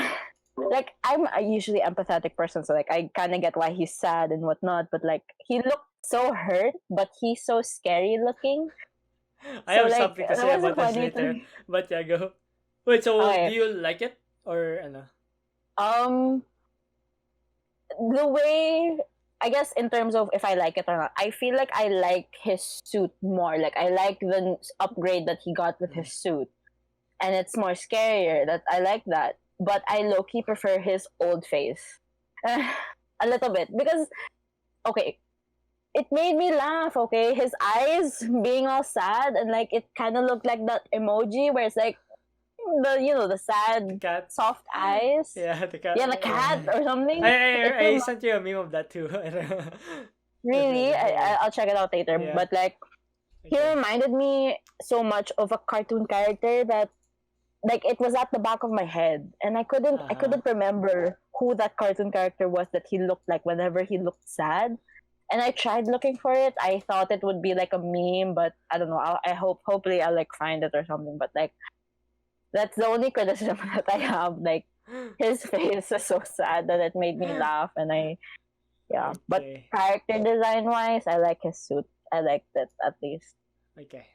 like I'm a usually empathetic person, so like I kind of get why he's sad and whatnot, but like he looked so hurt, but he's so scary looking. I have something to say about this later, but yeah, go. Wait, so do you like it or ano? The way, I guess in terms of if I like it or not, I feel like I like his suit more. Like I like the upgrade that he got with his suit, and it's more scarier. That I like that, but I low-key prefer his old face a little bit because it made me laugh. Okay, his eyes being all sad and like it kind of looked like that emoji where it's like the sad cat. soft eyes. Yeah, the cat. Yeah, the cat or something. I sent you a meme of that too. Really? I'll check it out later. Yeah. But like, he reminded me so much of a cartoon character that like it was at the back of my head and I couldn't remember who that cartoon character was that he looked like whenever he looked sad. And I tried looking for it. I thought it would be like a meme, but I don't know. Hopefully I'll like find it or something. But like, that's the only criticism that I have. Like, his face is so sad that it made me laugh, and Yeah, but Okay. character design wise, I like his suit. I liked it at least. Okay.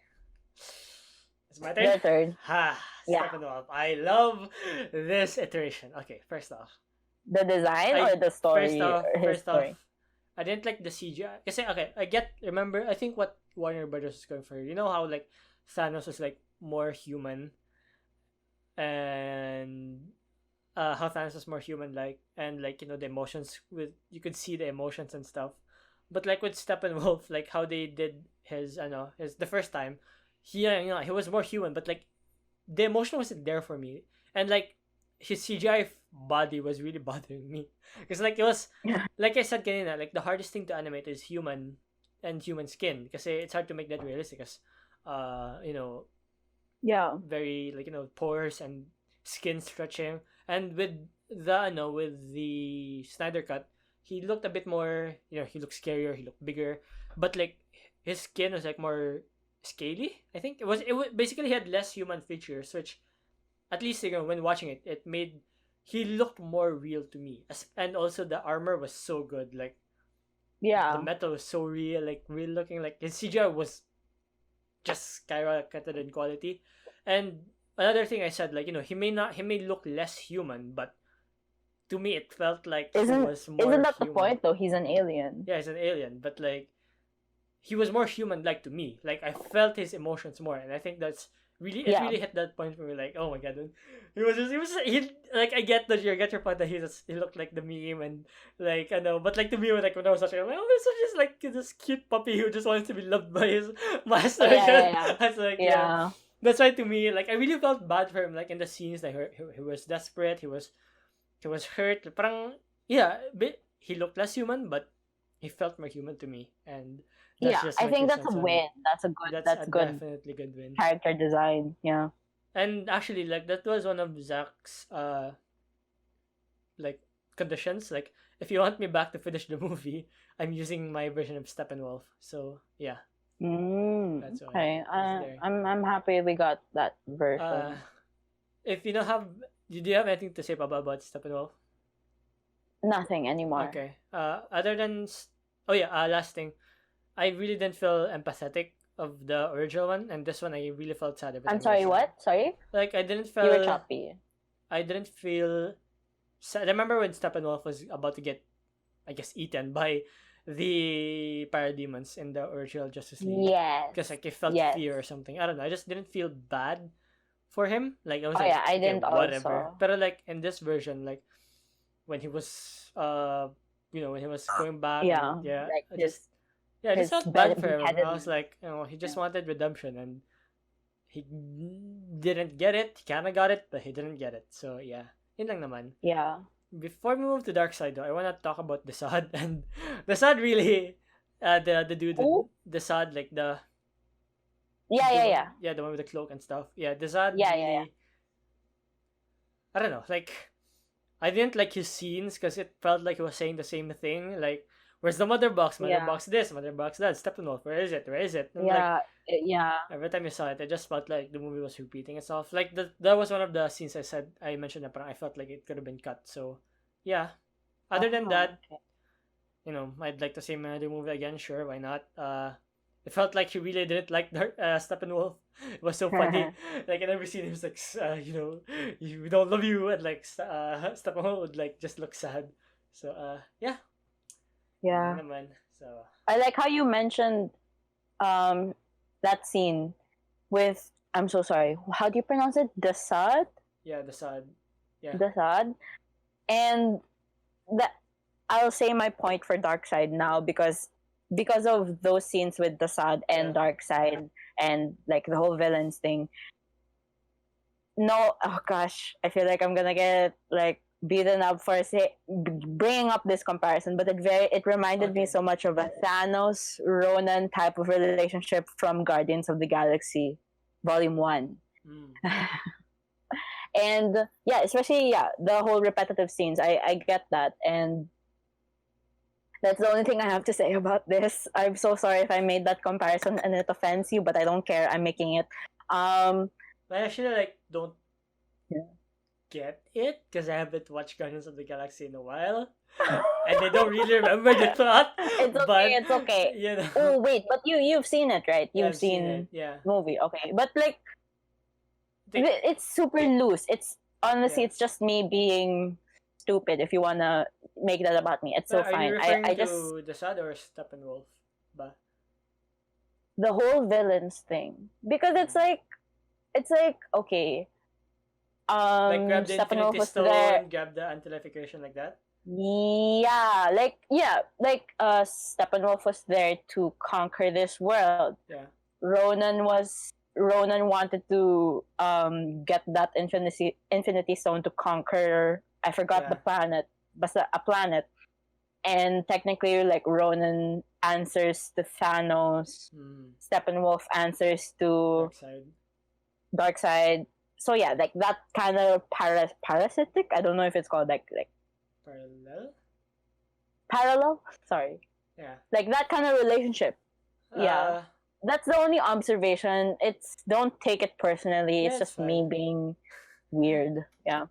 It's my turn. Your turn. Ha! Yeah, Steppenwolf. I love this iteration. Okay, first off, the design I or the story or his first off, story. I didn't like the CGI. Kasi okay, I get remember. I think what Warner Brothers was going for. You know how like Thanos was like more human, and how Thanos was more human like, and like the emotions with you could see the emotions and stuff. But like with Steppenwolf, like how they did his, I know, his the first time, he was more human, but like the emotion wasn't there for me, and like his CGI body was really bothering me because like it was like I said kanina, like the hardest thing to animate is human and human skin because it's hard to make that realistic because you know Yeah. very like pores and skin stretching, and with the with the Snyder cut he looked a bit more, he looked scarier, he looked bigger, but like his skin was like more scaly. I think it was basically he had less human features, which at least when watching it, it made he looked more real to me. And also the armor was so good, like the Yeah. metal was so real, like real looking, like his CGI was just skyrocketed in quality. And another thing I said, like he may look less human, but to me it felt like he Isn't was isn't more that the human. point though? He's an alien. Yeah, he's an alien, but like he was more human like to me. Like I felt his emotions more, and I think that's it Yeah. really hit that point for me. Like, oh my god, dude. He like I get your point that he looked like the meme, and like I know, but like to me when I was watching, I'm like, oh, it's just like this cute puppy who just wants to be loved by his master. Yeah, yeah, yeah. I was like, yeah. Yeah. That's why to me, like I really felt bad for him. Like in the scenes, like he was desperate, he was hurt. Parang yeah, he looked less human, but he felt more human to me, and that's Yeah. just I my think two that's a cents on it. win. That's a good That's a that's good definitely good win. character design. Yeah. And actually, like that was one of Zach's like conditions. Like if you want me back to finish the movie, I'm using my version of Steppenwolf. So yeah, that's why Okay. it's there. I'm happy we got that Uh, version. if you don't have, do you have anything to say about Steppenwolf? Nothing anymore. Okay. Other than, oh yeah. Last thing, I really didn't feel empathetic of the original one, and this one I really felt sad every I'm time he was sorry, sad. what? Sorry? Like You were choppy. I didn't feel sad. I remember when Steppenwolf was about to get, I guess, eaten by the parademons in the original Justice League, Yes. because like I felt Yes. fear or something. I don't know. I just didn't feel bad for him. Like I was Oh like, yeah, I okay, didn't whatever. also. But like in this version, like when he was when he was going back, Yeah. and yeah, Like I just his felt bad for him. beheaded. I was like, he just Yeah. wanted redemption, and he didn't get it. He kind of got it, but he didn't get it. So yeah, yun lang naman. Yeah. Before we move to Dark Side, though, I want to talk about the Sod, and the Sod really, the dude, Who? the Sod, like Yeah, yeah, yeah. yeah, the one with the cloak and stuff. Yeah, the Sod Yeah, really, yeah, yeah. I don't know, like I didn't like his scenes because it felt like he was saying the same thing. Like, where's the mother box? Mother Yeah. box this, mother box that. Steppenwolf, where is it? Where is it? And like Yeah. Yeah. every time you saw it, I just felt like the movie was repeating itself. Like that was one of the scenes I mentioned that I felt like it could have been cut. So yeah. Other than Oh, that, okay. I'd like to say another movie again. Sure, why not? It felt like he really didn't like Steppenwolf. It was so funny. Like in every scene, he was like, we don't love you, and like Steppenwolf would like just look sad. So yeah, Yeah. yun naman. So I like how you mentioned that scene with, I'm so sorry. How do you pronounce it? Dasad? yeah, the sad. Yeah. Dasad. And that I'll say my point for Dark Side now because of those scenes with Dasad and Yeah. Dark Side and like the whole villains thing. No, oh gosh, I feel like I'm gonna get like beaten up for bringing up this comparison, but it reminded me Okay. so much of a Thanos Ronan type of relationship from Guardians of the Galaxy, Volume 1. Mm. And yeah, especially the whole repetitive scenes. I get that, and that's the only thing I have to say about this. I'm so sorry if I made that comparison and it offends you, but I don't care. I'm making it. I actually like don't. Yeah. get it because I haven't watched Guardians of the Galaxy in a while, and I don't really remember the plot. It's okay. But It's okay. you know, Oh wait, but you've seen it, right? yeah, You've I've seen seen it. Yeah, movie. Okay, but like I think, it's super loose. It's honestly, yeah. it's just me being stupid. If you wanna make that about me, it's so But are you fine. referring I just to the Sad or Steppenwolf? Ba? the whole villains thing because it's like okay, Like grab the Steppenwolf Infinity was there. Stone, grab the anti-life equation like that. Yeah, Steppenwolf was there to conquer this world. Yeah, Ronan wanted to get that infinity stone to conquer, I forgot the yeah. planet, basta a planet. And technically like Ronan answers to Thanos, Hmm. Steppenwolf answers to Dark side. Darkseid. So yeah, like that kind of parasitic. I don't know if it's called like Parallel. parallel. Sorry, Yeah. like that kind of relationship. Yeah, Uh, that's the only observation. It's don't take it personally. yeah, It's it's just me fine. being weird. Yeah,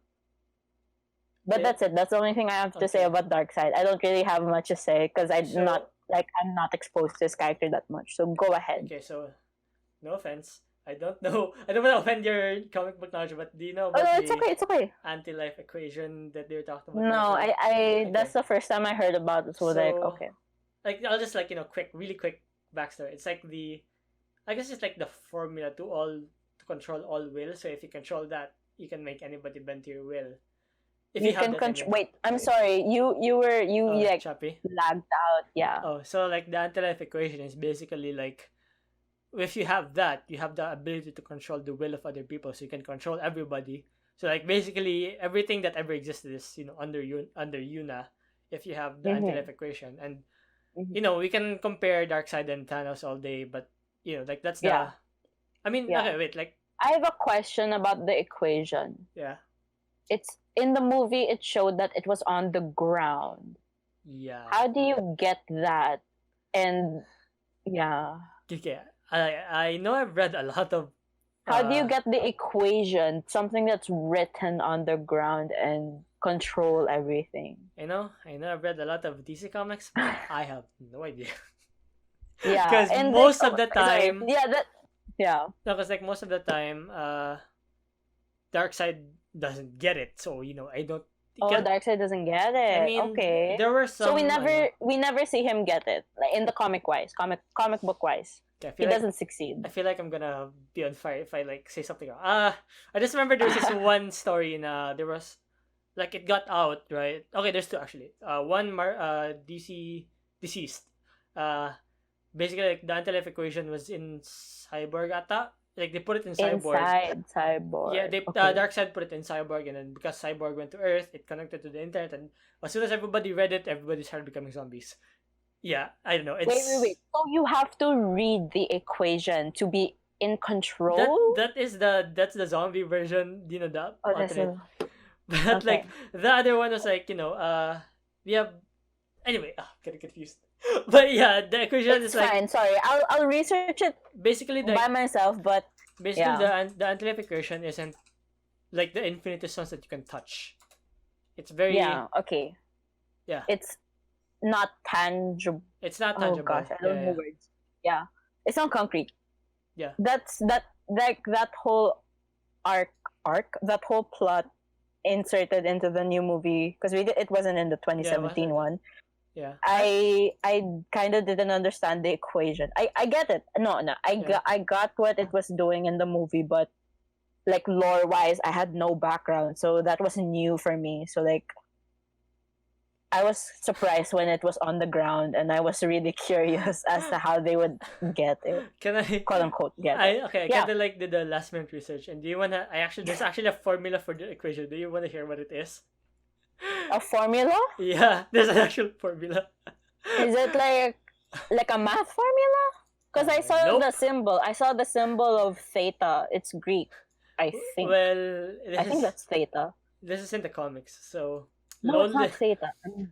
but Okay. that's it. That's the only thing I have to say Okay. about Darkseid. I don't really have much to say because So I'm not exposed to this character that much. So go ahead. okay, so no offense. I don't know. I don't want to offend your comic book knowledge, but do you know Oh about no, it's the okay. It's okay. anti-life equation that they were talking about No, initially? I that's Okay. the first time I heard about it. So like, So okay. like I'll just like really quick backstory. It's like I guess it's like the formula to control all will. So if you control that, you can make anybody bend to your will. If You you have can that, I control. mean. Wait, I'm sorry. You Oh, like choppy. lagged out. Yeah. Oh, so like the anti-life equation is basically like if you have that, you have the ability to control the will of other people, so you can control everybody. So like basically everything that ever existed is under Yuna if you have the Mm-hmm. anti-life equation. And Mm-hmm. we can compare Darkseid and Thanos all day, but like that's Yeah. I mean, Yeah. okay, wait, like I have a question about the equation. yeah. It's in the movie. It showed that it was on the ground. Yeah. How do you get that? And yeah, Okay. I know I've read a lot of how do you uh get the equation? Something that's written on the ground and control everything. I know I've read a lot of DC comics, but I have no idea. Yeah, Because and most of the sorry. time, Yeah. no, because like most of the time, Darkseid doesn't get it. So I don't. Oh, Because, Darkseid doesn't get I it. mean, Okay. there were So we some. never see him get it, like in the comic book wise. I He feel like doesn't succeed. I feel like I'm gonna be on fire if I like say something wrong. I just remember there was this one story in there was like it got out, right? Okay, there's two actually. DC deceased. Basically like the anti-life equation was in Cyborg ata. Like they put it in Cyborg. Inside Cyborg. Yeah, Okay. Darkseid put it in Cyborg, and then because Cyborg went to Earth, it connected to the internet, and as soon as everybody read it, everybody started becoming zombies. Yeah, I don't know. Wait. So you have to read the equation to be in control? That's the zombie version, the Oh, that's alternate. But like okay. the other one was like, we have anyway, getting confused. But yeah, the equation It's is like fine. Sorry, I'll research it basically by myself. But the anti-life equation isn't like the infinity stones that you can touch. It's very okay. yeah. It's not tangible. It's not Oh tangible. gosh, I don't know words. Yeah, it's not concrete. Yeah. That's like that whole arc, that whole plot inserted into the new movie because it wasn't in the 2017 one. Yeah. I kind of didn't understand the equation. I get it. No, I got what it was doing in the movie, but like lore wise, I had no background, so that was new for me. So like, I was surprised when it was on the ground, and I was really curious as to how they would get it, Can I quote unquote, get it. I kind of like did the last minute research, and do you wanna? There's actually a formula for the equation. Do you wanna hear what it is? A formula? Yeah, there's an actual formula. Is it like a math formula? Because I saw Nope. the symbol. I saw the symbol of theta. It's Greek, I think. Well, I think that's theta. this is in the comics, so No, it's lonely. not theta.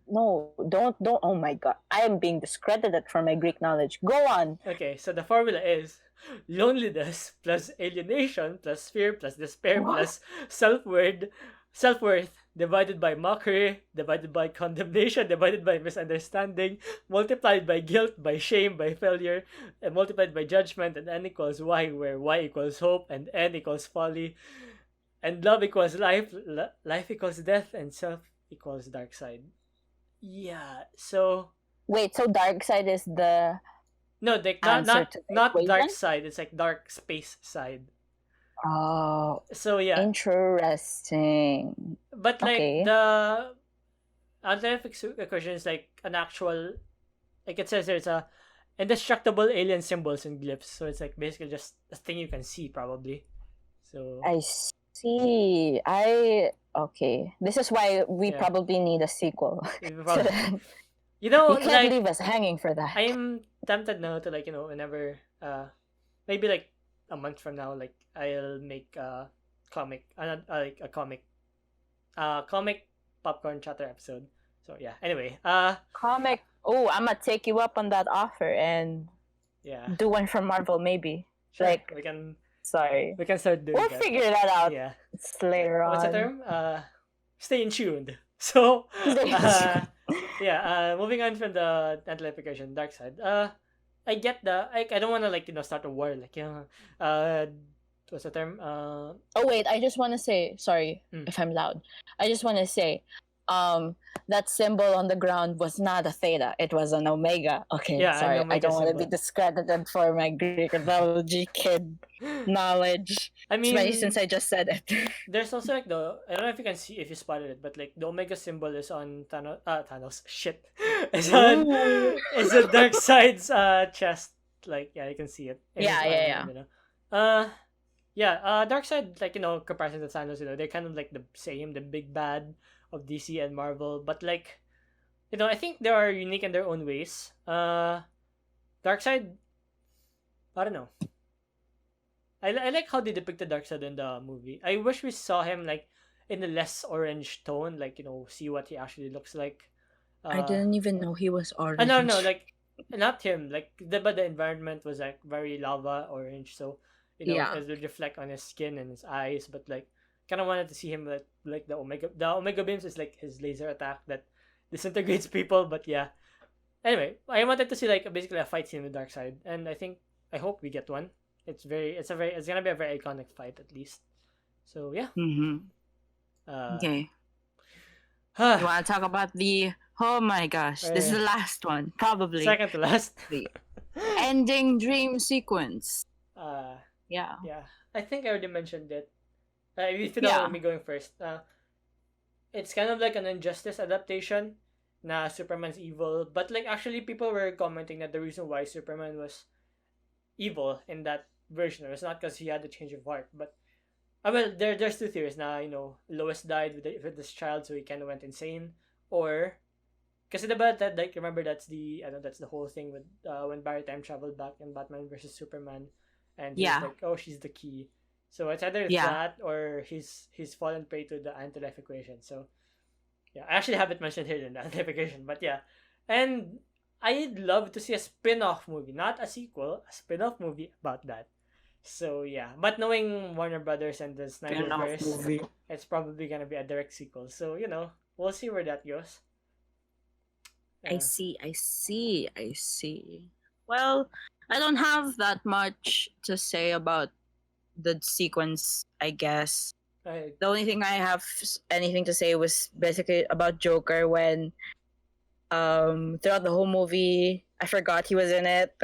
No, don't. Oh my god, I am being discredited for my Greek knowledge. Go on. Okay, so the formula is loneliness plus alienation plus fear plus despair What? plus self-worth self-worth divided by mockery, divided by condemnation, divided by misunderstanding, multiplied by guilt, by shame, by failure, and multiplied by judgment, and n equals y, where y equals hope, and n equals folly, and love equals life, life equals death, and self equals dark side. Yeah, so Wait, so dark side is the no, like answer to the not dark equation? side. It's like dark space side. Oh, So yeah, interesting. but like Okay. the anti-fix equation is like an actual, like it says there's a indestructible alien symbols and glyphs. So it's like basically just a thing you can see probably. So I see. Okay. This is why we yeah, probably need a sequel. you know, You can't like leave us hanging for that. I'm tempted now to like whenever maybe like a month from now like I'll make a comic like a comic popcorn chatter episode. So yeah. Anyway, Comic. Oh, I'm gonna take you up on that offer and yeah, do one from Marvel, maybe. sure. Like, sorry. We can start doing We'll that. figure that out Yeah. later on. What's the term? Stay in tuned. So yeah. Moving on from the anti-application dark side. I get I don't want to like start a war like what's the term? Oh wait, I just want to say sorry Mm. if I'm loud. I just want to say, that symbol on the ground was not a theta; it was an omega. Okay, Yeah, an sorry, I omega don't want to be symbol. discredited for my Greek mythology kid knowledge, I especially mean, since I just said it. there's also like I don't know if you can see if you spotted it, but like the omega symbol is on Thanos shit. It's on it's the dark side's chest. Like yeah, you can see it. In Yeah, his yeah, armor, yeah. dark side like comparison to Thanos, they're kind of like the same, the big bad of DC and Marvel, but like I think they are unique in their own ways. Dark side, I don't know. I like how they depicted Darkseid in the movie. I wish we saw him like in a less orange tone, like see what he actually looks like. I didn't even know he was orange. No, like not him. Like but the environment was like very lava orange, so Yeah. it would reflect on his skin and his eyes. But like, kind of wanted to see him like the omega beams is like his laser attack that disintegrates people. But yeah. Anyway, I wanted to see like basically a fight scene with Darkseid, and I hope we get one. It's gonna be a very iconic fight at least. So yeah. Mm-hmm. Uh, Okay. You want to talk about the? Oh my gosh, this is the last one, probably. Second to last. The ending dream sequence. Yeah. I think I already mentioned it. If you don't want me going first, it's kind of like an Injustice adaptation. Na Superman's evil, but like actually people were commenting that the reason why Superman was evil in that version was not because he had a change of heart, but well, there's two theories now. Lois died with this child, so he kind of went insane, or because about that, like remember that's the whole thing with when Barry time traveled back in Batman versus Superman, and he's like, oh, she's the key. So it's either that or he's fallen prey to the anti-life equation. So yeah, I actually have it mentioned here in the anti-life equation, but yeah, and I'd love to see a spin-off movie, not a sequel, a spin-off movie about that. So yeah, but knowing Warner Brothers and the Snyderverse, it's probably gonna be a direct sequel. So we'll see where that goes. I see. Well, I don't have that much to say about the sequence, I guess. The only thing I have anything to say was basically about Joker when throughout the whole movie I forgot he was in it.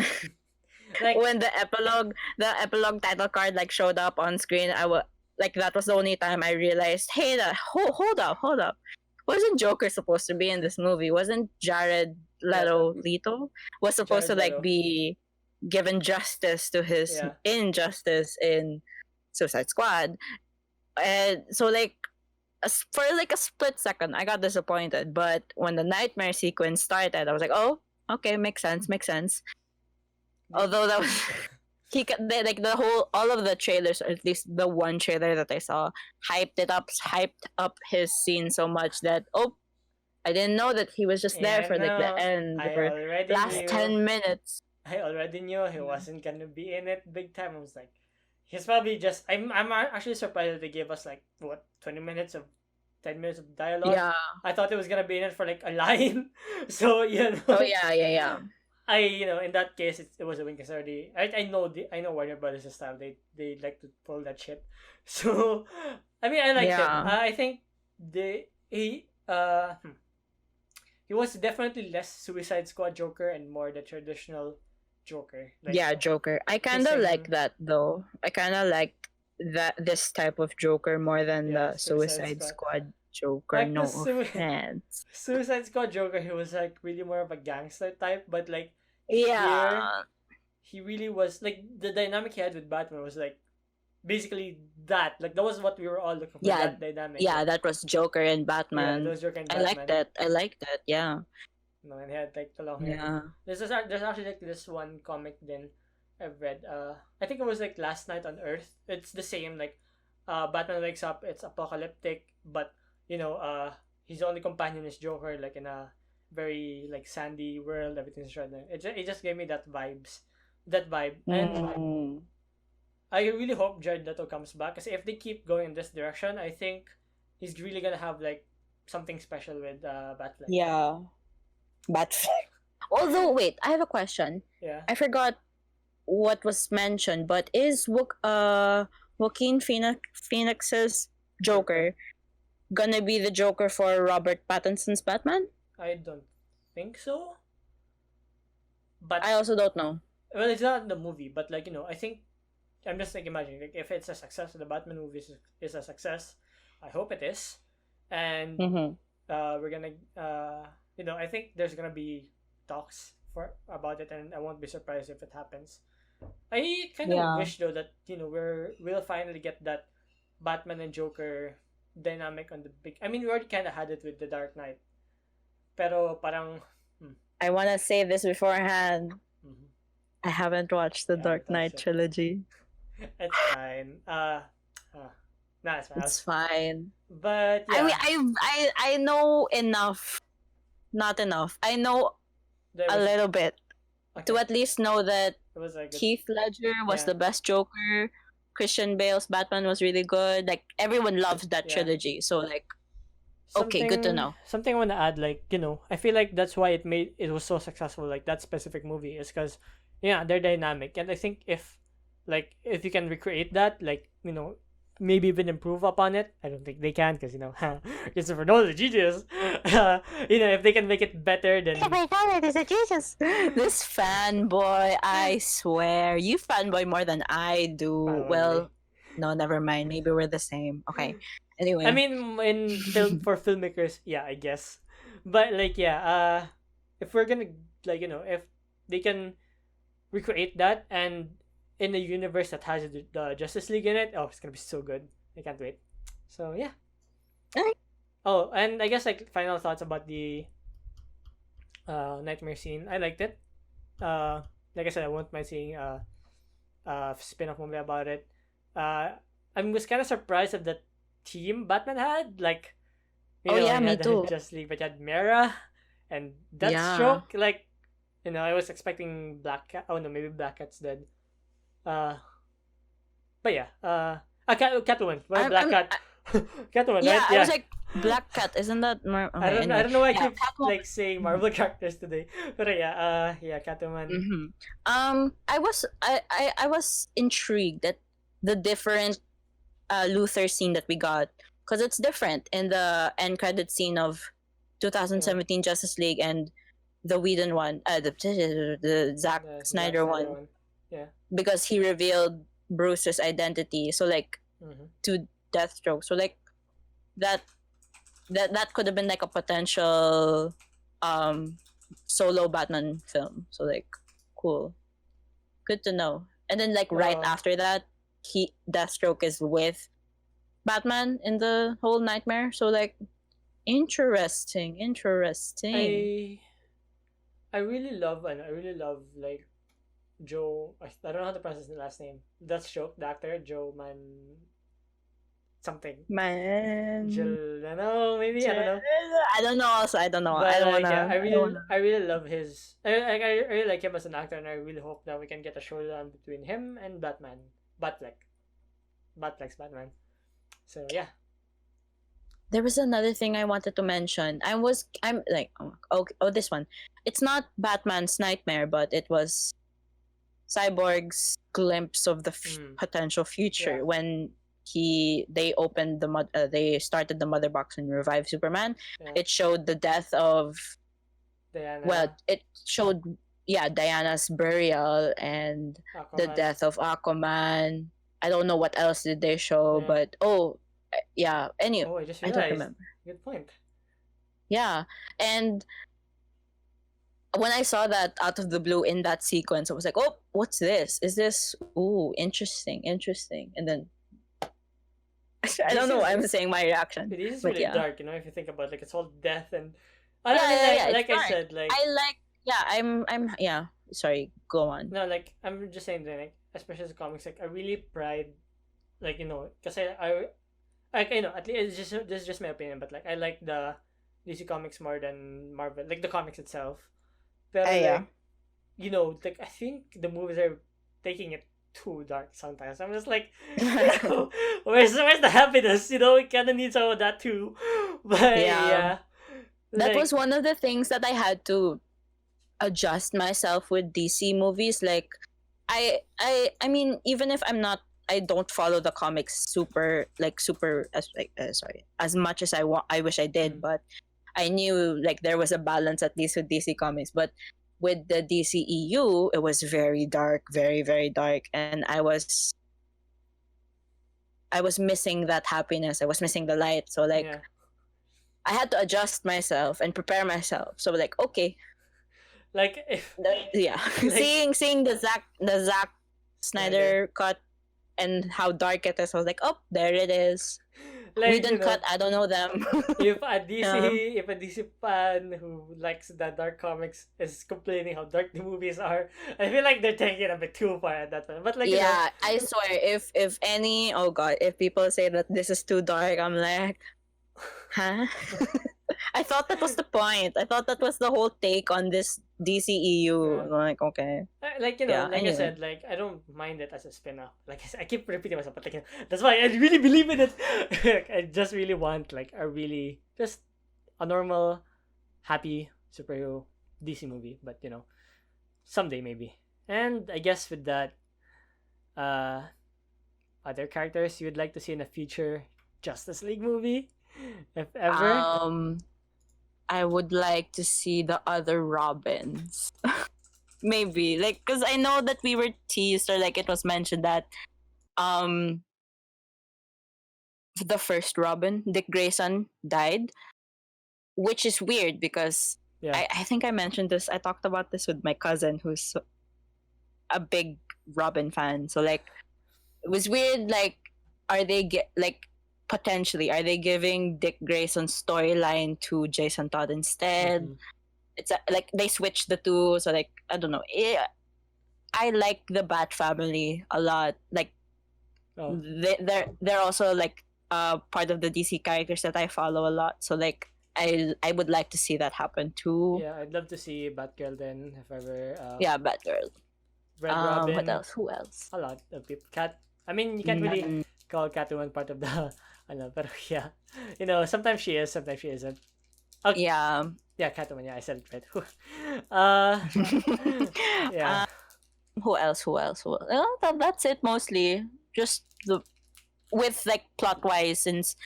Like when the epilogue title card like showed up on screen, that was the only time I realized, hey, hold up. Wasn't Joker supposed to be in this movie? Wasn't Jared Leto was supposed to like be given justice to his injustice in Suicide Squad? And so like for like a split second I got disappointed, but when the nightmare sequence started I was like, oh, okay, makes sense. Although that was all of the trailers, or at least the one trailer that I saw, hyped up his scene so much that I didn't know that he was just there for like the end for last 10 minutes. I already knew he wasn't gonna be in it big time. I was like, he's probably just. I'm actually surprised that they gave us like 20 minutes of 10 minutes of dialogue. Yeah. I thought it was gonna be in it for like a line. So Oh yeah, yeah, yeah. in that case it was a win because I know Warner Brothers' style. They like to pull that shit. So I mean I liked him. Yeah. I think he was definitely less Suicide Squad Joker and more the traditional Joker. Like Yeah, Joker. I kind of like kissing, that though. I kind of like that this type of Joker more than yeah, the Suicide Suicide Squad. Squad Joker. Like the No offense. Suicide Squad Joker, he was like really more of a gangster type, but like here Yeah. he really was like the dynamic he had with Batman was like basically that. Like that was what we were all looking for, Yeah. that dynamic. Yeah, Like, that was Joker and yeah, Batman. those Joker and I like Batman. that. I like that. Yeah. No, and he had like the long hair. Yeah. There's actually like this one comic then I've read. I think it was like Last Night on Earth. It's the same like, Batman wakes up. It's apocalyptic, but his only companion is Joker. Like in a very like sandy world, everything's right there. It just gave me that vibe, and Mm. I really hope Jared Leto comes back. Because if they keep going in this direction, I think he's really gonna have like something special with Batman. Yeah. Batfleck. Although, wait, I have a question. Yeah. I forgot what was mentioned, but is Joaquin Phoenix's Joker gonna be the Joker for Robert Pattinson's Batman? I don't think so. But I also don't know. well, it's not in the movie, but like I think I'm just like imagining like if it's a success, the Batman movie is a success. I hope it is, and Mm-hmm. we're gonna I think there's gonna be talks about it, and I won't be surprised if it happens. I kind of Yeah. wish though that we'll finally get that Batman and Joker dynamic on the big. I mean, we already kind of had it with the Dark Knight, pero parang I want to say this beforehand. mhm. I haven't watched the Yeah, Dark that's Knight it. trilogy. It's fine. Nah, it's fine. It's fine. But yeah, I mean, I know enough. Not enough. I know there a was, little bit to okay, at least know that it was a good. Heath Ledger was Yeah. the best Joker. Christian Bale's Batman was really good. Like everyone loves that Yeah. trilogy. So like, okay, good to know. Something I want to add, like I feel like that's why it was so successful. Like that specific movie is because, yeah, they're dynamic, and I think if you can recreate that, like maybe even improve upon it. I don't think they can because Christopher Nolan is a genius. If they can make it better, then Nolan is a genius. This fanboy, I swear, you fanboy more than I do. Probably. Well, no, never mind. Maybe we're the same. Okay. Anyway. I mean, in for filmmakers, yeah, I guess. But like, yeah, if we're gonna if they can recreate that and in a universe that has the Justice League in it, oh, it's gonna be so good. I can't wait. So yeah. Okay. Oh, and I guess like final thoughts about the nightmare scene. I liked it. Like I said, I won't mind seeing spin-off movie about it. I was kind of surprised at the team Batman had. Like, Oh, yeah, he me had too. Justice League, but you had Mera and Deathstroke. Like, I was expecting Black Cat. Oh no, maybe Black Cat's dead. But yeah. Catwoman. Well, Black Cat. Catwoman, Yeah, right? I was like, Black Cat, isn't that more? Okay, I anyway. don't know why I Yeah, keep Catwoman. like saying Marvel characters today, but yeah, Catwoman. I was intrigued at the different Luther scene that we got because it's different in the end credit scene of 2017 Justice League and the Whedon one, the Zack The Snyder Zack one, Yeah. because he revealed Bruce's identity. So like to Deathstroke. So like that could have been like a potential solo Batman film. So like cool. Good to know. And then like right after that, Deathstroke is with Batman in the whole nightmare. So like interesting. I really love like Joe. I don't know how to pronounce his last name. Deathstroke, the actor Joe Man something. Man. No, maybe I don't know. I don't know. Also, I don't know. But I don't like, wanna. yeah, I don't wanna. I really love his. I really like him as an actor, and I really hope that we can get a showdown between him and Batman. Batfleck's Batman. So yeah. there was another thing I wanted to mention. I'm like, this one. It's not Batman's nightmare, but it was Cyborg's glimpse of the potential future Yeah. when they opened they started the mother box and revived Superman. Yeah. It showed the death of Diana. well, it showed Diana's burial and the Aquaman. death of Aquaman. I don't know what else did they show, Yeah. but anyway, Oh, I just I don't realized. remember. Good point. Yeah, and when I saw that out of the blue in that sequence, I was like, "Oh, what's this? Is this interesting?" And then I don't know why I'm saying my reaction. It is but really yeah. dark, if you think about it. Like it's all death and I don't mean like I said, like I like I'm sorry, go on. no, like I'm just saying that, like especially the comics, like I really pride, like because I like at least this is just my opinion, but like I like the DC comics more than Marvel, like the comics itself. But like like I think the movies are taking it too dark sometimes. I'm just like, where's the happiness? We kind of need some of that too. But yeah, that was one of the things that I had to adjust myself with DC movies. Like, I mean, even if I don't follow the comics as much as I wish I did, but I knew like there was a balance at least with DC comics. But with the DCEU, it was very dark, very very dark, and I was missing that happiness. I was missing the light. So like, I had to adjust myself and prepare myself. So like, okay, like seeing the Zack Snyder cut and how dark it is, I was like, oh, there it is. Like, we didn't cut. I don't know them. if a DC fan who likes the dark comics is complaining how dark the movies are, I feel like they're taking it a bit too far at that point. But like, I swear, if any, oh god, if people say that this is too dark, I'm like, huh? I thought that was the point. I thought that was the whole take on this DCEU. I'm like, okay. Like, I said, like, I don't mind it as a spin-off. Like, I keep repeating myself, but like, that's why I really believe in it. I just really want, like, just a normal, happy superhero DC movie. But, someday maybe. And I guess with that, other characters you would like to see in a future Justice League movie? If ever? I would like to see the other Robins. Maybe. Like, because I know that we were teased, or like it was mentioned that the first Robin, Dick Grayson, died. Which is weird because I think I mentioned this. I talked about this with my cousin who's a big Robin fan. So like, it was weird. Like, are they potentially, are they giving Dick Grayson's storyline to Jason Todd instead? Mm-hmm. It's like they switched the two, so like I don't know. I like the Bat family a lot. Like, they're also like part of the DC characters that I follow a lot. So like I would like to see that happen too. Yeah, I'd love to see Batgirl then if ever. Batgirl. Red Robin. What else? Who else? A lot of people. Cat. I mean, you can't really call Catwoman part of the. But yeah, sometimes she is, sometimes she isn't. Okay. Yeah, Catwoman. Yeah, I said it right. Yeah. Who else? That's it mostly. Just with like plot wise, since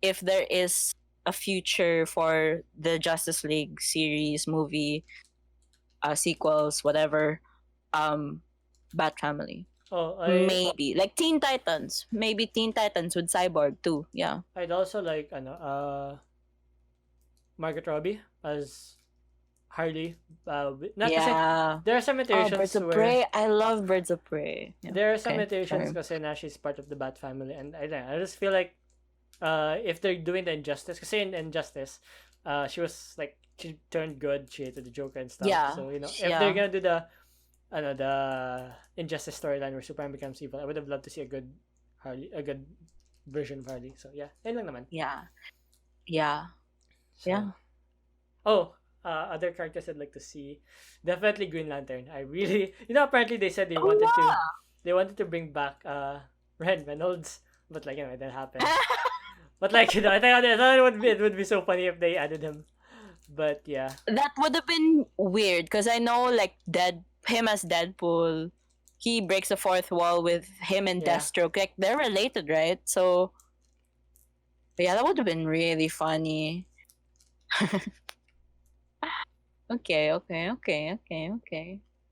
if there is a future for the Justice League series, movie, sequels, whatever, Bat family. Maybe like Teen Titans. Maybe Teen Titans with Cyborg too. Yeah. I'd also like Margot Robbie as Harley. Not to say, there are some iterations Birds of Prey. I love Birds of Prey. Yeah. There are some iterations because now she's part of the Bat family, and I just feel like if they're doing the Injustice, because in Injustice, she was like, she turned good, she hated the Joker and stuff. Yeah. So if they're gonna do the Injustice storyline where Superman becomes evil, I would have loved to see a good Harley, a good version of Harley. So yeah, yun lang naman. Yeah. Oh, other characters I'd like to see, definitely Green Lantern. I really, apparently they said they wanted to bring back Ryan Reynolds, but like it didn't happen. But like I thought it would be so funny if they added him. But yeah, That would have been weird because I know like him as Deadpool, he breaks the fourth wall with him and yeah. Deathstroke. Like they're related, right? So yeah, that would have been really funny. Okay.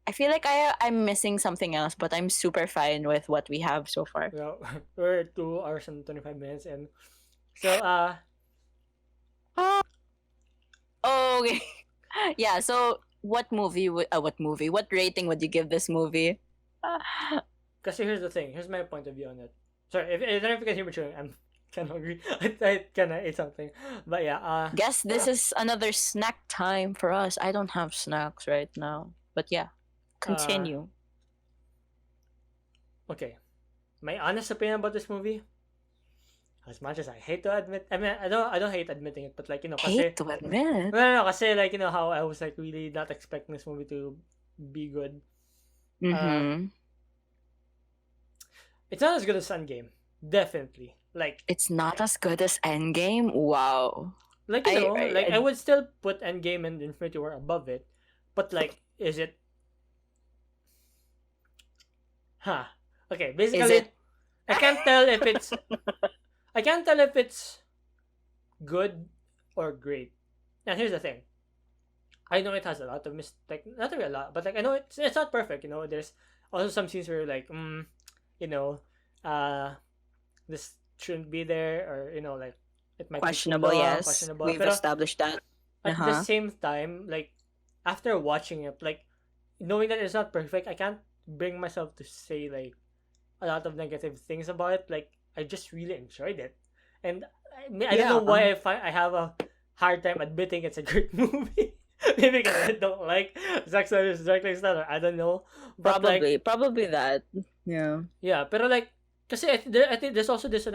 I feel like I'm missing something else, but I'm super fine with what we have so far. Well, we're 2 hours and 25 minutes, and so Oh, okay. Yeah. So what movie? What rating would you give this movie? because here's the thing. Here's my point of view on it. Sorry, if I don't know if you can hear me chewing. I'm kind of hungry. I kind of ate something, but yeah. Guess this is another snack time for us. I don't have snacks right now, but yeah, continue. Okay, my honest opinion about this movie. As much as I hate to admit, I mean, I don't hate admitting it, but like kasi, Hate to admit. no, kasi like how I was like really not expecting this movie to be good. Mm-hmm. It's not as good as Endgame, definitely. Like It's not as good as Endgame. Wow. Like I would still put Endgame and Infinity War above it, but like, is it? Huh. Okay. Basically, it? I can't tell if it's. I can't tell if it's good or great. And here's the thing. I know it has a lot of like not really a lot, but like I know it's not perfect. There's also some scenes where like, you know, uh, this shouldn't be there, or like it might Questionable, be too long, yes. questionable. We've Pero established that. at the same time, like after watching it, like knowing that it's not perfect, I can't bring myself to say like a lot of negative things about it. Like I just really enjoyed it, and I don't know why I have a hard time admitting it's a great movie. Maybe because I don't like Zack Snyder's directing style. I don't know, but Probably that. Yeah. yeah. Pero like, kasi I think there's also this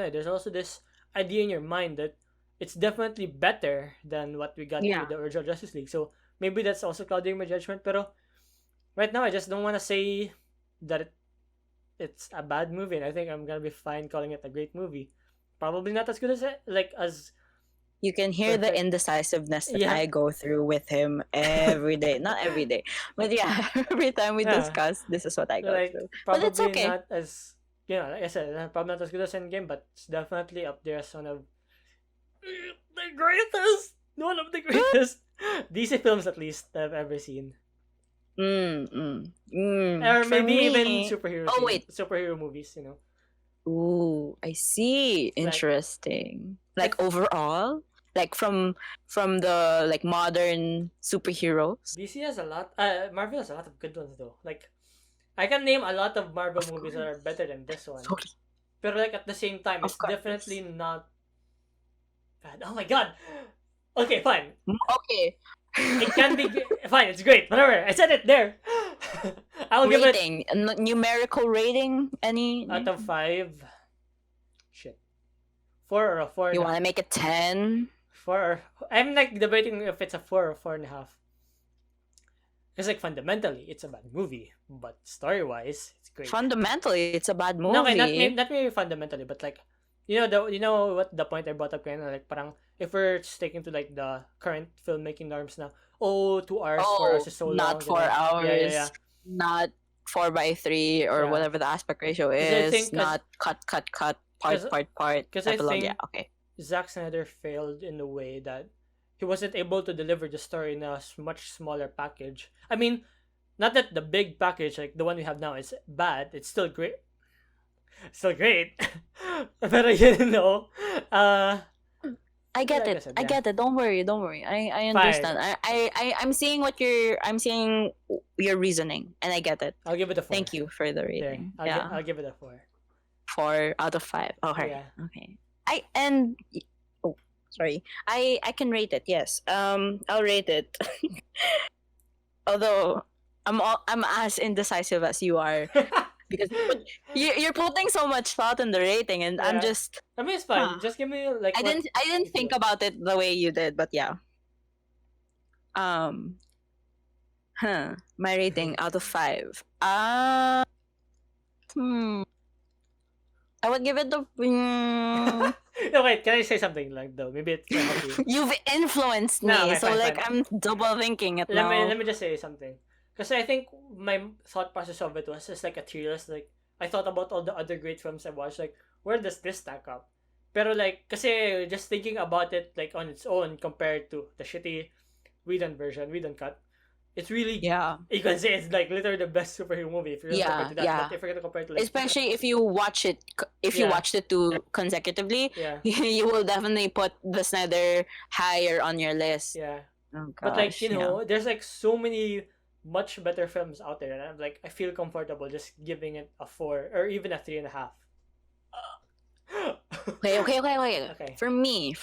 idea in your mind that it's definitely better than what we got with the original Justice League. So maybe that's also clouding my judgment. Pero right now, I just don't want to say that it's a bad movie, and I think I'm gonna be fine calling it a great movie. Probably not as good as as you can hear perfect. The indecisiveness that I go through with him every day. Not every day, but yeah, every time we discuss, this is what I go through. But it's okay. Not as like I said, probably not as good as Endgame, but it's definitely up there as one of the greatest DC films, at least, I've ever seen. Or maybe even superhero. Superhero movies, Ooh, I see. Interesting. Like overall, like from the like modern superheroes. DC has a lot. Marvel has a lot of good ones though. Like, I can name a lot of Marvel movies that are better than this one. Sorry. But like at the same time, it's definitely not bad. Oh my god. Okay, fine. Okay. It can be fine. It's great. Whatever. I said it there. I'll give it numerical rating. Any out of 5. Shit. 4 or a 4. You want to make it 10? 4. I'm like debating if it's a 4 or 4.5. Because like fundamentally, it's a bad movie, but story wise, it's great. Fundamentally, it's a bad movie. No, okay, not maybe fundamentally, but like you know what the point I brought up kind of like parang if we're sticking to like the current filmmaking norms now. 2 hours, 4 hours is so long. Not 4 hours. Yeah. Not 4:3 or whatever the aspect ratio is. Not cut, part. Because I think okay. Zack Snyder failed in the way that he wasn't able to deliver the story in a much smaller package. I mean, not that the big package like the one we have now is bad. It's still great. Still great. But I get it. I get it. Don't worry. I understand. I'm seeing your reasoning, and I get it. I'll give it a 4. Thank you for the rating. I'll give it a 4. 4 out of 5. Okay. Yeah. Okay. Sorry. I can rate it. Yes. I'll rate it. Although I'm as indecisive as you are. Because you're putting so much thought in the rating, and I'm just. I mean, it's fine. Just give me like. I didn't think about it the way you did, but yeah. My rating out of 5. I would give it the. No, wait. Can I say something like though? Maybe it can help you. You've influenced No, me, okay, so fine, like fine. I'm double thinking it Let now. me just say something. Because I think my thought process of it was just like a tier list. Like I thought about all the other great films I watched. Like where does this stack up? Pero like, kasi just thinking about it like on its own compared to the shitty Whedon cut, it's really, Yeah. you can say it's like literally the best superhero movie if you're gonna compare Yeah, to that. yeah. But if you're gonna compare it to like, Especially if you watch it, if you yeah, watched it two consecutively, yeah, you will definitely put the Snyder higher on your list. yeah. Oh But like, gosh, yeah. there's like so many much better films out there, and I'm like, I feel comfortable just giving it a 4 or even a 3.5. Okay. Okay. For me,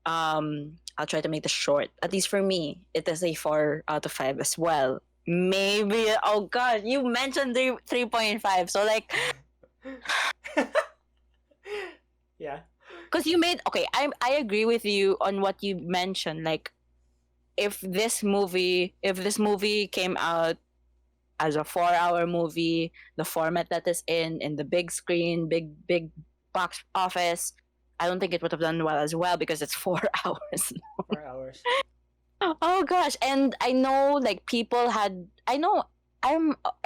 I'll try to make this short. At least for me, it is a 4 out of 5 as well. Maybe, oh god, you mentioned 3.5, so like, Yeah. because you made, okay, I agree with you on what you mentioned. Like, if this movie came out as a 4-hour movie, the format that is in the big screen, big box office, I don't think it would have done well as well because it's 4 hours. 4 hours. Oh gosh, and I know like people had, I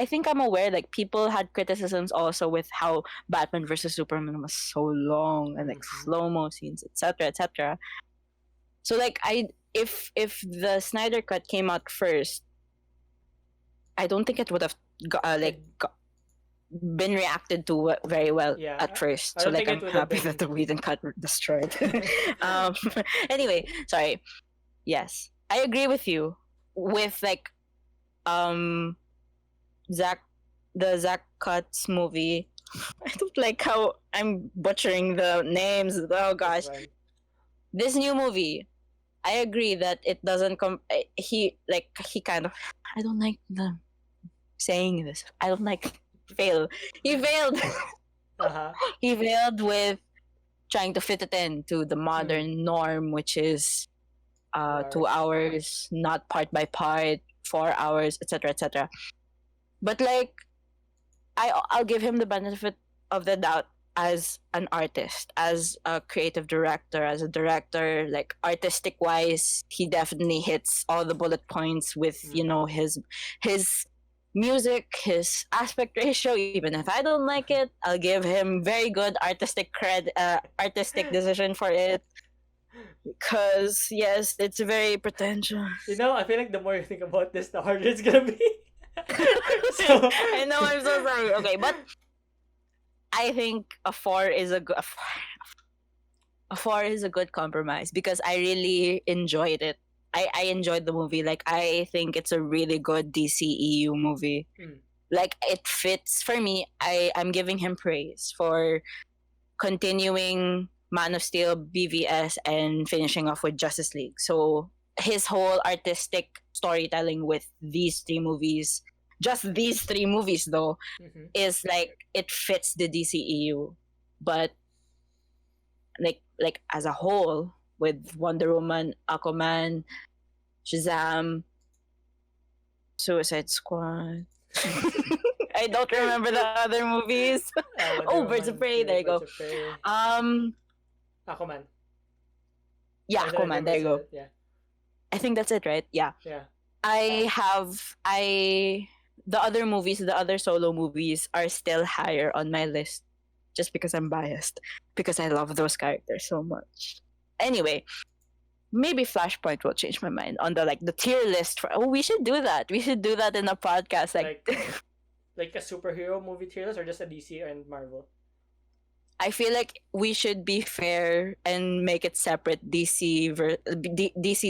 think I'm aware like people had criticisms also with how Batman versus Superman was so long and like Mhm. slow-mo scenes, etc., etc. So like if the Snyder cut came out first, I don't think it would have been reacted to very well Yeah, at first. I So don't like think it I'm would have happy been. that the Whedon cut were destroyed. um, anyway, sorry. Yes, I agree with you. With like um Zack the Zack Cuts movie. I don't like how I'm butchering the names. Oh That's gosh, fine. this new movie. I agree that it doesn't come. He kind of. I don't like the saying this. I don't like fail. He failed. Uh-huh. He failed with trying to fit it into the Mm. modern norm, which is 2 2 hours. hours, not part by part, 4 hours, etc., etc. But like, I'll give him the benefit of the doubt as an artist, as a creative director, as a director. Like artistic wise, he definitely hits all the bullet points with his music, his aspect ratio. Even if I don't like it, I'll give him very good artistic decision for it. Because yes, it's very pretentious. I feel like the more you think about this, the harder it's gonna be. So I know, I'm so sorry. Okay, but I think a 4 is a good compromise because I really enjoyed it. I enjoyed the movie. Like I think it's a really good DCEU movie. Mm. Like it fits for me. I'm giving him praise for continuing Man of Steel, BVS, and finishing off with Justice League. So his whole artistic storytelling with these 3 movies, just these 3 movies though, Mhm. is like it fits the DCEU. But like as a whole, with Wonder Woman, Aquaman, Shazam, Suicide Squad. I don't remember the other movies. Wonder Birds Woman of Prey. 2, There you Birds go. of Prey, Um, Aquaman. yeah, I Aquaman. think There you that's go. it. Yeah, I think that's it, right? Yeah. yeah. The other movies, the other solo movies are still higher on my list, just because I'm biased, because I love those characters so much. Anyway, maybe Flashpoint will change my mind on the tier list. We should do that. We should do that in a podcast. Like, Like a superhero movie tier list or just a DC and Marvel. I feel like we should be fair and make it separate DC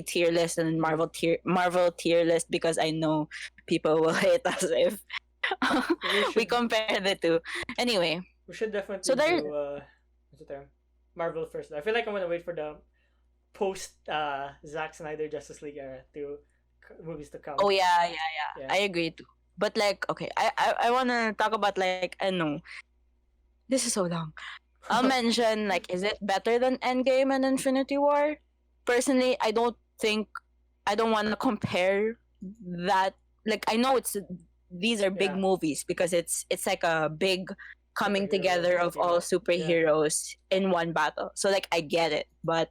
tier list and Marvel tier list, because I know people will hate us if we compare the two. Anyway, we should definitely so there. do what's the term? Marvel first. I feel like I'm gonna wait for the post Zack Snyder Justice League era movies to come. Oh yeah. I agree too. But like, okay, I wanna talk about like, I know this is so long. I'll mention like, is it better than Endgame and Infinity War? Personally, I don't want to compare that. Like, I know these are big Yeah. movies because it's like a big coming Superhero together of team all up. Yeah. superheroes in one battle. So like I get it, but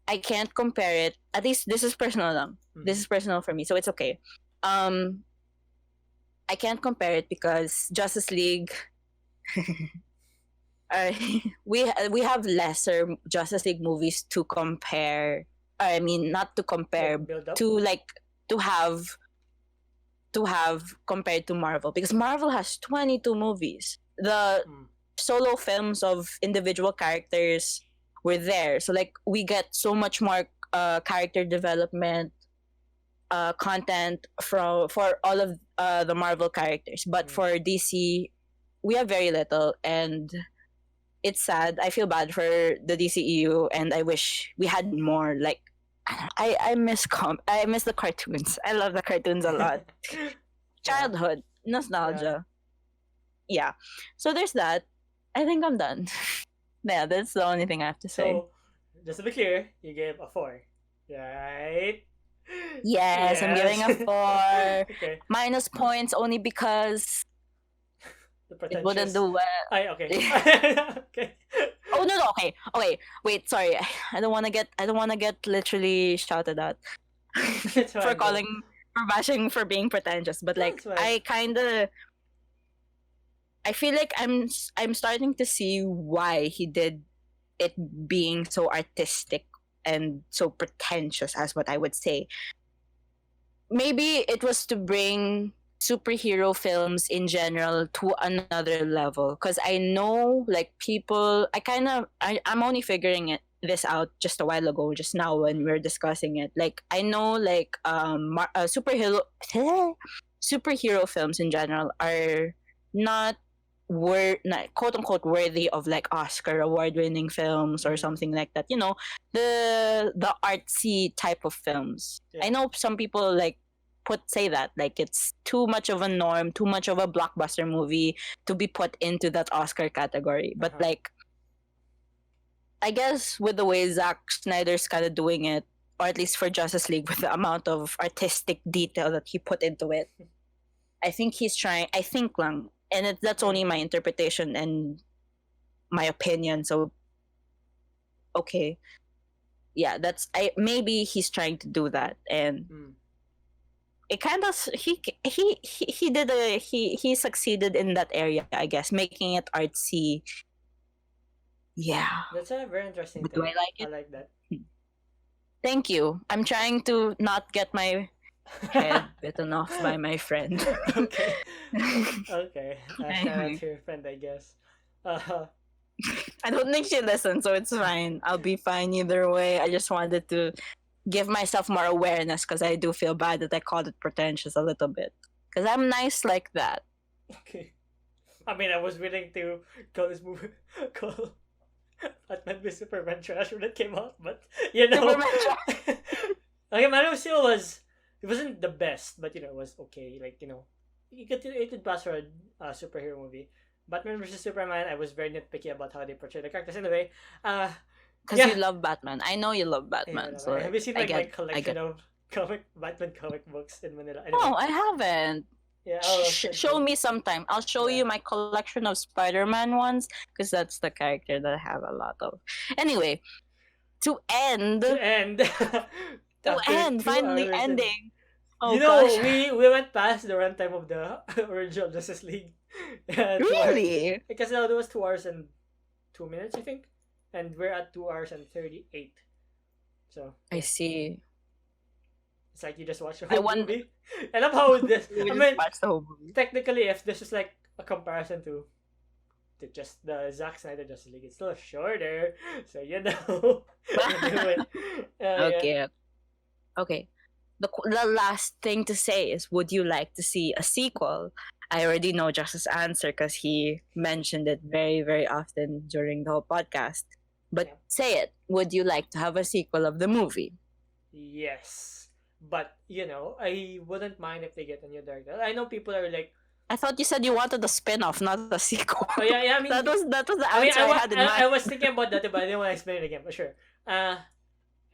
I can't compare it. At least this is personal lang. This Mm-hmm. is personal for me, so it's okay. Um I can't compare it because Justice League uh, we have lesser Justice League movies to compare. I mean, not to compare, Like build up. to like to have compared to Marvel, because Marvel has 22 movies. The Mm. solo films of individual characters were there, so like we get so much more character development content for all of the Marvel characters. But Mm. for DC, we have very little, and it's sad. I feel bad for the DCEU, and I wish we had more. Like, I miss the cartoons. I love the cartoons a lot. Yeah. Childhood Yeah. nostalgia. Yeah. So there's that. I think I'm done. Yeah, that's the only thing I have to say. So, just to be clear, you gave a 4. Right? Yes, I'm giving Yes. a 4. Okay. Minus points only because The it wouldn't pretentious. do well. I okay. Okay. Oh no, okay. Okay, wait, sorry. I don't wanna get literally shouted at It's for fine, go. calling for bashing for being pretentious, but No, like it's fine. I feel like I'm starting to see why he did it, being so artistic and so pretentious, as what I would say. Maybe it was to bring superhero films in general to another level, because I know like people, I'm only figuring this out just a while ago, just now when we are discussing it. Like I know like superhero films in general are not not quote unquote worthy of like Oscar award winning films or Mhm. something like that. You know, the artsy type of films. Yeah. I know some people like say that like it's too much of a norm, too much of a blockbuster movie to be put into that Oscar category. But Uh-huh. like I guess with the way Zack Snyder's kind of doing it, or at least for Justice League, with the amount of artistic detail that he put into it, I think he's trying. I think lang, and that's Mm. only my interpretation and my opinion. So okay, yeah, that's I. Maybe he's trying to do that, and Mm. it kind of he did he succeeded in that area, I guess, making it artsy. Yeah, That's a very interesting but do I take. like I it? like that. Thank you. I'm trying to not get my head bitten off by my friend. Okay. Okay. Shout out Anyway, to your friend, I guess. Uh, I don't think she listens, so it's fine. I'll be fine either way. I just wanted to give myself more awareness because I do feel bad that I called it pretentious a little bit. Because I'm nice like that. okay. I mean, I was willing to call this movie call Batman v Superman trash when it came out, but you know, Superman trash. okay, Man of Steel was it wasn't the best, but you know, it was okay. Like you know, it could pass for a superhero movie. Batman versus Superman, I was very nitpicky about how they portray the characters. Anyway, uh, Because yeah, you love Batman. I know you love yeah. Batman. So Have like, you seen like my I collection get. of Batman comic books in Manila? Oh, Anyway, I haven't. yeah. Oh shit, Show bro. me sometime. I'll show Yeah. you my collection of Spider-Man ones because that's the character that I have a lot of. Anyway, to end, To end. After 2 finally hours and ending. Oh you know, gosh, we went past the runtime of the original Justice League. Yeah, 2 hours. really? Because now there was 2 hours and 2 minutes, I think, and we're at 2 hours and 38. So I yeah, see. it's like you just watched the I whole won. movie. I love how this. We I just mean, watched the whole movie. technically, if this is like a comparison to just the Zack Snyder Justice League, it's still shorter. So you know, you do it. Yeah. Okay. Okay. The last thing to say is, would you like to see a sequel? I already know Josh's answer because he mentioned it very, very often during the whole podcast. But Yeah. say it. Would you like to have a sequel of the movie? Yes, but you know, I wouldn't mind if they get a new director. I know people are like, I thought you said you wanted a spin-off, not a sequel. oh yeah, yeah. I mean, that was the I mean, answer I had in mind. I was thinking about that, but I didn't want to explain it again. But sure.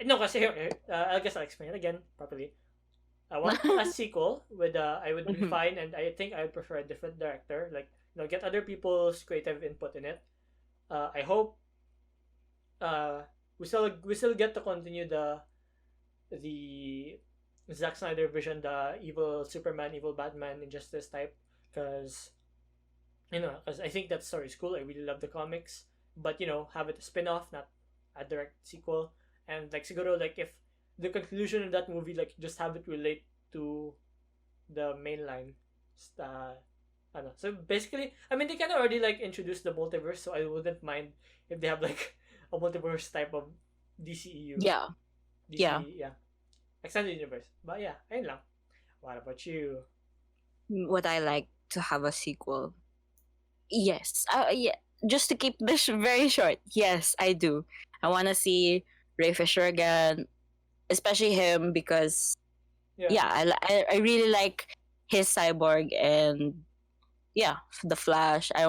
No, because here, I guess I'll explain it again properly. I want a sequel with I would be Mhm. fine, and I think I would prefer a different director. Like get other people's creative input in it. I hope we still get to continue the Zack Snyder vision, the evil Superman, evil Batman, Injustice type, because because I think that story is cool. I really love the comics, but have it a spin off, not a direct sequel, and like siguro like if the conclusion of that movie like just have it relate to the main line. I don't know. So basically, I mean, they kind of already like introduced the multiverse, so I wouldn't mind if they have like a multiverse type of DCEU. Yeah. DC, Yeah. yeah. Extended universe. But yeah, ayun lang. What about you? Would I like to have a sequel? Yes. Yeah. Just to keep this very short, yes, I do. I want to see Ray Fisher again, especially him because Yeah. I really like his cyborg and the Flash. I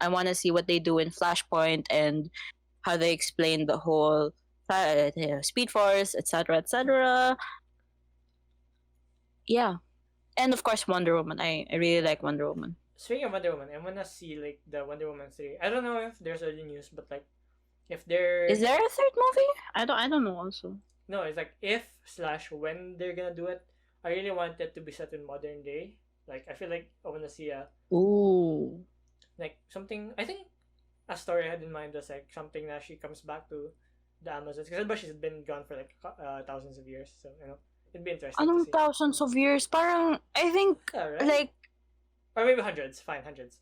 wanna see what they do in Flashpoint and how they explain the whole Speed Force, etc., etc. Yeah, and of course Wonder Woman. I really like Wonder Woman. Speaking of Wonder Woman, I wanna see like the Wonder Woman 3. I don't know if there's already news, but like if there Is there a third movie? I don't know. Also, no, it's like if/when they're gonna do it. I really want it to be set in modern day. Like I feel like I wanna see ooh, like something. I think a story I had in mind was like something that she comes back to the Amazons because she's been gone for like thousands of years. So it'd be interesting to anong see. thousands of years? Parang I think Yeah, right? like Or maybe hundreds. Fine, hundreds.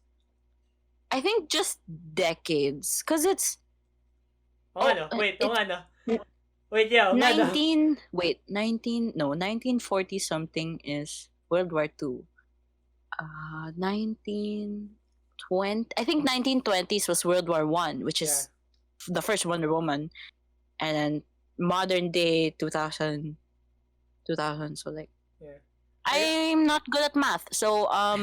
I think just decades, cause it's Wait, it's ano. Wait, yeah, 1940 something is World War II. 1920, I think 1920s was World War One, which is the first Wonder Woman, and then modern day 2000, so like Yeah. I'm not good at math, so I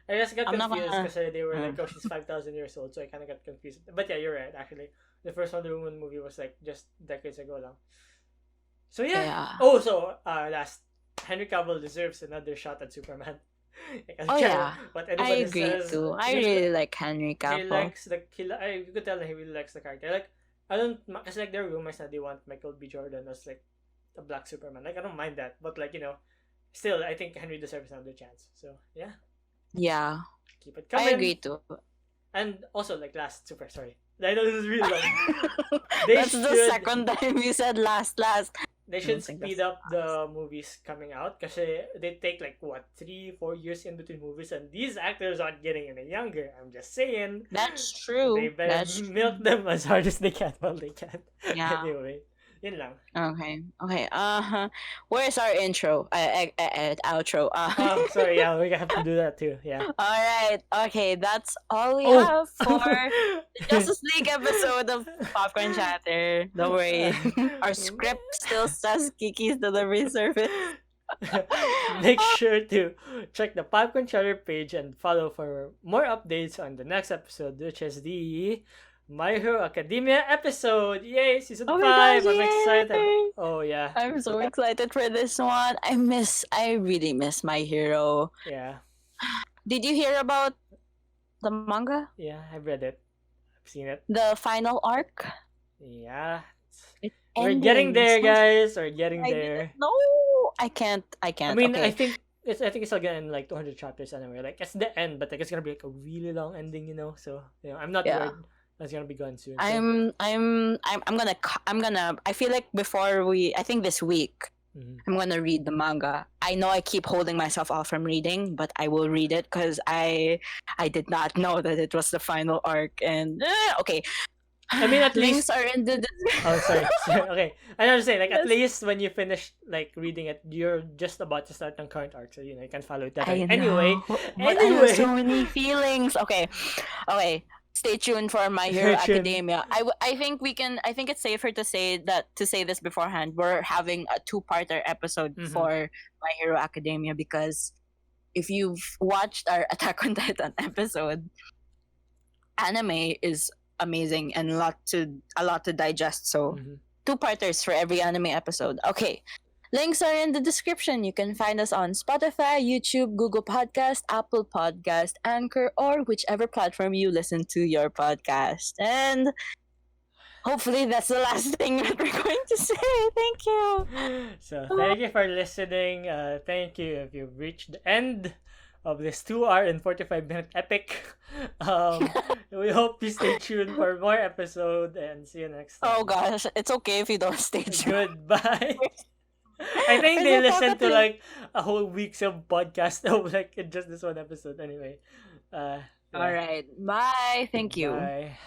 just got I'm not confused gonna- because they were like, oh, she's 5,000 years old, so I kind of got confused. But yeah, you're right, actually. The first Wonder Woman movie was like just decades ago lang. So yeah. Yeah. Oh, so last, Henry Cavill deserves another shot at Superman. Oh yeah, What I anybody agree says, too. I really like Henry he Cavill. likes you could tell that he really likes the character. Like I don't, because like there are rumors that they want Michael B. Jordan as like a black Superman. Like I don't mind that, but like still I think Henry deserves another chance. So yeah, Yeah, keep it coming. I agree too. And also like last super sorry. I know this is really long. They That's the should- second time you said last. They I should don't think speed that's up the movies coming out because they take like what 3-4 years in between movies, and these actors aren't getting any younger. I'm just saying. That's true. They better That's milk them as hard as they can while they can. Yeah. Anyway, yun lang. Okay. Where's our intro? Outro. Oh, sorry. Yeah, we have to do that too. Yeah. All right. Okay, that's all we Oh. have for the Justice League episode of Popcorn Chatter. Don't worry, our script still says Kiki's delivery service. Make sure to check the Popcorn Chatter page and follow for more updates on the next episode, which is the My Hero Academia episode. Yay, season 5. my gosh, I'm excited. yay. Oh yeah. I'm so excited for this one. I really miss My Hero. Yeah. Did you hear about the manga? Yeah, I've read it. I've seen it. The final arc? Yeah. It's We're ending. getting there, So guys. We're getting I there. No, I can't. I mean, I think it's still gonna end like 200 chapters anyway. Like it's the end, but like it's gonna be like a really long ending, So I'm not Yeah. worried. That's gonna be gone soon. So. I'm gonna I feel like I think this week Mhm. I'm gonna read the manga. I know I keep holding myself off from reading, but I will read it because I did not know that it was the final arc. And okay, I mean, at links least. are in the Oh, sorry. Okay, I was saying like at least when you finish like reading it, you're just about to start the current arc, so you can follow it that way. Anyway, but I have so many feelings. Okay. Stay tuned for My Hero Stay tuned. Academia. I think it's safer to say this beforehand. We're having a 2-parter episode Mhm. for My Hero Academia because if you've watched our Attack on Titan episode, anime is amazing and a lot to digest. So Mhm. 2-parters for every anime episode. Okay. Links are in the description. You can find us on Spotify, YouTube, Google Podcast, Apple Podcast, Anchor, or whichever platform you listen to your podcast. And hopefully that's the last thing that we're going to say. Thank you. So thank you for listening. Thank you if you've reached the end of this 2 hour and 45 minute epic. Um, we hope you stay tuned for more episode and see you next time. Oh gosh, it's okay if you don't stay tuned. Goodbye. I think they listened to like a whole week's of podcast of like in just this one episode anyway. Yeah. All right. Bye. Thank you. Bye.